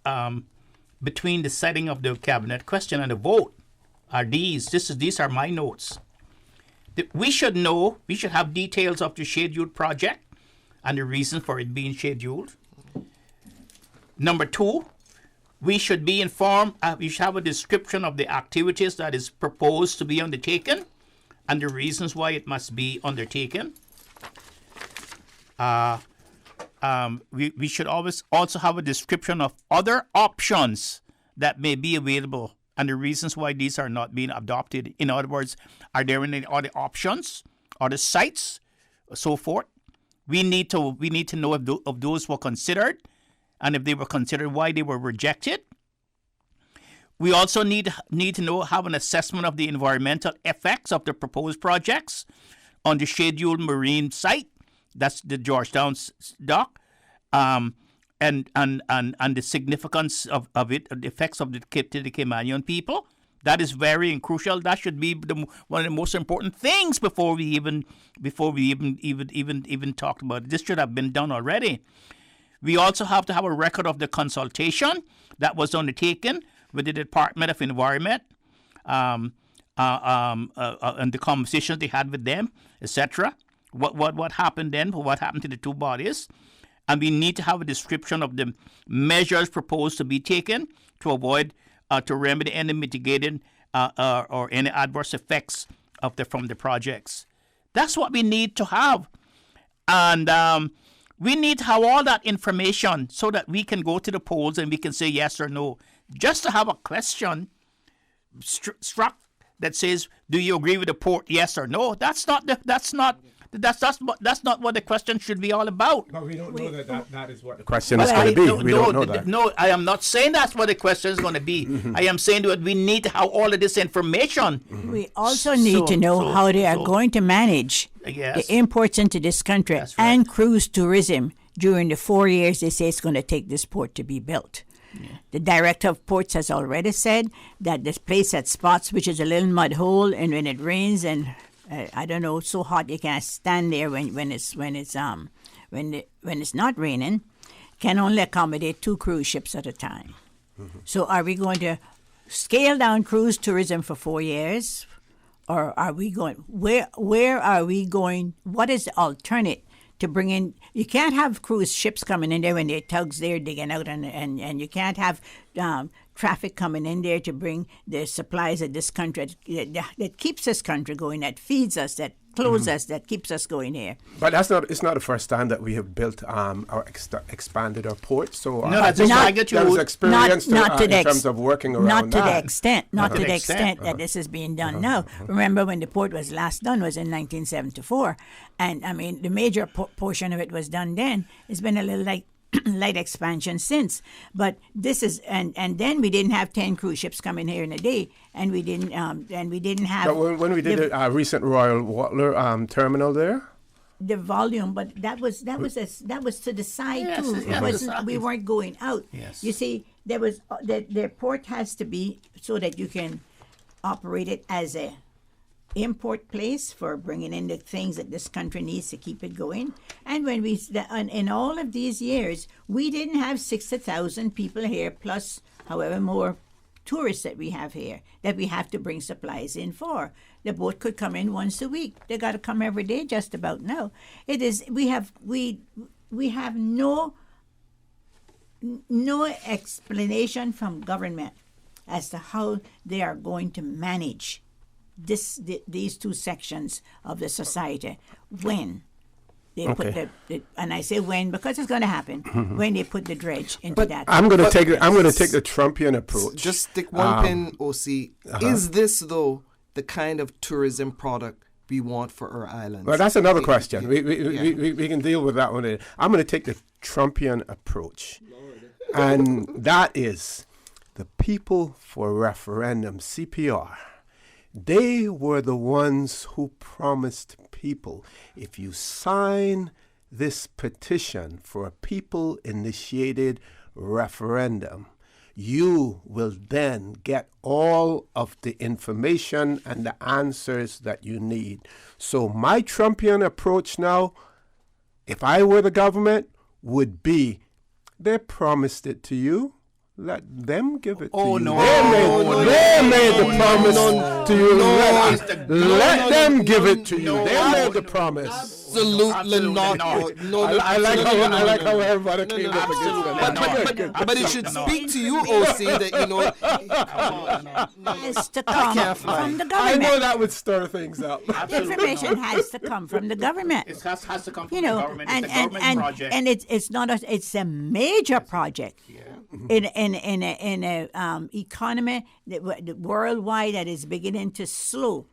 between the setting of the cabinet question and the vote are these. These are my notes. We should know, we should have details of the scheduled project and the reason for it being scheduled. Number 2, we should be informed, we should have a description of the activities that is proposed to be undertaken and the reasons why it must be undertaken. We should always also have a description of other options that may be available and the reasons why these are not being adopted. In other words, are there any other options, other sites, so forth? We need to know if those were considered, and if they were considered, why they were rejected. We also need to have an assessment of the environmental effects of the proposed projects on the scheduled marine site. That's the Georgetown dock, and the significance of it, the effects of the Caymanian people. That is very crucial. That should be one of the most important things before we even talked about it. This should have been done already. We also have to have a record of the consultation that was undertaken with the Department of Environment and the conversations they had with them, etc. What happened then? What happened to the 2 bodies? And we need to have a description of the measures proposed to be taken to avoid, to remedy any mitigating or any adverse effects from the projects. That's what we need to have. And we need to have all that information so that we can go to the polls and we can say yes or no. Just to have a question struck that says, "Do you agree with the port? Yes or no?" That's not what the question should be all about. But we don't know that is what the question is going to be. We don't know that. No, I am not saying that's what the question is going to be. I am saying that we need to have all of this information. We also need to know how they are going to manage Yes. the imports into this country and cruise tourism during the 4 years they say it's going to take this port to be built. The director of ports has already said that this place at spots, which is a little mud hole, and when it rains and I don't know, so hot you can't stand there when it's not raining, can only accommodate 2 cruise ships at a time. So are we going to scale down cruise tourism for 4 years, or are we going? Where are we going? What is the alternate to bring in? You can't have cruise ships coming in there when they're tugs there digging out, and you can't have traffic coming in there to bring the supplies of this country that keeps this country going, that feeds us, that clothes us, that keeps us going here. But it's not the first time that we have built or expanded our ports. So that's just there was experience in terms of working around not to the extent that this is being done now. Remember when the port was last done was in 1974, and I mean the major portion of it was done then. It's been a little light expansion since, but this is and then we didn't have 10 cruise ships coming here in a day, and we didn't have. But when we did a recent Royal Water terminal there, the volume, but that was to the side too. We weren't going out. Yes. You see, there was the port has to be so that you can operate it as a import place for bringing in the things that this country needs to keep it going. And when in all of these years, we didn't have 60,000 people here, plus however more tourists that we have here, that we have to bring supplies in for. The boat could come in once a week. They got to come every day just about now. It is, we have no explanation from government as to how they are going to manage these 2 sections of the society when they put and I say when because it's going to happen when they put the dredge into that. I'm going to take the Trumpian approach. Just stick one pin, OC. Is this though the kind of tourism product we want for our islands? Well, that's another question. We can deal with that one. I'm going to take the Trumpian approach, and that is the People for Referendum, CPR. They were the ones who promised people, if you sign this petition for a people-initiated referendum, you will then get all of the information and the answers that you need. So my Trumpian approach now, if I were the government, would be, they promised it to you. Let them give it to you. They made the promise to you. Let them give it to you. They made the promise. Absolutely not. I like how everybody came up against them. But it should speak to you, OC, that has to come from the government. I know that would stir things up. Information has to come from the government. It has to come from the government. It's a government project. And it's a major project. Yeah. In a economy that worldwide that is beginning to slow,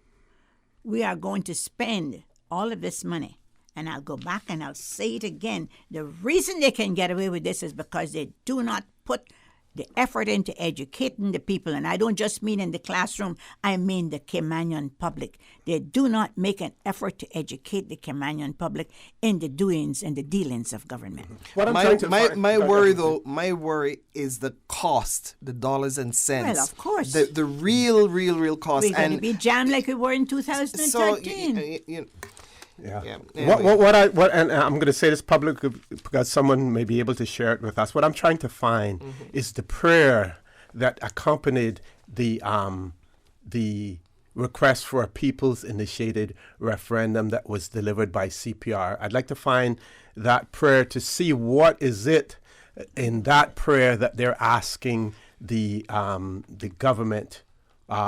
we are going to spend all of this money. And I'll go back and I'll say it again. The reason they can get away with this is because they do not put the effort into educating the people. And I don't just mean in the classroom, I mean the Caymanian public. They do not make an effort to educate the Caymanian public in the doings and the dealings of government. My worry is the cost, the dollars and cents. Well, of course. The real cost. We're going to be jammed like we were in 2013. Yeah. Anyway. And I'm going to say this publicly because someone may be able to share it with us. What I'm trying to find is the prayer that accompanied the request for a people's initiated referendum that was delivered by CPR. I'd like to find that prayer to see what is it in that prayer that they're asking the government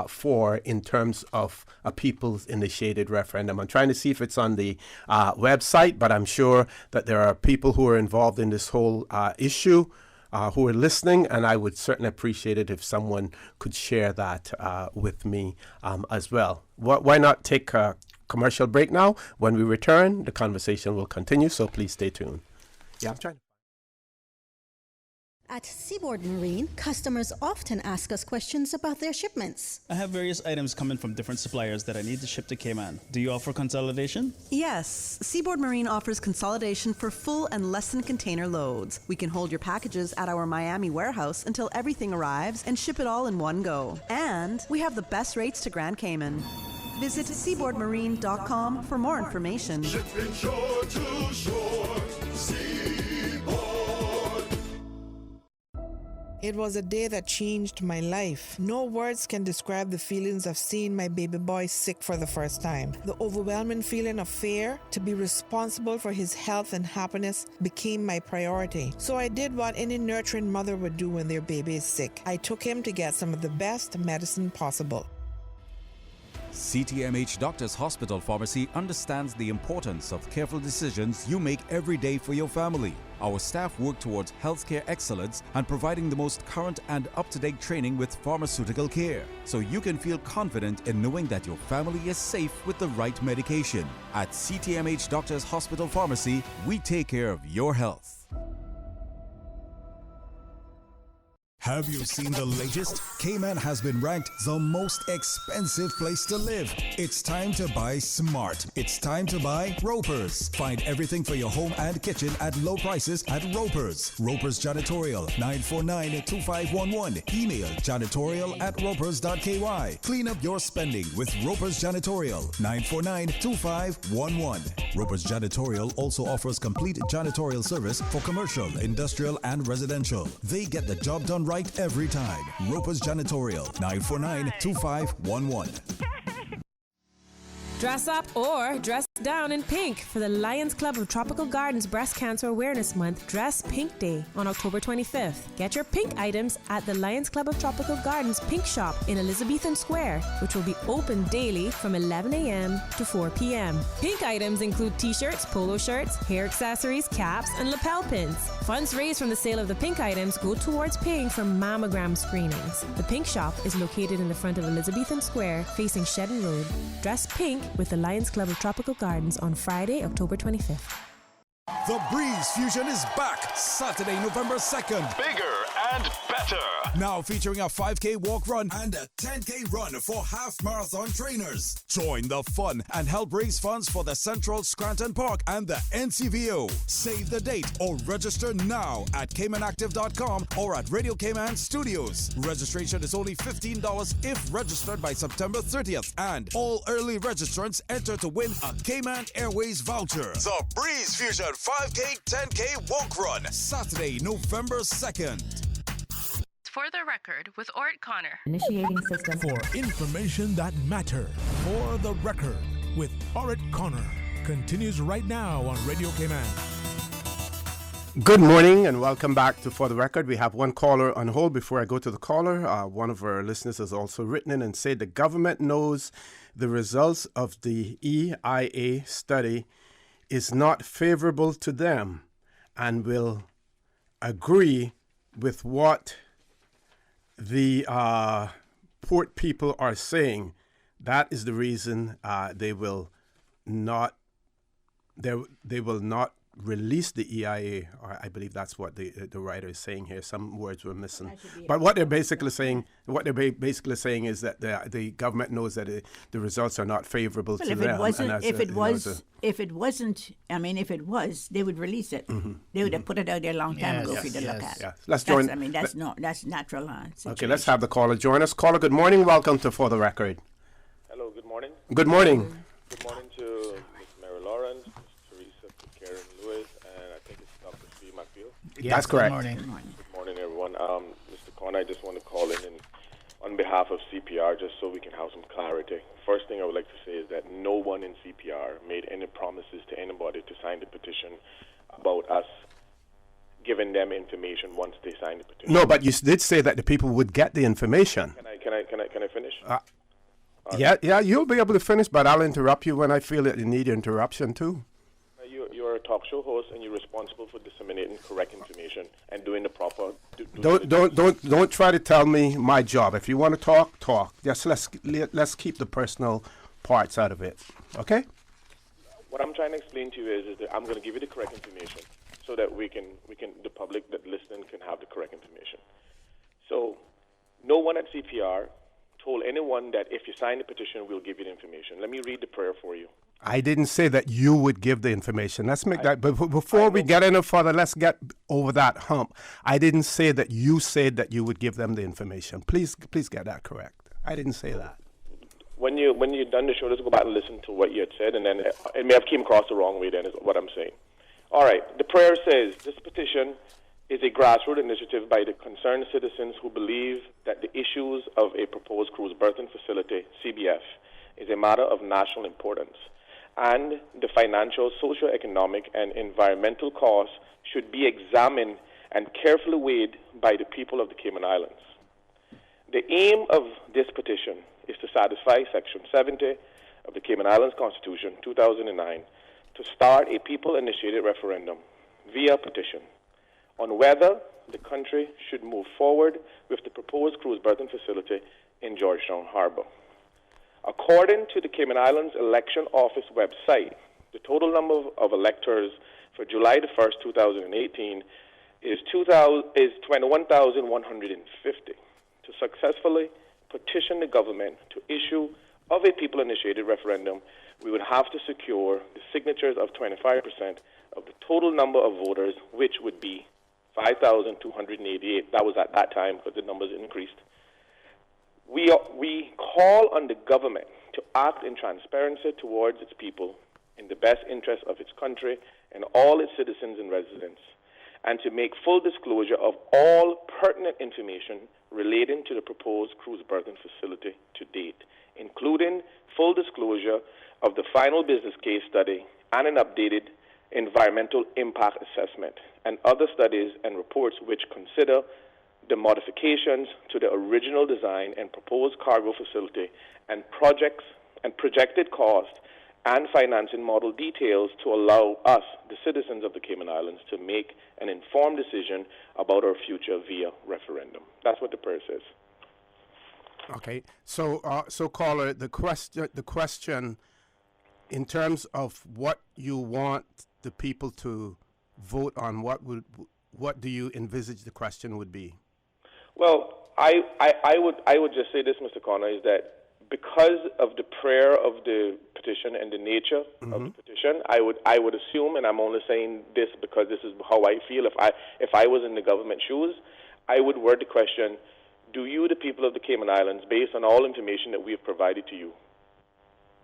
for in terms of a people's initiated referendum. I'm trying to see if it's on the website, but I'm sure that there are people who are involved in this whole issue who are listening, and I would certainly appreciate it if someone could share that with me as well. Why not take a commercial break now? When we return, the conversation will continue, so please stay tuned. Yeah, I'm trying. At Seaboard Marine, customers often ask us questions about their shipments. I have various items coming from different suppliers that I need to ship to Cayman. Do you offer consolidation? Yes, Seaboard Marine offers consolidation for full and less than container loads. We can hold your packages at our Miami warehouse until everything arrives and ship it all in one go. And we have the best rates to Grand Cayman. Visit seaboardmarine.com for more information. Shipping shore to shore, Seaboard. It was a day that changed my life. No words can describe the feelings of seeing my baby boy sick for the first time. The overwhelming feeling of fear to be responsible for his health and happiness became my priority. So I did what any nurturing mother would do when their baby is sick. I took him to get some of the best medicine possible. CTMH Doctors Hospital Pharmacy understands the importance of careful decisions you make every day for your family. Our staff work towards healthcare excellence and providing the most current and up-to-date training with pharmaceutical care, so you can feel confident in knowing that your family is safe with the right medication. At CTMH Doctors Hospital Pharmacy, we take care of your health. Have you seen the latest? Cayman has been ranked the most expensive place to live. It's time to buy smart. It's time to buy Ropers. Find everything for your home and kitchen at low prices at Ropers. Ropers Janitorial, 949-2511. Email janitorial@ropers.ky. Clean up your spending with Ropers Janitorial, 949-2511. Ropers Janitorial also offers complete janitorial service for commercial, industrial, and residential. They get the job done right every time. Ropers Janitorial, 949-2511. Dress up or dress down in pink for the Lions Club of Tropical Gardens Breast Cancer Awareness Month Dress Pink Day on October 25th. Get your pink items at the Lions Club of Tropical Gardens Pink Shop in Elizabethan Square, which will be open daily from 11 a.m. to 4 p.m. Pink items include t-shirts, polo shirts, hair accessories, caps, and lapel pins. Funds raised from the sale of the pink items go towards paying for mammogram screenings. The Pink Shop is located in the front of Elizabethan Square, facing Shedden Road. Dress pink with the Lions Club of Tropical Gardens on Friday, October 25th. The Breeze Fusion is back Saturday, November 2nd. Bigger and better. Now featuring a 5K walk run and a 10K run for half marathon trainers. Join the fun and help raise funds for the Central Scranton Park and the NCVO. Save the date or register now at CaymanActive.com or at Radio Cayman Studios. Registration is only $15 if registered by September 30th, and all early registrants enter to win a Cayman Airways voucher. The Breeze Fusion 5K, 10K walk run. Saturday, November 2nd. For the record, with Orrett Connor. Initiating system. For information that matter. For the record, with Orrett Connor. Continues right now on Radio Cayman. Good morning and welcome back to For the Record. We have one caller on hold. Before I go to the caller, one of our listeners has also written in and said the government knows the results of the EIA study is not favorable to them and will agree with what the port people are saying. That is the reason they will not release the EIA, or I believe that's what the writer is saying here. Some words were missing, but what they're basically saying is that the government knows that the results are not favorable to them. If it wasn't, they would release it. Mm-hmm. They would have put it out there a long time ago for you to look at. Yeah. Let's join. That's natural. Situation. Okay, let's have the caller join us. Caller, good morning. Welcome to For the Record. Hello. Good morning. Good morning. Good morning to Ms. Mary Lawrence, Teresa, Karen Lewis, and I think it's Dr. Steve McField. Yes, that's correct. Good morning, everyone. Mr. Connor, I just want to call in on behalf of CPR, just so we can have some clarity. First thing I would like to say is that no one in CPR made any promises to anybody to sign the petition about us giving them information once they signed the petition. No, but you did say that the people would get the information. Can I finish? Yeah, you'll be able to finish, but I'll interrupt you when I feel that you need interruption too. You're a talk show host, and you're responsible for disseminating correct information and doing the proper. Don't try to tell me my job. If you want to talk. Just let's keep the personal parts out of it. Okay? What I'm trying to explain to you is that I'm going to give you the correct information so that the public that listening can have the correct information. So, no one at CPR told anyone that if you sign the petition, we'll give you the information. Let me read the prayer for you. I didn't say that you would give the information. Let's make that. But before we get any further, let's get over that hump. I didn't say that you said that you would give them the information. Please get that correct. I didn't say that. When you're done the show, let's go back and listen to what you had said, and then it may have came across the wrong way. Then is what I'm saying. All right. The prayer says this petition is a grassroots initiative by the concerned citizens who believe that the issues of a proposed cruise berthing facility, CBF, is a matter of national importance, and the financial, socio-economic, and environmental costs should be examined and carefully weighed by the people of the Cayman Islands. The aim of this petition is to satisfy Section 70 of the Cayman Islands Constitution, 2009, to start a people-initiated referendum via petition on whether the country should move forward with the proposed cruise berthing facility in Georgetown Harbor. According to the Cayman Islands Election Office website, the total number of electors for July the 1st, 2018 is 21,150. To successfully petition the government to issue of a people-initiated referendum, we would have to secure the signatures of 25% of the total number of voters, which would be 5,288. That was at that time because the numbers increased. We call on the government to act in transparency towards its people in the best interest of its country and all its citizens and residents, and to make full disclosure of all pertinent information relating to the proposed cruise berthing facility to date, including full disclosure of the final business case study and an updated environmental impact assessment and other studies and reports which consider the modifications to the original design and proposed cargo facility and projects and projected cost and financing model details to allow us, the citizens of the Cayman Islands, to make an informed decision about our future via referendum. That's what the prayer says. Okay, so caller, the question in terms of what you want the people to vote on, what do you envisage the question would be? Well, I would just say this, Mr. Connor, is that because of the prayer of the petition and the nature of the petition, I would assume, and I'm only saying this because this is how I feel. If I was in the government shoes, I would word the question: do you, the people of the Cayman Islands, based on all information that we have provided to you,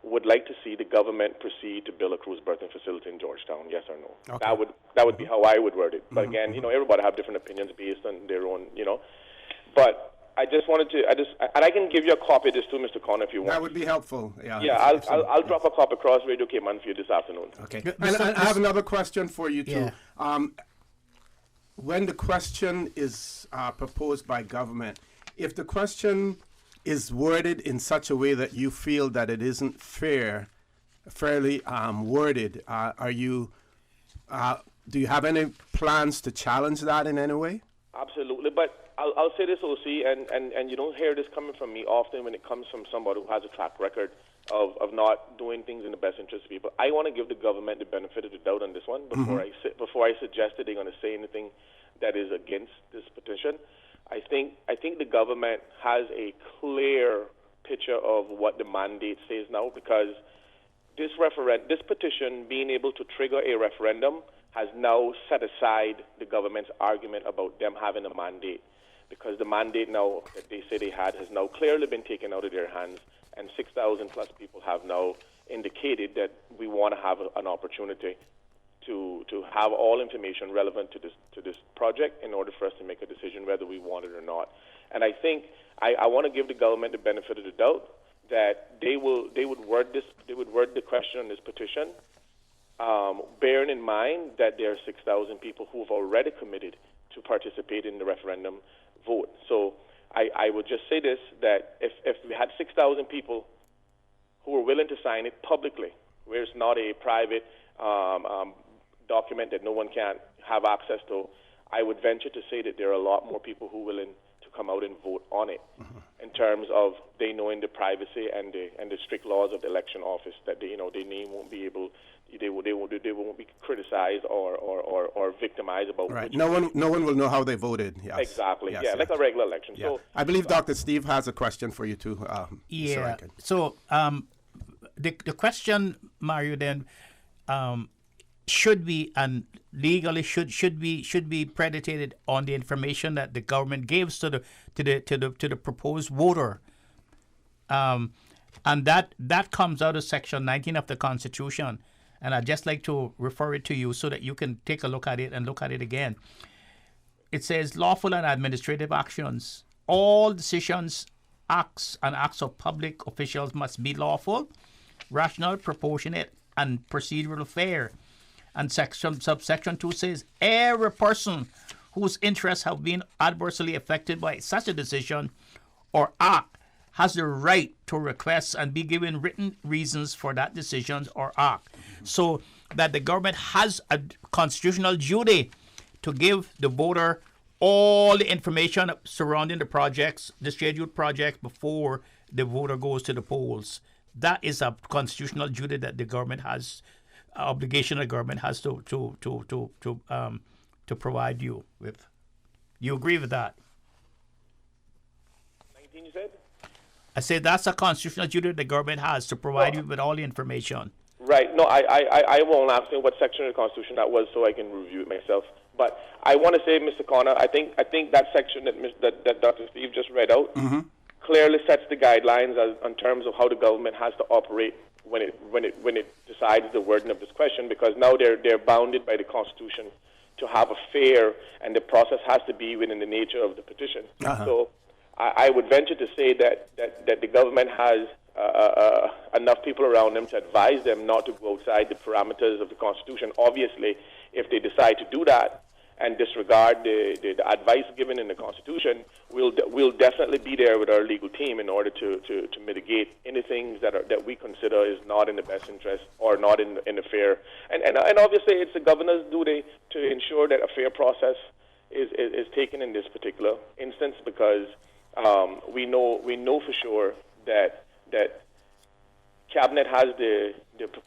would like to see the government proceed to build a cruise berthing facility in Georgetown? Yes or no? Okay. That would be how I would word it. But again, everybody have different opinions based on their own, But I just wanted to, and I can give you a copy of this too, Mr. Connor, if you want. That would be helpful. Yeah. Yeah, I'll drop a copy across Radio Cayman for you this afternoon. Okay. And I have another question for you too. Yeah. When the question is proposed by government, if the question is worded in such a way that you feel that it isn't fairly worded, do you have any plans to challenge that in any way? Absolutely, but I'll say this, OC, and you don't hear this coming from me often when it comes from somebody who has a track record of not doing things in the best interest of people. I want to give the government the benefit of the doubt on this one before I suggest that they're going to say anything that is against this petition. I think the government has a clear picture of what the mandate says now, because this petition being able to trigger a referendum has now set aside the government's argument about them having a mandate, because the mandate now that they say they had has now clearly been taken out of their hands, and 6,000 plus people have now indicated that we want to have an opportunity to have all information relevant to this project in order for us to make a decision whether we want it or not. And I think I want to give the government the benefit of the doubt that they would word the question on this petition, bearing in mind that there are 6,000 people who have already committed to participate in the referendum vote. So I would just say this, that if we had 6,000 people who were willing to sign it publicly, where it's not a private document that no one can have access to, I would venture to say that there are a lot more people who are willing to come out and vote on it, in terms of they knowing the privacy and the strict laws of the election office, that their name won't be able, they won't be criticized or victimized about. Right. No one will know how they voted. Yes. Exactly. Yes, yeah, yes. like a regular election. Yeah. So I believe Dr. Steve has a question for you too. Yeah. So the question, Mario, then should be and legally should be predicated on the information that the government gives to the proposed voter, and that comes out of Section 19 of the Constitution, and I'd just like to refer it to you so that you can take a look at it and look at it again. It says lawful and administrative actions. All decisions, acts of public officials must be lawful, rational, proportionate, and procedural fair. And subsection 2 says every person whose interests have been adversely affected by such a decision or act has the right to request and be given written reasons for that decision or act. So that the government has a constitutional duty to give the voter all the information surrounding the projects, the scheduled projects, before the voter goes to the polls. That is a constitutional duty that the government has, obligation the government has to provide you with. You agree with that? 19, you said? I said that's a constitutional duty the government has to provide you with all the information. Right. No, I won't ask you what section of the Constitution that was, so I can review it myself. But I want to say, Mr. Connor, I think that section that Dr. Steve just read out clearly sets the guidelines in terms of how the government has to operate when it decides the wording of this question, because now they're bounded by the Constitution to have a fair, and the process has to be within the nature of the petition. So I would venture to say that the government has enough people around them to advise them not to go outside the parameters of the Constitution. Obviously, if they decide to do that and disregard the advice given in the Constitution, we'll definitely be there with our legal team in order to mitigate anything that we consider is not in the best interest or not in the fair. And obviously, it's the governor's duty to ensure that a fair process is taken in this particular instance, because we know for sure that Cabinet has the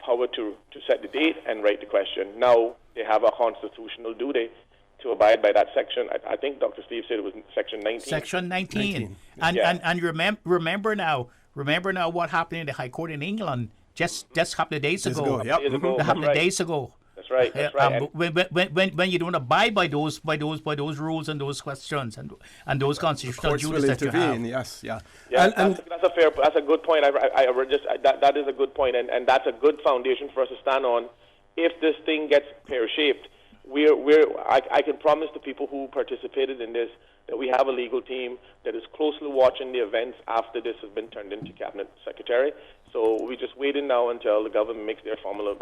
power to set the date and write the question. Now they have a constitutional duty to abide by that section. I think Dr. Steve said it was Section 19. Section 19. And remember now what happened in the High Court in England just a couple of days ago. A couple of days ago. That's right. That's right. When you don't abide by those rules and those questions and those constitutional duties that you have. Yes, yeah. Yeah, that's a good point. That is a good point, and that's a good foundation for us to stand on. If this thing gets pear-shaped, I can promise the people who participated in this that we have a legal team that is closely watching the events after this has been turned into Cabinet Secretary. So we're just waiting now until the government makes their formal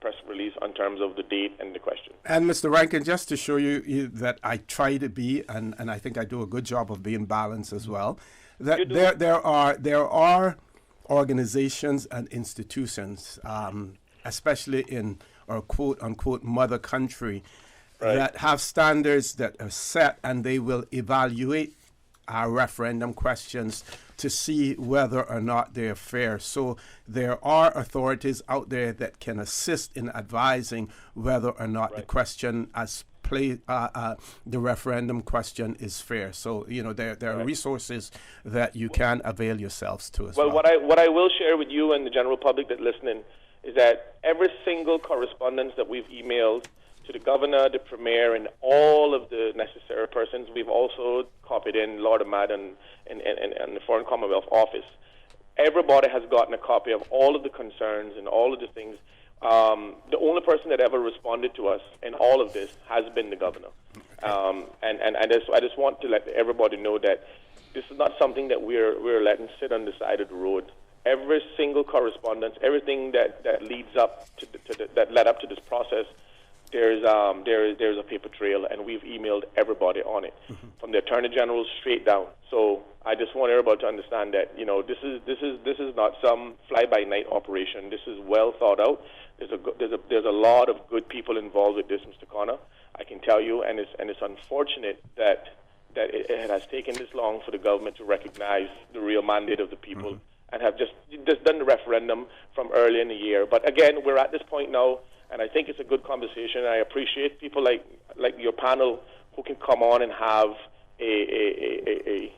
press release in terms of the date and the question. And Mr. Rankin, just to show you that I try to be, and I think I do a good job of being balanced as well, that there are organizations and institutions, especially in our quote-unquote mother country, that have standards that are set, and they will evaluate our referendum questions to see whether or not they're fair. So there are authorities out there that can assist in advising whether or not the question the referendum question is fair. So, there are resources that you can avail yourselves to as well. Well, what I will share with you and the general public that's listening is that every single correspondence that we've emailed to the governor, the premier, and all of the necessary persons, we've also copied in Lord Ahmad and the Foreign Commonwealth Office. Everybody has gotten a copy of all of the concerns and all of the things. The only person that ever responded to us in all of this has been the governor. I just want to let everybody know that this is not something that we're letting sit on the side of the road. Every single correspondence, everything that leads up that led up to this process, there's a paper trail, and we've emailed everybody on it, from the Attorney General straight down. So I just want everybody to understand that this is not some fly-by-night operation. This is well thought out. there's a lot of good people involved with this, Mr. Connor. I can tell you, and it's unfortunate that it has taken this long for the government to recognize the real mandate of the people and have just done the referendum from early in the year. But again, we're at this point now, and I think it's a good conversation. I appreciate people like your panel who can come on and have a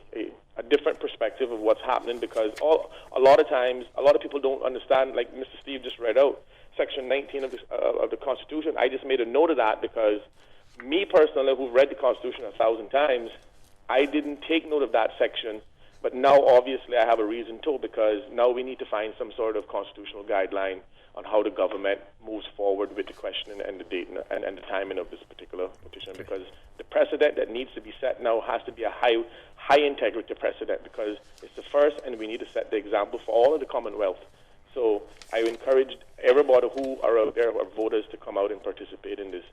different perspective of what's happening, because a lot of times, a lot of people don't understand, like Mr. Steve just read out, Section 19 of the Constitution. I just made a note of that because me personally, who've read the Constitution 1,000 times, I didn't take note of that section, but now obviously I have a reason to, because now we need to find some sort of constitutional guideline on how the government moves forward with the question and the date and the timing of this particular petition, because the precedent that needs to be set now has to be a high integrity precedent, because it's the first, and we need to set the example for all of the Commonwealth. So I encourage everybody who are out there, who are voters, to come out and participate in this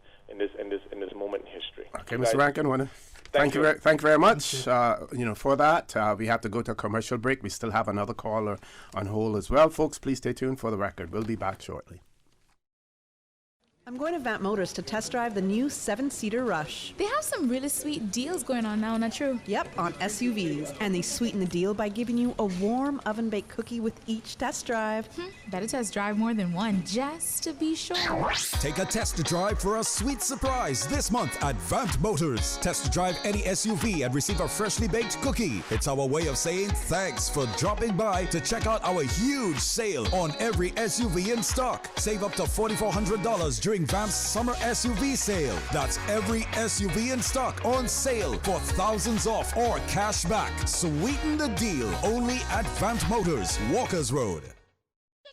moment in history. Okay, Mr. Rankin, thank you very much. For that, we have to go to a commercial break. We still have another caller on hold as well. Folks, please stay tuned for the record. We'll be back shortly. I'm going to Vant Motors to test drive the new 7-seater Rush. They have some really sweet deals going on now, not true? Yep, on SUVs. And they sweeten the deal by giving you a warm oven-baked cookie with each test drive. Better test drive more than one, just to be sure. Take a test drive for a sweet surprise this month at Vant Motors. Test drive any SUV and receive a freshly baked cookie. It's our way of saying thanks for dropping by to check out our huge sale on every SUV in stock. Save up to $4,400 during Vant's summer SUV sale. That's every SUV in stock on sale for thousands off or cash back. Sweeten the deal only at Vant Motors, Walkers Road.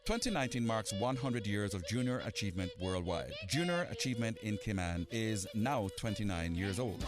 2019 marks 100 years of junior achievement worldwide. Junior achievement in Cayman is now 29 years old.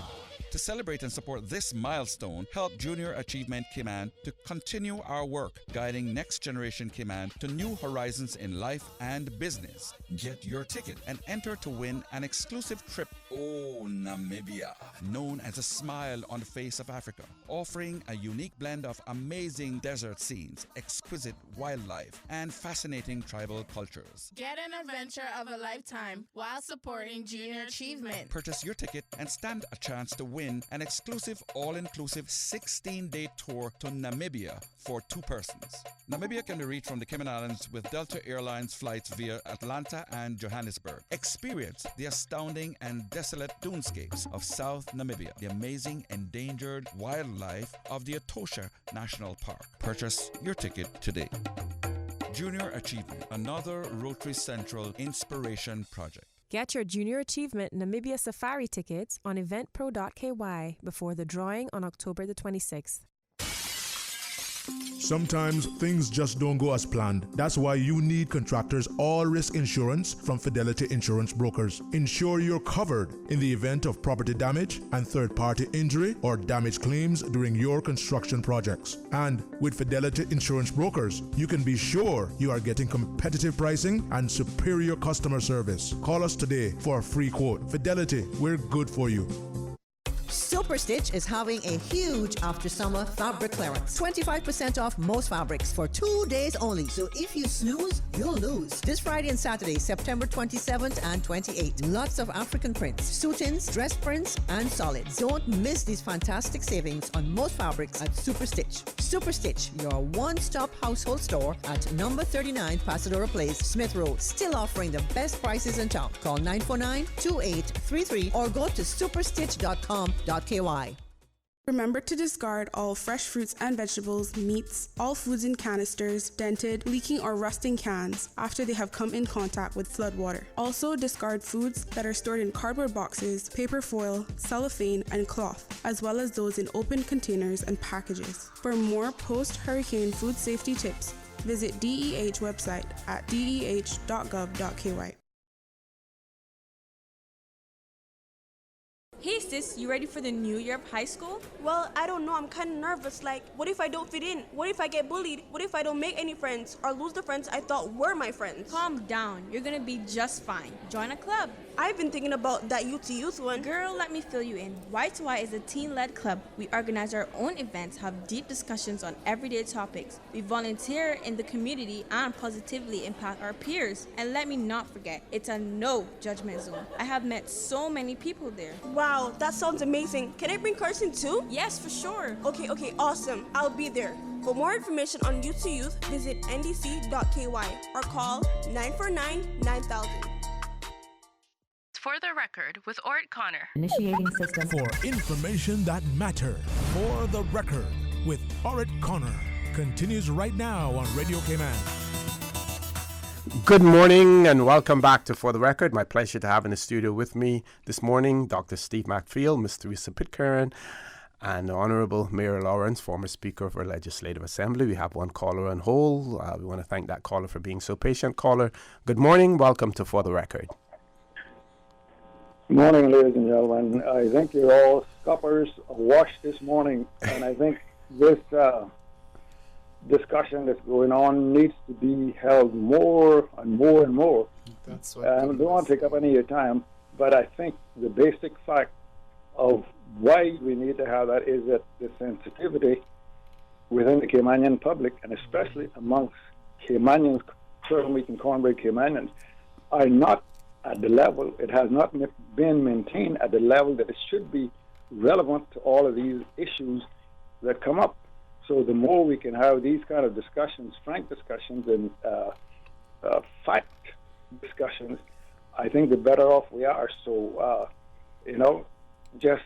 To celebrate and support this milestone, help Junior Achievement Cayman to continue our work, guiding next generation Cayman to new horizons in life and business. Get your ticket and enter to win an exclusive trip, Namibia, known as a smile on the face of Africa, offering a unique blend of amazing desert scenes, exquisite wildlife, and fascinating tribal cultures. Get an adventure of a lifetime while supporting Junior Achievement. Purchase your ticket and stand a chance to win an exclusive all-inclusive 16-day tour to Namibia for 2 persons. Namibia can be reached from the Cayman Islands with Delta Airlines flights via Atlanta and Johannesburg. Experience the astounding and desolate dunescapes of South Namibia, the amazing endangered wildlife of the Etosha National Park. Purchase your ticket today. Junior Achievement, another Rotary Central inspiration project. Get your Junior Achievement Namibia Safari tickets on eventpro.ky before the drawing on October the 26th. Sometimes things just don't go as planned. That's why you need Contractors All Risk Insurance from Fidelity Insurance Brokers. Ensure you're covered in the event of property damage and third-party injury or damage claims during your construction projects. And with Fidelity Insurance Brokers, you can be sure you are getting competitive pricing and superior customer service. Call us today for a free quote. Fidelity, we're good for you. Super Stitch is having a huge after summer fabric clearance. 25% off most fabrics for 2 days only. So if you snooze, you'll lose. This Friday and Saturday, September 27th and 28th. Lots of African prints, suit-ins, dress prints, and solids. Don't miss these fantastic savings on most fabrics at Super Stitch. Super Stitch, your one-stop household store at number 39 Pasadora Place, Smith Road. Still offering the best prices in town. Call 949-2833 or go to superstitch.com.ky. Remember to discard all fresh fruits and vegetables, meats, all foods in canisters, dented, leaking or rusting cans after they have come in contact with flood water. Also discard foods that are stored in cardboard boxes, paper foil, cellophane, and cloth, as well as those in open containers and packages. For more post-hurricane food safety tips, visit DEH website at deh.gov.ky. Hey sis, you ready for the new year of high school? Well, I don't know. I'm kind of nervous. Like, what if I don't fit in? What if I get bullied? What if I don't make any friends or lose the friends I thought were my friends? Calm down. You're gonna be just fine. Join a club. I've been thinking about that Youth to Youth one. Girl, let me fill you in. Y2Y is a teen-led club. We organize our own events, have deep discussions on everyday topics. We volunteer in the community and positively impact our peers. And let me not forget, it's a no judgment zone. I have met so many people there. Wow, that sounds amazing. Can I bring Carson too? Yes, for sure. Okay, awesome. I'll be there. For more information on Youth to Youth, visit ndc.ky or call 949-9000. For the record, with Orrett Connor. Initiating system. For information that matters. For the record, with Orrett Connor. Continues right now on Radio Cayman. Good morning and welcome back to For the Record. My pleasure to have in the studio with me this morning Dr. Steve McField, Ms. Theresa Pitcairn, and Honourable Mayor Lawrence, former Speaker of our Legislative Assembly. We have one caller on hold. We want to thank that caller for being so patient. Caller, good morning. Welcome to For the Record. Good morning, ladies and gentlemen. I think you're all scuppers washed this morning, and I think this discussion that's going on needs to be held more and more and more. That's I don't want to take up any of your time, but I think the basic fact of why we need to have that is that the sensitivity within the Caymanian public, and especially amongst Caymanians, Puerto Rican cornbread Caymanians, are not at the level, it has not been maintained at the level that it should be relevant to all of these issues that come up. So the more we can have these kind of discussions, frank discussions and fact discussions, I think the better off we are. So, just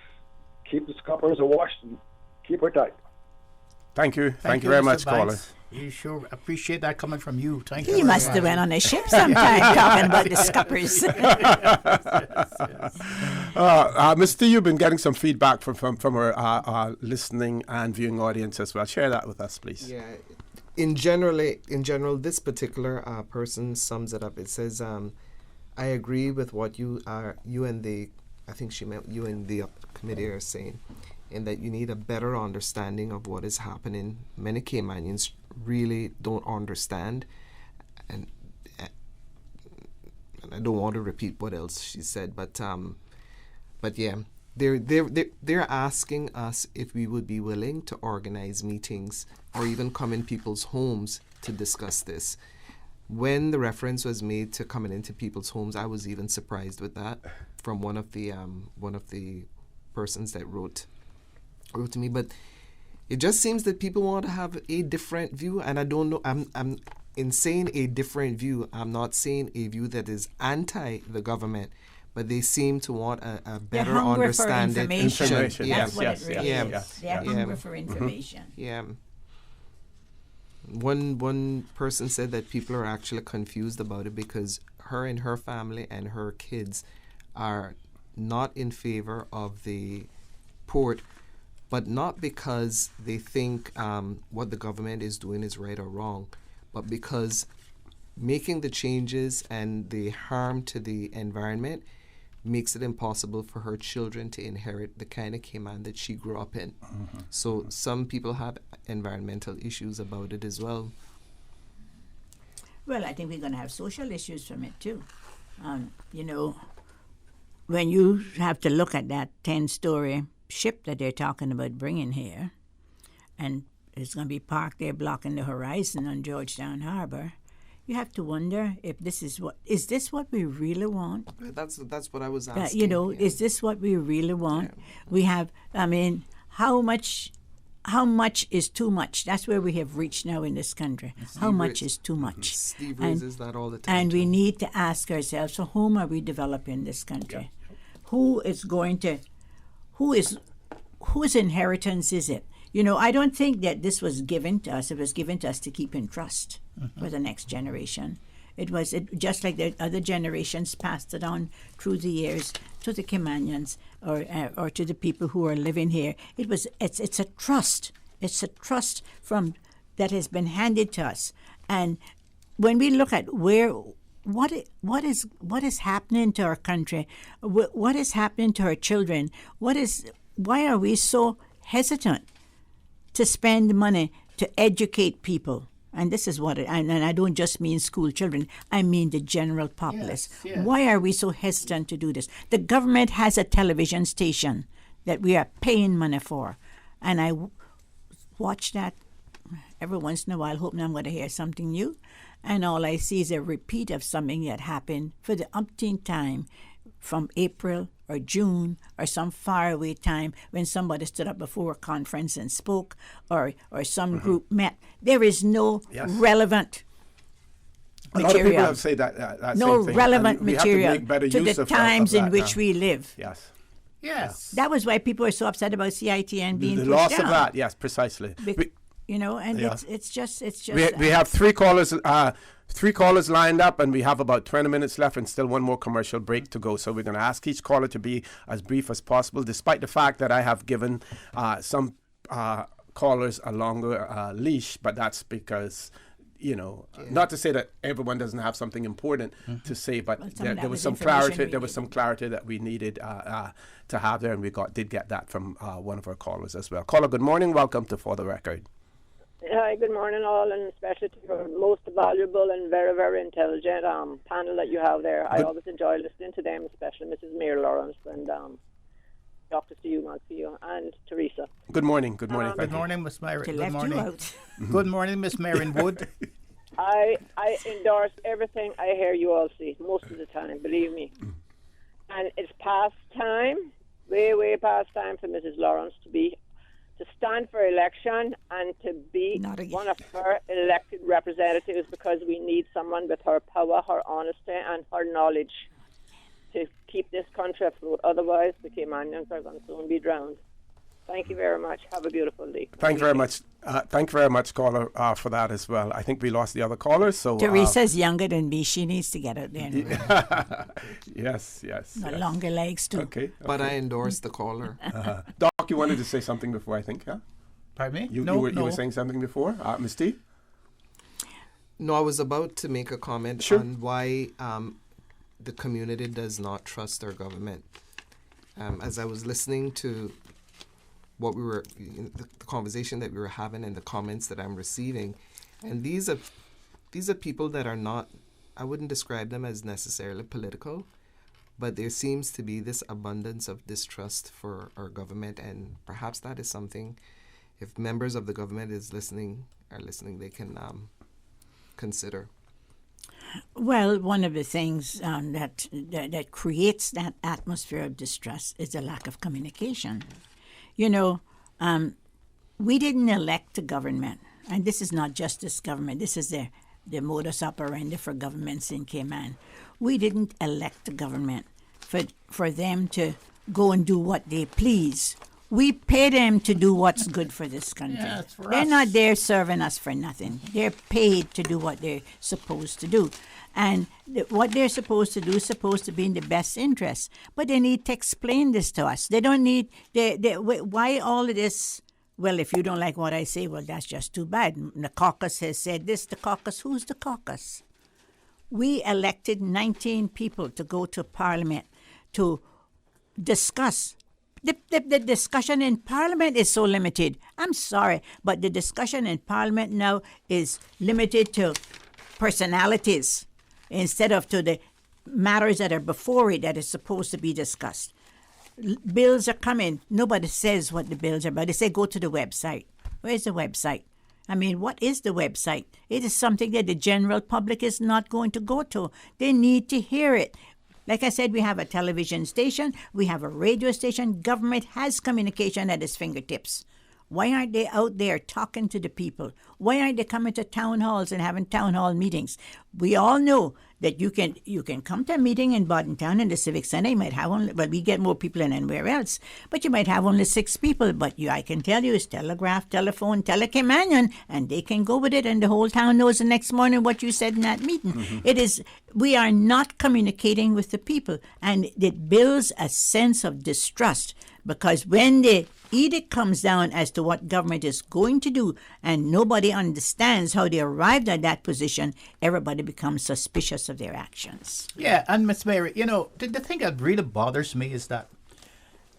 keep the scuppers washed and keep her tight. Thank you. Thank you very much, caller. You sure appreciate that coming from you. Thank you. He must have went on a ship sometime talking about the scuppers. Mr. You've been getting some feedback from our listening and viewing audience as well. Share that with us, please. Yeah. In general, this particular person sums it up. It says, I agree with what you and the committee are saying, in that you need a better understanding of what is happening. Many Caymanians really don't understand, and I don't want to repeat what else she said, but yeah, they're asking us if we would be willing to organize meetings or even come in people's homes to discuss this. When the reference was made to coming into people's homes, I was even surprised with that from one of the persons that wrote to me. But it just seems that people want to have a different view, and I don't know. I'm in saying a different view, I'm not saying a view that is anti the government, but they seem to want a better understanding. Information. That's what it really is. They're hungry for information. Yeah. One person said that people are actually confused about it because her and her family and her kids are not in favor of the port, but not because they think what the government is doing is right or wrong, but because making the changes and the harm to the environment makes it impossible for her children to inherit the kind of Cayman that she grew up in. Mm-hmm. So some people have environmental issues about it as well. Well, I think we're going to have social issues from it too. When you have to look at that 10-story ship that they're talking about bringing here, and it's going to be parked there blocking the horizon on Georgetown Harbor, you have to wonder if this is what we really want? That's what I was asking. Is this what we really want? Yeah. We have, how much is too much? That's where we have reached now in this country. How much is too much? Steve raises that all the time. And we need to ask ourselves, so whom are we developing this country? Yeah. Whose inheritance is it? I don't think that this was given to us. It was given to us to keep in trust for the next generation. It was just like the other generations passed it on through the years to the Caymanians or to the people who are living here. It's a trust. It's a trust that has been handed to us. And when we look at where what is happening to our country? What is happening to our children? Why are we so hesitant to spend money to educate people? And this is and I don't just mean school children, I mean the general populace. Yes, yes. Why are we so hesitant to do this? The government has a television station that we are paying money for. And I watch that every once in a while, hoping I'm going to hear something new. And all I see is a repeat of something that happened for the umpteenth time from April or June or some faraway time when somebody stood up before a conference and spoke or some group met. There is no relevant material. A lot of people have said that no same thing. relevant We have material make better to use the of times that in which now. we live. Yes. Yes. That was why people are so upset about CITN being The pushed loss down. of that, yes, precisely. And Yeah. it's just. We have three callers lined up, and we have about 20 minutes left and still one more commercial break to go. So we're going to ask each caller to be as brief as possible, despite the fact that I have given some callers a longer leash, but that's because, not to say that everyone doesn't have something important to say, but there was some clarity. There was some clarity that we needed to have there, and we did get that from one of our callers as well. Caller, good morning. Welcome to For the Record. Hi, good morning all, and especially to your most valuable and very, very intelligent panel that you have there. I always enjoy listening to them, especially Mrs. Mary Lawrence and Dr. Stu Maxfield and Teresa. Good morning. Good morning. Good morning, Miss Mary. To Good left morning. you out. Good morning, Miss Marion Wood. I endorse everything I hear you all say most of the time, believe me. And it's past time, way past time for Mrs. Lawrence to stand for election and to be one of her elected representatives, because we need someone with her power, her honesty, and her knowledge to keep this country afloat. Otherwise, the Caymanians are going to soon be drowned. Thank you very much. Have a beautiful day. Thank you very much. Thank you very much, caller, for that as well. I think we lost the other caller. So Teresa's younger than me. She needs to get out there. Yes. Got longer legs too. Okay. But I endorse the caller. Doc, you wanted to say something before, I think, huh? Pardon me? You were saying something before, Ms. T? No, I was about to make a comment on why the community does not trust our government. As I was listening to what the conversation that we were having and the comments that I'm receiving, and these are people that are not, I wouldn't describe them as necessarily political, but there seems to be this abundance of distrust for our government, and perhaps that is something, if members of the government are listening, they can consider. Well, one of the things that creates that atmosphere of distrust is the lack of communication. We didn't elect the government, and this is not just this government. This is the modus operandi for governments in Cayman. We didn't elect the government for them to go and do what they please. We pay them to do what's good for this country. Yeah, it's for they're us. not there serving us for nothing. They're paid to do what they're supposed to do. And what they're supposed to do is supposed to be in the best interest. But they need to explain this to us. They don't need... why all of this... Well, if you don't like what I say, well, that's just too bad. The caucus has said this. The caucus, who's the caucus? We elected 19 people to go to Parliament to discuss. The discussion in Parliament is so limited. I'm sorry, but the discussion in Parliament now is limited to personalities instead of to the matters that are before it that is supposed to be discussed. Bills are coming. Nobody says what the bills are about. They say go to the website. Where's the website? I mean, what is the website? It is something that the general public is not going to go to. They need to hear it. Like I said, we have a television station. We have a radio station. Government has communication at its fingertips. Why aren't they out there talking to the people? Why aren't they coming to town halls and having town hall meetings? We all know that you can come to a meeting in Bordentown in the Civic Center. You might have only, well, we get more people than anywhere else, but you might have only 6 people. But I can tell you, it's telegraph, telephone, telecommanion, and they can go with it, and the whole town knows the next morning what you said in that meeting. Mm-hmm. We are not communicating with the people, and it builds a sense of distrust. Because when the edict comes down as to what government is going to do and nobody understands how they arrived at that position, everybody becomes suspicious of their actions. Yeah, and Miss Mary, the thing that really bothers me is that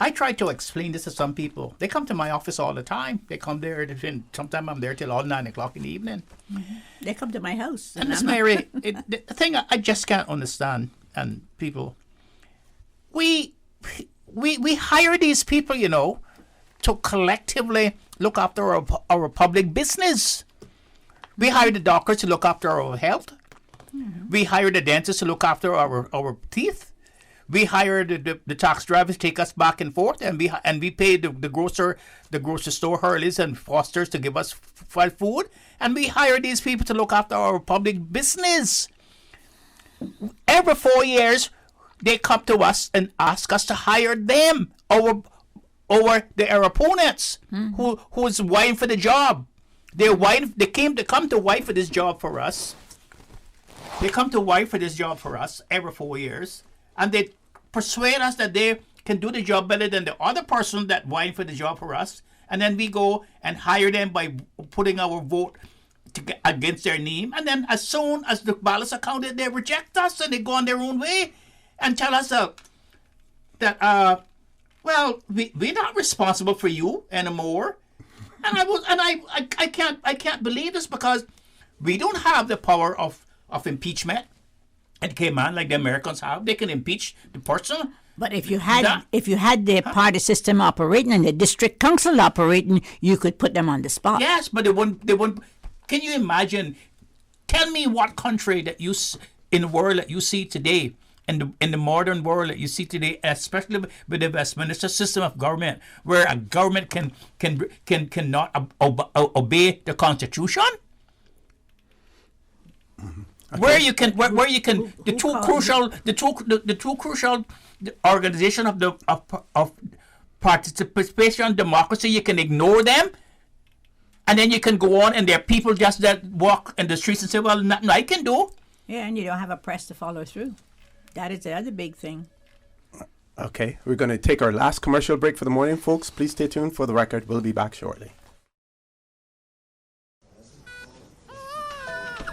I try to explain this to some people. They come to my office all the time. They come there, sometimes I'm there till all 9 o'clock in the evening. Mm-hmm. They come to my house. And Miss Mary, the thing I just can't understand, and people, we hire these people, to collectively look after our public business. We hire the doctors to look after our health. Mm-hmm. We hire the dentists to look after our teeth. We hire the tax drivers to take us back and forth, and we pay the grocery store Hurleys and Fosters to give us food, and we hire these people to look after our public business. Every 4 years, they come to us and ask us to hire them over their opponents who's vying for the job. They come to vie for this job for us. They come to vie for this job for us every 4 years, and they persuade us that they can do the job better than the other person that vying for the job for us, and then we go and hire them by putting our vote against their name, and then as soon as the ballots are counted, they reject us and they go on their own way and tell us that we're not responsible for you anymore. And I can't believe this, because we don't have the power of impeachment at Cayman like the Americans have. They can impeach the person. But if you had the party system operating and the district council operating, you could put them on the spot. Yes, but they wouldn't. Can you imagine? Tell me what country in the world that you see today, in the modern world that you see today, especially with the Westminster system of government, where a government cannot obey the Constitution. Mm-hmm. Okay. Where you can the two crucial organization of participation democracy, you can ignore them, and then you can go on and there are people just that walk in the streets and say, well, nothing I can do. Yeah, and you don't have a press to follow through. That is the other big thing. Okay, we're going to take our last commercial break for the morning, folks. Please stay tuned for the record. We'll be back shortly.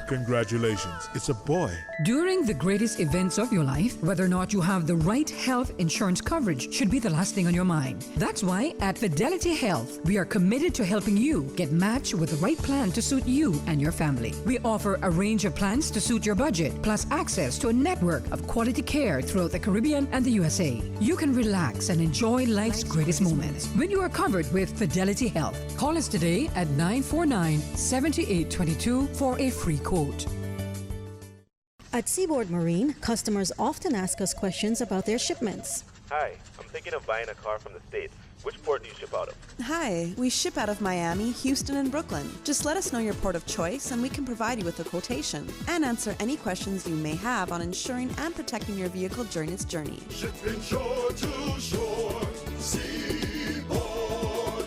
Congratulations, it's a boy. During the greatest events of your life, whether or not you have the right health insurance coverage should be the last thing on your mind. That's why at Fidelity Health, we are committed to helping you get matched with the right plan to suit you and your family. We offer a range of plans to suit your budget, plus access to a network of quality care throughout the Caribbean and the USA. You can relax and enjoy life's greatest moments when you are covered with Fidelity Health. Call us today at 949-7822 for a free quote. At Seaboard Marine, customers often ask us questions about their shipments. Hi, I'm thinking of buying a car from the States. Which port do you ship out of? Hi, we ship out of Miami, Houston, and Brooklyn. Just let us know your port of choice and we can provide you with a quotation and answer any questions you may have on insuring and protecting your vehicle during its journey. Shipping shore to shore, Seaboard.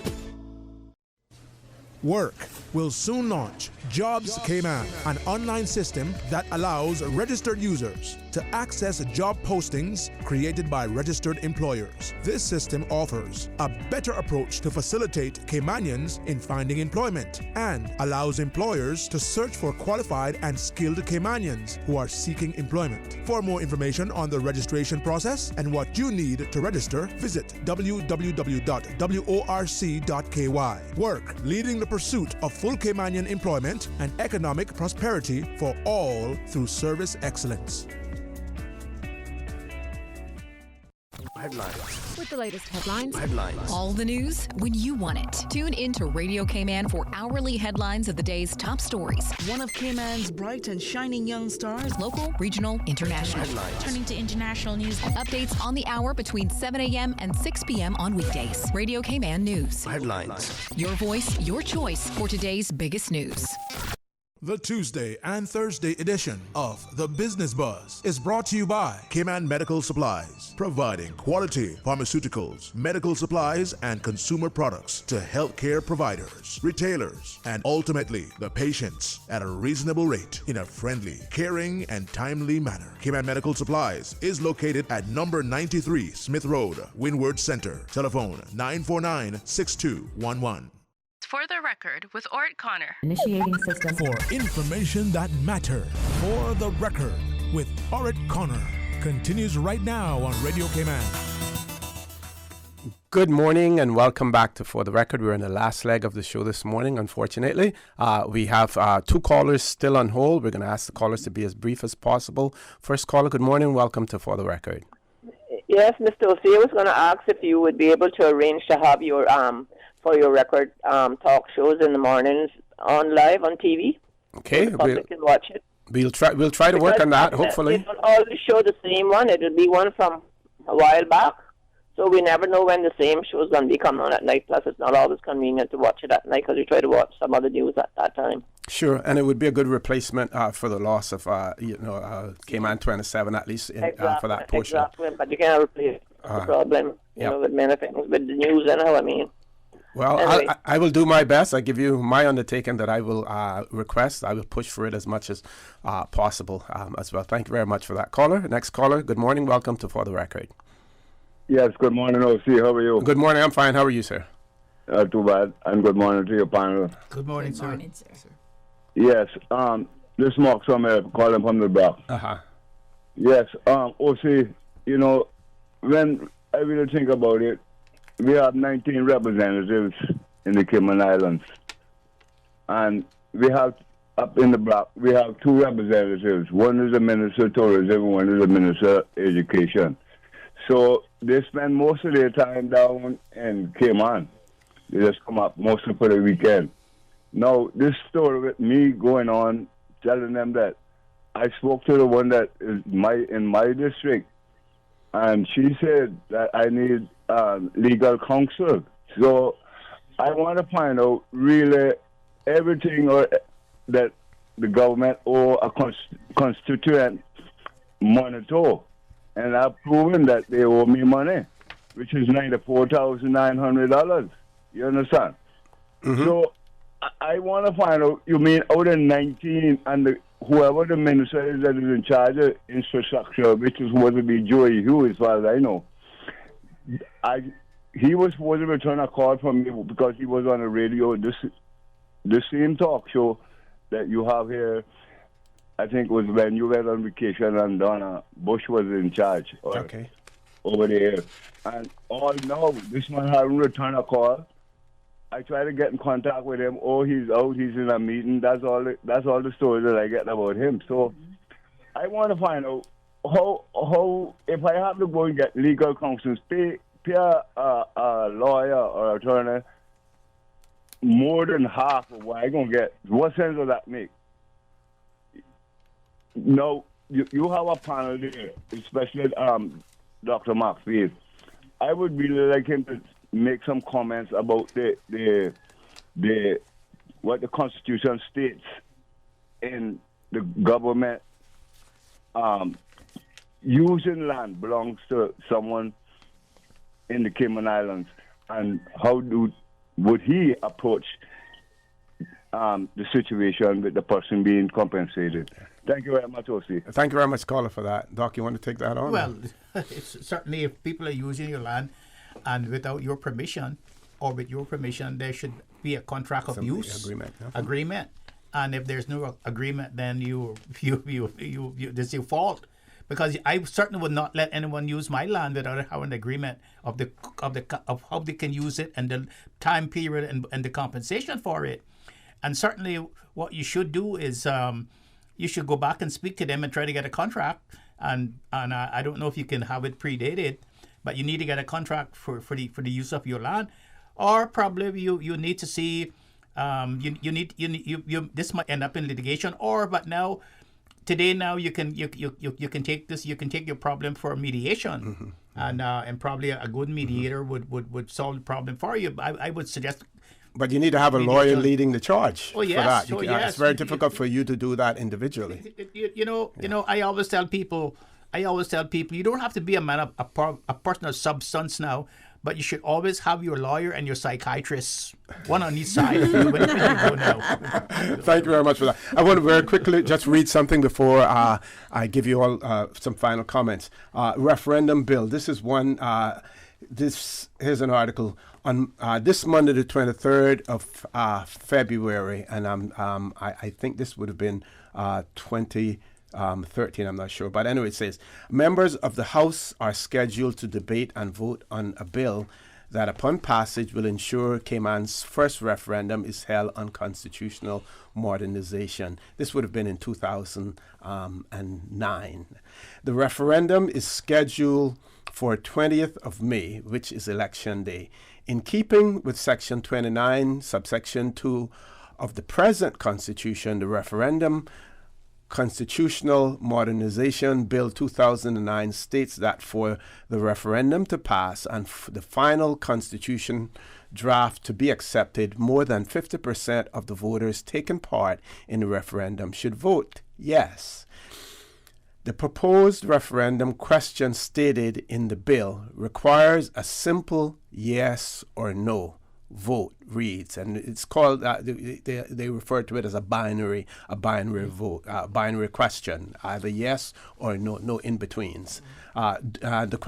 Work will soon launch Jobs Cayman, an online system that allows registered users to access job postings created by registered employers. This system offers a better approach to facilitate Caymanians in finding employment and allows employers to search for qualified and skilled Caymanians who are seeking employment. For more information on the registration process and what you need to register, visit www.worc.ky. Work, leading the pursuit of full Caymanian employment and economic prosperity for all through service excellence. Headlines. With the latest headlines. Headlines. All the news when you want it. Tune in to Radio Cayman for hourly headlines of the day's top stories. One of Cayman's bright and shining young stars. Local, regional, international. Headlines. Turning to international news. Updates on the hour between 7 a.m. and 6 p.m. on weekdays. Radio Cayman News. Headlines. Your voice, your choice for today's biggest news. The Tuesday and Thursday edition of The Business Buzz is brought to you by Cayman Medical Supplies, providing quality pharmaceuticals, medical supplies, and consumer products to healthcare providers, retailers, and ultimately the patients at a reasonable rate in a friendly, caring, and timely manner. Cayman Medical Supplies is located at number 93 Smith Road, Windward Center. Telephone 949-6211. For the record, with Orrett Connor. Initiating system. For information that matters. For the record, with Orrett Connor. Continues right now on Radio Cayman. Good morning and welcome back to For the Record. We're in the last leg of the show this morning, unfortunately. We have two callers still on hold. We're going to ask the callers to be as brief as possible. First caller, good morning. Welcome to For the Record. Yes, Mr. O'Shea, I was going to ask if you would be able to arrange to have your For Your Record talk shows in the mornings on live on TV. Okay, so the public can watch it. We'll try to work on that, hopefully. They don't always show the same one. It'll be one from a while back. So we never know when the same show is going to be coming on at night. Plus, it's not always convenient to watch it at night because we try to watch some other news at that time. Sure, and it would be a good replacement for the loss of, Cayman 27, at least for that portion. Exactly, but you can't replace the problem, with many things, with the news, anyhow, I mean. Well, anyway. I will do my best. I give you my undertaking that I will request. I will push for it as much as possible as well. Thank you very much for that caller. Next caller, good morning. Welcome to For the Record. Yes, good morning, O.C. How are you? Good morning. I'm fine. How are you, sir? Too bad. And good morning to your panel. Good morning, sir. Good morning, sir. Yes, this is Mark Sommer calling from the Bronx. Yes, O.C., when I really think about it, we have 19 representatives in the Cayman Islands. And we have, up in the block, we have two representatives. One is the Minister of Tourism, one is the Minister of Education. So they spend most of their time down in Cayman. They just come up mostly for the weekend. Now, this story with me going on, telling them that I spoke to the one that is in my district, and she said that I need legal counsel. So I want to find out really everything that the government or a constituent monitor. And I've proven that they owe me money, which is $94,900. You understand? Mm-hmm. So I want to find out, you mean out of 19, and whoever the minister is that is in charge of infrastructure, which is supposed to be Joey Hughes, as far as I know, he was supposed to return a call from me because he was on the radio, the same talk show that you have here. I think it was when you went on vacation and Donna Bush was in charge. Okay. Over there. And all now, this man hasn't returned a call. I try to get in contact with him. Oh, he's out, he's in a meeting. That's all the story that I get about him. So I want to find out how if I have to go and get legal counsel, pay a lawyer or attorney more than half of what I'm going to get. What sense does that make? No, you have a panel there, especially Dr. Mark Field. I would really like him to make some comments about the what the Constitution states in the government using land belongs to someone in the Cayman Islands, and how would he approach the situation with the person being compensated? Thank you very much, O.C. Thank you very much, caller, for that. Doc, you want to take that on? Well, it's certainly if people are using your land and without your permission or with your permission, there should be a contract of use agreement. And if there's no agreement, then this is your fault. Because I certainly would not let anyone use my land without having an agreement of how they can use it and the time period and the compensation for it. And certainly, what you should do is you should go back and speak to them and try to get a contract. And I don't know if you can have it predated, but you need to get a contract for the use of your land, or probably you need to see this might end up in litigation, but now you can take your problem for mediation, and probably a good mediator would solve the problem for you. I would suggest But you need to have a lawyer leading the charge for that. Yes. It's very difficult for you to do that individually. You know, I always tell people, you don't have to be a man of a person of substance now, but you should always have your lawyer and your psychiatrist, one on each side of you whenever you go now. Thank you very much for that. I want to very quickly just read something before I give you all some final comments. Referendum bill. This is one. Here's an article on this Monday, the 23rd of February, and I think this would have been 2013, I'm not sure. But anyway, it says, members of the House are scheduled to debate and vote on a bill that upon passage will ensure Cayman's first referendum is held on constitutional modernization. This would have been in 2009. The referendum is scheduled for 20th of May, which is election day. In keeping with Section 29, subsection 2 of the present Constitution, the referendum Constitutional Modernization Bill 2009 states that for the referendum to pass and the final Constitution draft to be accepted, more than 50% of the voters taking part in the referendum should vote yes. The proposed referendum question stated in the bill requires a simple yes or no vote reads, and it's called they refer to it as a binary vote, binary question, either yes or no in betweens. The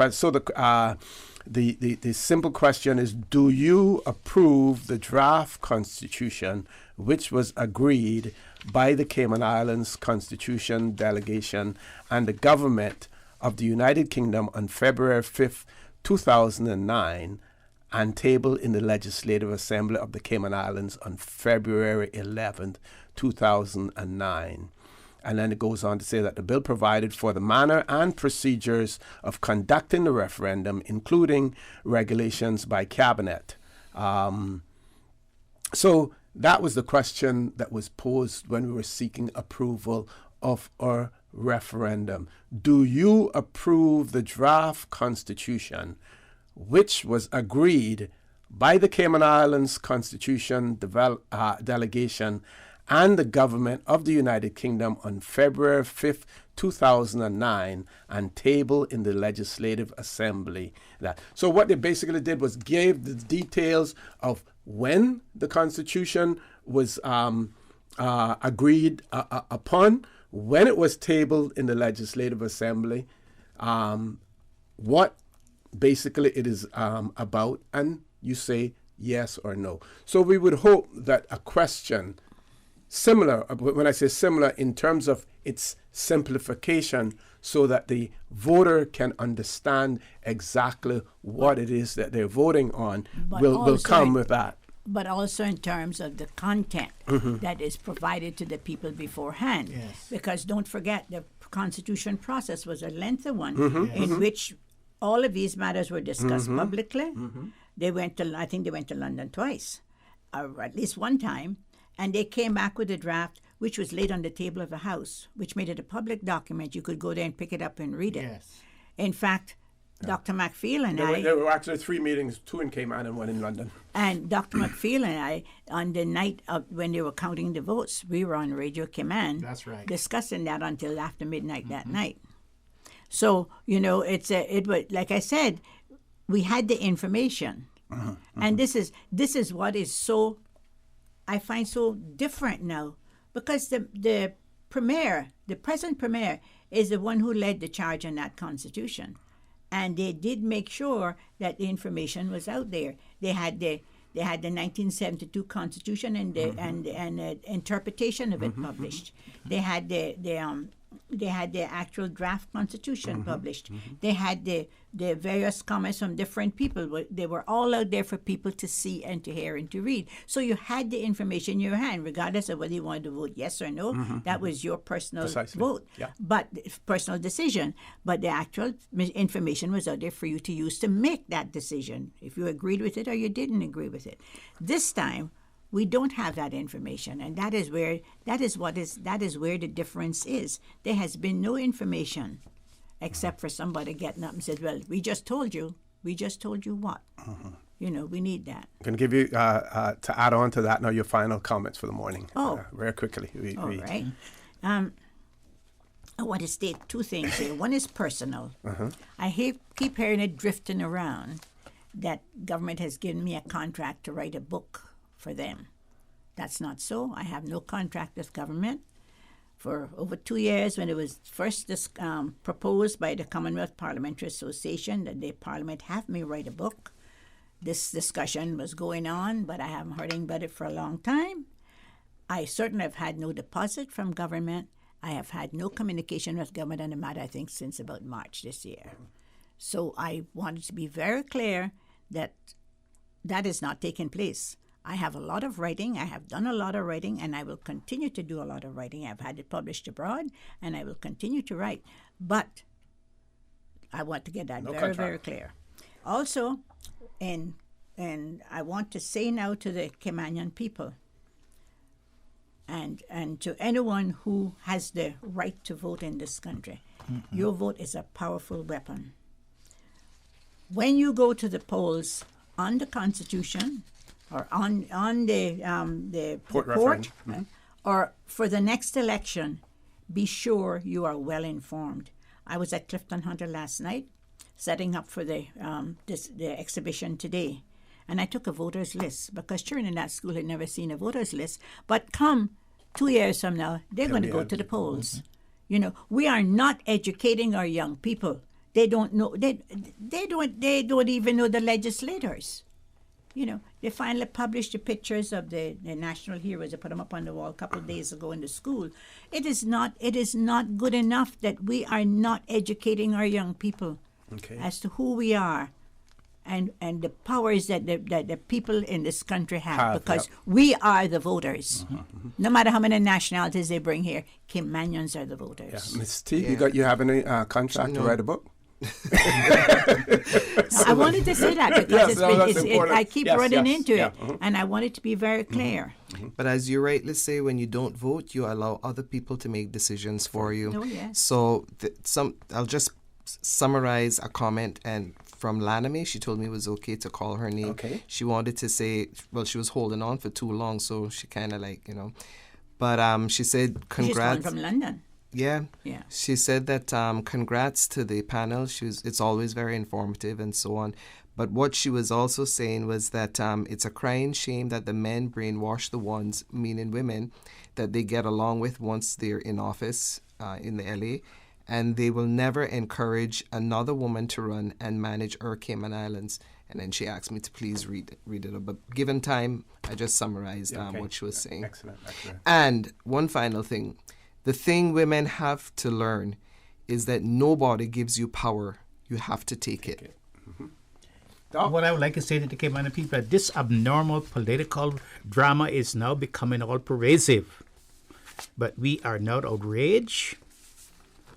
simple question is, do you approve the draft constitution which was agreed by the Cayman Islands Constitution Delegation and the government of the United Kingdom on February 5th, 2009, and tabled in the Legislative Assembly of the Cayman Islands on February 11th, 2009. And then it goes on to say that the bill provided for the manner and procedures of conducting the referendum, including regulations by cabinet. So that was the question that was posed when we were seeking approval of our referendum. Do you approve the draft constitution which was agreed by the Cayman Islands Constitution Delegation and the government of the United Kingdom on February 5th, 2009, and tabled in the Legislative Assembly? So what they basically did was gave the details of when the Constitution was agreed upon, when it was tabled in the Legislative Assembly, what basically it is about, and you say yes or no. So we would hope that a question similar, when I say similar, in terms of its simplification, so that the voter can understand exactly what it is that they're voting on, will come with that. But also in terms of the content that is provided to the people beforehand. Yes. Because don't forget, the Constitution process was a lengthy one in which all of these matters were discussed publicly. They went to, I think they went to London twice, or at least one time, and they came back with a draft which was laid on the table of the House, which made it a public document. You could go there and pick it up and read it. Yes. In fact, Dr. McPhail and there were actually 3 meetings, 2 in Cayman and 1 in London. And Dr. McPhail and I, on the night of when they were counting the votes, we were on Radio Cayman. That's right. Discussing that until after midnight that night. So, you know, it was, like I said, we had the information. And this is what is so, I find so different now, because the present premier is the one who led the charge on that Constitution. And they did make sure that the information was out there. They had the 1972 Constitution and the interpretation of it published. They had the actual draft Constitution published. They had the various comments from different people. They were all out there for people to see and to hear and to read. So you had the information in your hand, regardless of whether you wanted to vote yes or no. That was your personal vote, but personal decision. But the actual information was out there for you to use to make that decision, if you agreed with it or you didn't agree with it. This time, we don't have that information, and that is where the difference is. There has been no information, except for somebody getting up and said, "Well, we just told you." We just told you what? We need that. I'm going to give you, to add on to that now, your final comments for the morning. Oh. Very quickly. All right. I want to state two things here. One is personal. I keep hearing it drifting around that government has given me a contract to write a book for them. That's not so. I have no contract with government. For over 2 years, when it was first proposed by the Commonwealth Parliamentary Association that the Parliament have me write a book, this discussion was going on, but I haven't heard anything about it for a long time. I certainly have had no deposit from government. I have had no communication with government on the matter, I think, since about March this year. So I wanted to be very clear that that is not taking place. I have a lot of writing. I have done a lot of writing, and I will continue to do a lot of writing. I've had it published abroad, and I will continue to write. But I want to get that very clear. Also, and I want to say now to the Caymanian people, and to anyone who has the right to vote in this country, your vote is a powerful weapon. When you go to the polls on the Constitution or on the report, or for the next election, be sure you are well informed. I was at Clifton Hunter last night, setting up for the exhibition today, and I took a voters list because children in that school had never seen a voters list. But come 2 years from now, they're going to go to the polls. We are not educating our young people. They don't know. They don't even know the legislators. They finally published the pictures of the national heroes. They put them up on the wall a couple of days ago in the school. It is not good enough that we are not educating our young people as to who we are and the powers that the people in this country have, because we are the voters. No matter how many nationalities they bring here, Caymanians are the voters. Ms. T, you have any contract to write a book? I wanted to say that because I keep running into it, and I want it to be very clear. But as you rightly say, when you don't vote, you allow other people to make decisions for you. Oh, yes. So I'll just summarize a comment from Laname. She told me it was okay to call her name. She wanted to say, well, she was holding on for too long, so she kind of but she said congrats. She's calling from London. Yeah. She said that congrats to the panel. It's always very informative and so on. But what she was also saying was that it's a crying shame that the men brainwash the ones, meaning women, that they get along with once they're in office in the LA, and they will never encourage another woman to run and manage our Cayman Islands. And then she asked me to please read it. But given time, I just summarized what she was saying. Excellent. And one final thing. The thing women have to learn is that nobody gives you power. You have to take it. What I would like to say to the Caymanian people, that this abnormal political drama is now becoming all pervasive. But we are not outraged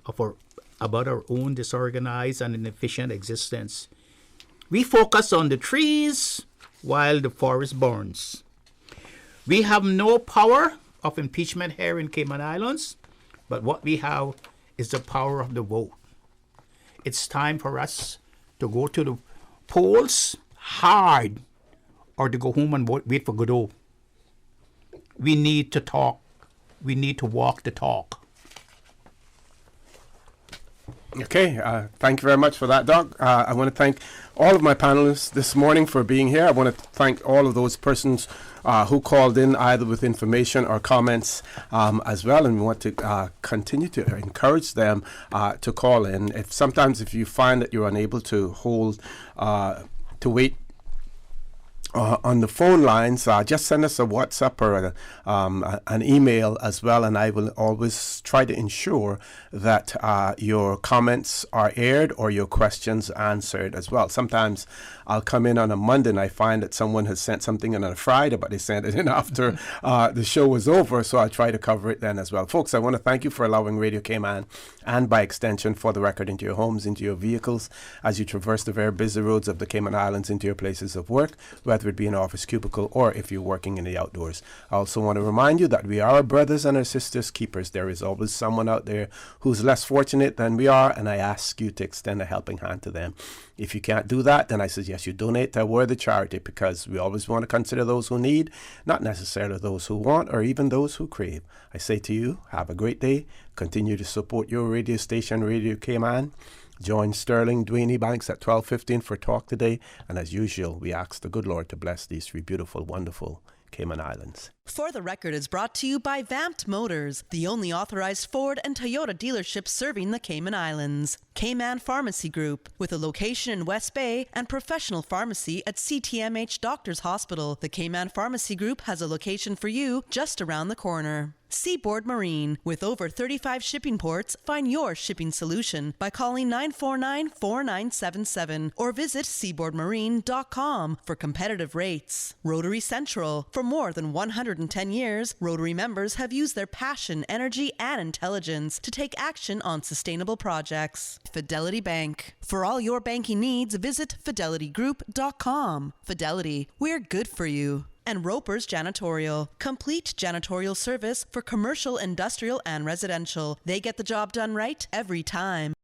about our own disorganized and inefficient existence. We focus on the trees while the forest burns. We have no power of impeachment here in Cayman Islands, but what we have is the power of the vote. It's time for us to go to the polls hard or to go home and wait for Godot. We need to talk. We need to walk the talk. Okay, thank you very much for that, Doc. I want to thank all of my panelists this morning for being here. I want to thank all of those persons who called in either with information or comments as well, and we want to continue to encourage them to call in. If you find that you're unable to to wait on the phone lines, just send us a WhatsApp or an email as well, and I will always try to ensure that your comments are aired or your questions answered as well. Sometimes I'll come in on a Monday and I find that someone has sent something in on a Friday, but they sent it in after the show was over, so I try to cover it then as well. Folks, I want to thank you for allowing Radio Cayman, and by extension For the Record, into your homes, into your vehicles, as you traverse the very busy roads of the Cayman Islands, into your places of work, whether whether it be an office cubicle or if you're working in the outdoors. I also want to remind you that we are our brothers and our sisters keepers. There is always someone out there who's less fortunate than we are, and I ask you to extend a helping hand to them. If you can't do that, then I suggest you donate to a worthy charity, because we always want to consider those who need, not necessarily those who want or even those who crave. I say to you, have a great day. Continue to support your radio station, Radio Cayman. Join Sterling Dwayne Banks at 12:15 for Talk Today. And as usual, we ask the good Lord to bless these three beautiful, wonderful Cayman Islands. For the Record is brought to you by Vamped Motors, the only authorized Ford and Toyota dealership serving the Cayman Islands. Cayman Pharmacy Group, with a location in West Bay and professional pharmacy at CTMH Doctors Hospital. The Cayman Pharmacy Group has a location for you just around the corner. Seaboard Marine, with over 35 shipping ports, find your shipping solution by calling 949-4977 or visit seaboardmarine.com for competitive rates. Rotary Central, for more than 110 years, Rotary members have used their passion, energy, and intelligence to take action on sustainable projects. Fidelity Bank, for all your banking needs, visit fidelitygroup.com. Fidelity, we're good for you. And Roper's Janitorial, complete janitorial service for commercial, industrial, and residential. They get the job done right every time.